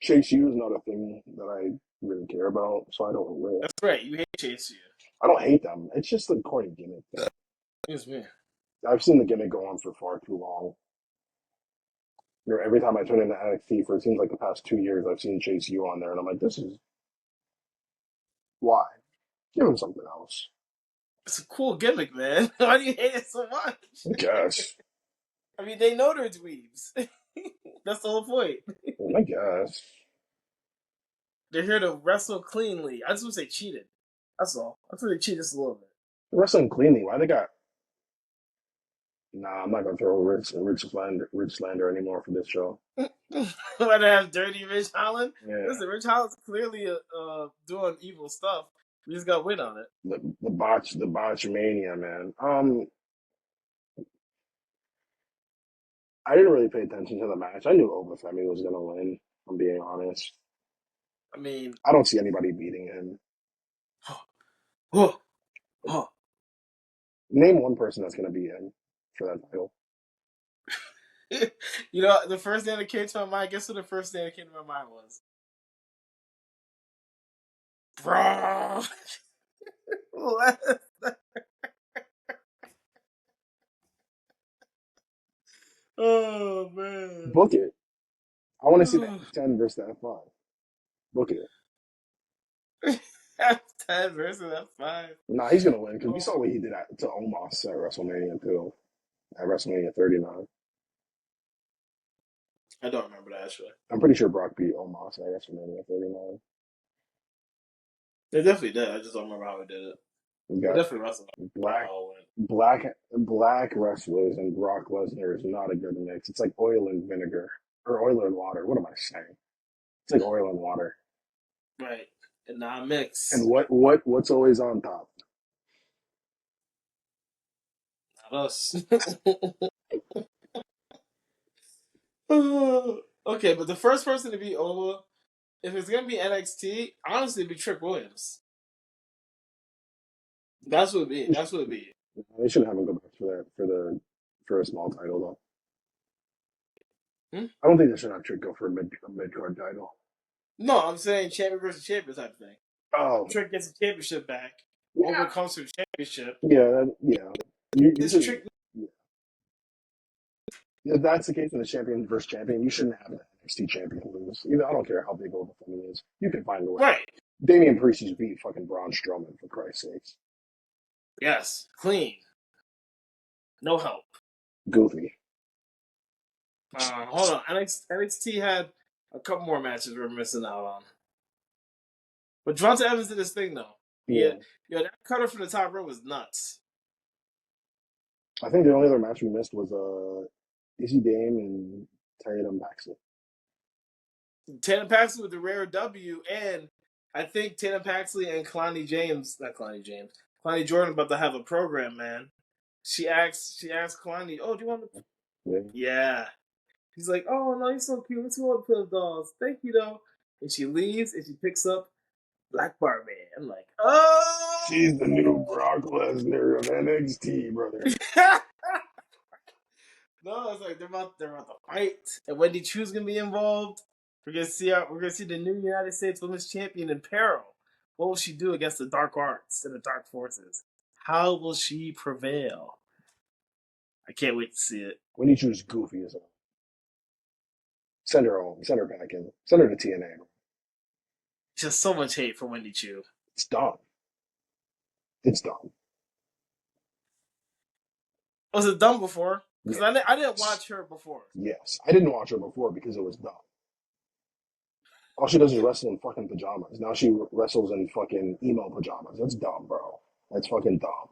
A: Chase U is not a thing that I really care about, so I don't really.
B: That's right. You hate Chase.
A: I don't hate them. It's just the corny gimmick thing.
B: It's me.
A: I've seen the gimmick go on for far too long. Every time I tune into NXT for it seems like the past 2 years, I've seen Chase U on there, and I'm like, this is why. Give him something else.
B: It's a cool gimmick, man. Why do you hate it so much?
A: I guess.
B: I mean, they know they're dweebs. That's the whole point.
A: I guess.
B: They're here to wrestle cleanly. I just want to say cheated. That's all. I thought they cheated just a little bit.
A: Wrestling cleanly. Why they got? Nah, I'm not gonna throw Rich Slander anymore for this show.
B: Why they have dirty Rich Holland?
A: Yeah.
B: Listen, Rich Holland's clearly doing evil stuff. We just got to win on it.
A: The botch mania, man. I didn't really pay attention to the match. I knew Obafemi was gonna win. If I'm being honest.
B: I mean,
A: I don't see anybody beating him. Name one person that's gonna beat him for that title.
B: You know, the first thing that came to my mind, guess what the first thing that came to my mind was? Bro. Oh, man.
A: Book it. I want to see the F10 versus the F5. Book it.
B: F10 versus F5.
A: Nah, he's gonna win because we saw what he did to Omos at WrestleMania too. At WrestleMania 39.
B: I don't remember that actually.
A: I'm pretty sure Brock beat Omos at WrestleMania 39.
B: They definitely did. I just don't remember how he did it.
A: We
B: They
A: got
B: definitely wrestled.
A: black wrestlers and Brock Lesnar is not a good mix. It's like oil and vinegar or oil and water. What am I saying? It's like oil and water.
B: Right. And not mix.
A: And what's always on top?
B: Not us. Okay, but the first person to beat Ola, if it's gonna be NXT, honestly, it'd be Trick Williams. That's what it'd be. That's what it'd be.
A: They shouldn't have him go back for a small title though. I don't think they should have Trick go for a mid card title.
B: No, I'm saying champion versus champion type of thing.
A: Oh,
B: Trick gets the championship back. Ola comes to the championship.
A: Yeah.
B: This Trick.
A: If that's the case in the champion versus champion, you shouldn't have an NXT champion lose. I don't care how big old the thing is. You can find a way.
B: Right.
A: Damian Priest just beat fucking Braun Strowman, for Christ's sakes.
B: Yes. Clean. No help.
A: Goofy.
B: Hold on. NXT had a couple more matches we're missing out on. But Devonta Evans did his thing, though. Yeah, that cutter from the top rope was nuts.
A: I think the only other match we missed was Izzy Dame and Tatum Paxley.
B: Tatum Paxley with the rare W, and I think Tatum Paxley and Kalani Jordan about to have a program, man. She asked Kalani, "Oh, do you want to?" Yeah. He's like, "Oh no, you're so cute. Let's go on to the dolls. Thank you, though." And she leaves, and she picks up Black Barbie. I'm like, oh,
A: she's the new Brock Lesnar of NXT, brother.
B: No, it's like they're about to fight, and Wendy Chu's gonna be involved. We're gonna see the new United States Women's Champion in peril. What will she do against the dark arts and the dark forces? How will she prevail? I can't wait to see it.
A: Wendy Chu's goofy as well. Send her home. Send her back in. Send her to TNA.
B: Just so much hate for Wendy Chu.
A: It's dumb. It's dumb.
B: Was it dumb before? Because I didn't watch her before.
A: Yes. I didn't watch her before because it was dumb. All she does is wrestle in fucking pajamas. Now she wrestles in fucking emo pajamas. That's dumb, bro. That's fucking dumb.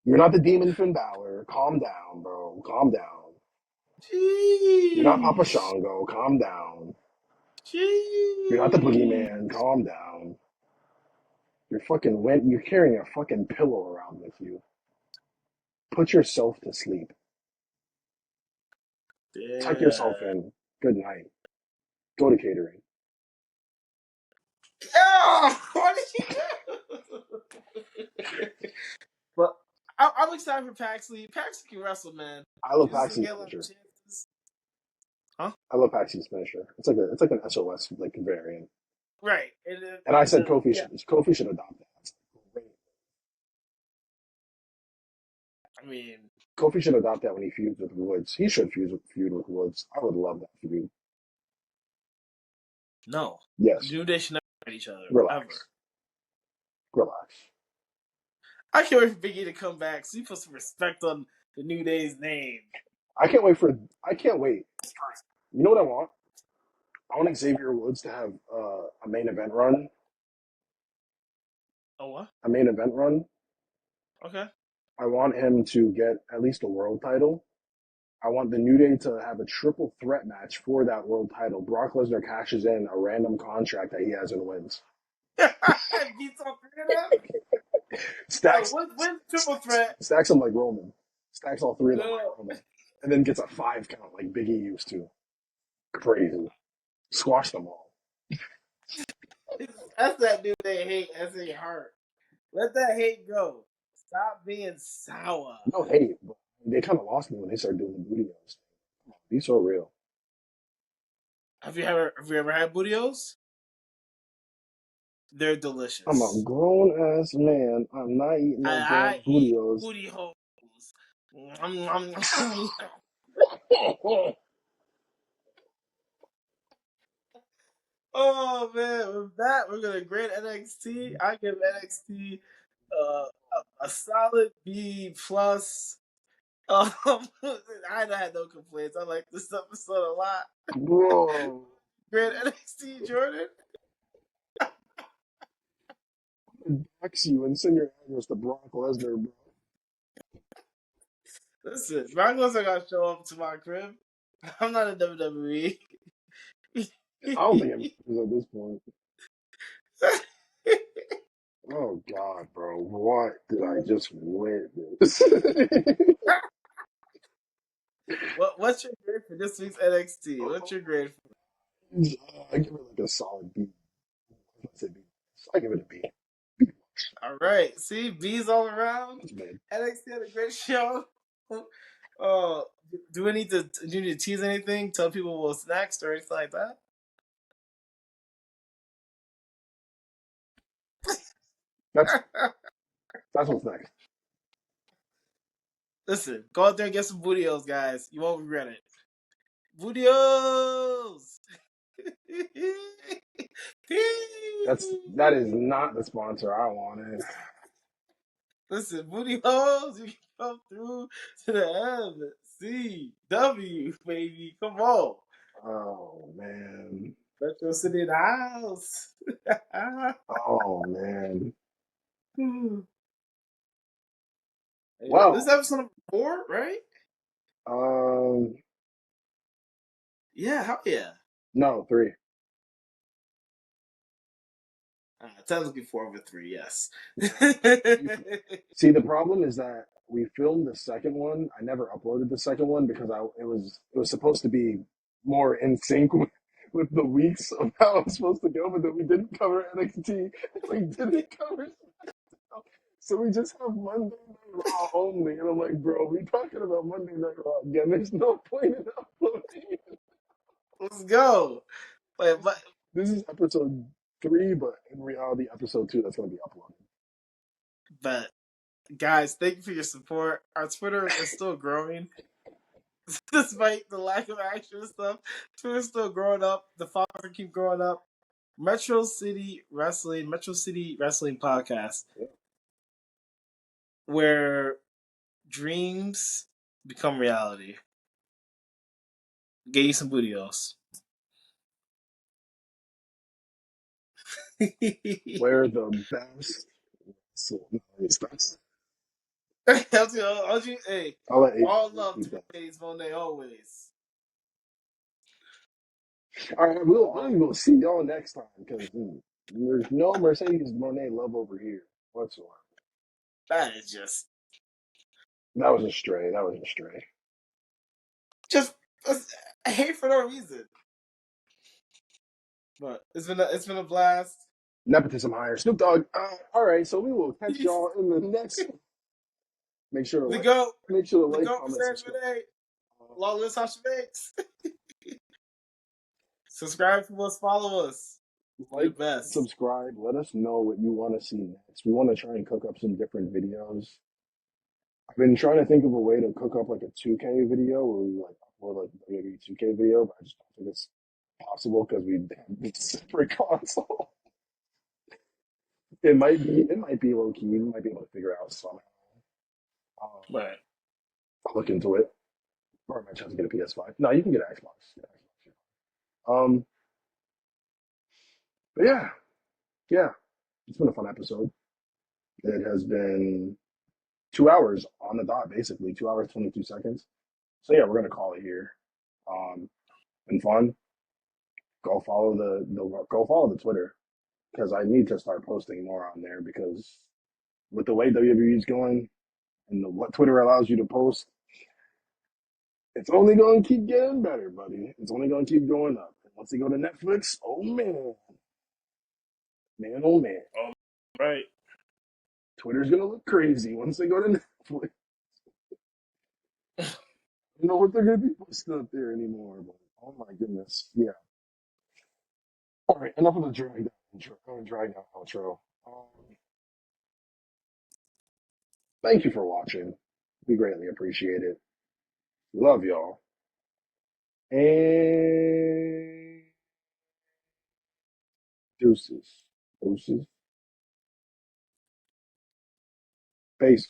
A: You're not the Demon Finn Balor. Calm down, bro. Calm down.
B: Jeez.
A: You're not Papa Shango. Calm down.
B: Jeez.
A: You're not the Boogeyman. Calm down. You're carrying a fucking pillow around with you. Put yourself to sleep.
B: Yeah.
A: Tuck yourself in. Good night. Go to catering.
B: Oh, what did she do? But I'm excited for Paxley. Paxley can wrestle, man.
A: I love Paxley's finisher.
B: Huh?
A: I love Paxley's finisher. It's like an SOS like variant.
B: Right.
A: And I said Kofi should adopt that. It's a great
B: I mean,
A: Kofi should adopt that when he feuds with Woods. He should feud with Woods. I would love that feud.
B: no.
A: Yes.
B: New Day should never fight each other ever.
A: Relax. Relax.
B: I can't wait for Big E to come back. So you put some respect on the New Day's name.
A: I can't wait. You know what I want? I want Xavier Woods to have a main event run.
B: Oh, what?
A: A main event run.
B: Okay.
A: I want him to get at least a world title. I want the New Day to have a triple threat match for that world title. Brock Lesnar cashes in a random contract that he has and wins.
B: Beats all three of them?
A: Stacks,
B: Win triple threat.
A: stacks him like Roman. Stacks all three of them
B: No.
A: like Roman. And then gets a 5 count like Big E used to. Crazy. Squash them all.
B: That's that New Day hate. That's in your heart. Let that hate go. Stop being sour.
A: No hate, but they kind of lost me when they started doing the Budios. Be so real.
B: Have you ever had Budios? They're delicious.
A: I'm a grown ass man. I'm not eating no damn Budios.
B: Booty holes. Oh man, with that we're gonna grade NXT. I give NXT a solid B plus. I had no complaints. I like this episode a lot.
A: Bro.
B: Grade NXT, Jordan.
A: Dox you and send your address to Brock Lesnar, bro.
B: Listen, Brock Lesnar gotta show up to my crib. I'm not in WWE.
A: I don't think it matters at this point. Oh God, bro, what did I just witness?
B: What's your grade for this week's NXT? What's your grade for
A: I give it like a solid B. I give it a B.
B: All right. See, B's all around.
A: That's bad.
B: NXT had a great show. Do we need to tease anything? Tell people what's next or anything like that?
A: That's what's next.
B: Listen, go out there and get some Budios, guys. You won't regret it. Budios!
A: That is not the sponsor I wanted.
B: Listen, Budios, you can come through to the MCW, baby. Come on.
A: Oh man.
B: Retro City in the house.
A: Oh man.
B: Wow. This is episode number 4, right? Yeah, hell yeah.
A: No, 3.
B: Technically 4 over 3, yes.
A: See, the problem is that we filmed the second one. I never uploaded the second one because it was supposed to be more in sync with the weeks of how it was supposed to go, but then we didn't cover NXT. We didn't cover. So we just have Monday Night Raw only, and I'm like, bro, we talking about Monday Night Raw again. There's no point in uploading.
B: Let's go. Wait, but
A: this is episode 3, but in reality, episode 2 that's going to be uploaded.
B: But guys, thank you for your support. Our Twitter is still growing. Despite the lack of action and stuff, Twitter's still growing up. The followers keep growing up. Metro City Wrestling Podcast, where dreams become reality. Get you some Budios.
A: Where the best.
B: Hey,
A: I'll let
B: all love to Today's Monday always.
A: All right, we'll see y'all next time because there's no Mercedes Monet love over here whatsoever.
B: That is just.
A: That was a stray.
B: Just I hate for no reason. But it's been a blast.
A: Nepotism higher. Snoop Dogg. All right, so we will catch y'all in the next. Make sure to like, comment, subscribe.
B: Long live Sasha Banks. Subscribe to us, follow us.
A: Like, subscribe. Let us know what you want to see next. We want to try and cook up some different videos. I I've been trying to think of a way to cook up like a 2K video where we like upload like maybe 2K video, but I just don't think it's possible because we have a separate console. It might be low key. We might be able to figure it out somehow.
B: Right.
A: I'll look into it. Or I might have to get a PS5. No, you can get an Xbox. Yeah, Xbox. Yeah. But yeah, yeah, it's been a fun episode. It has been 2 hours on the dot, basically 2 hours 22 seconds. So yeah, we're gonna call it here. Been fun. Go follow the Twitter because I need to start posting more on there because with the way WWE is going and what Twitter allows you to post, it's only going to keep getting better, buddy. It's only going to keep going up. And once they go to Netflix, oh man, oh man,
B: Oh, right.
A: Twitter's gonna look crazy once they go to Netflix. I don't know what they're gonna be posting up there anymore, but oh my goodness, yeah. All right, enough of the drag down outro. Thank you for watching. We greatly appreciate it. Love y'all. And deuces. Deuces. Peace.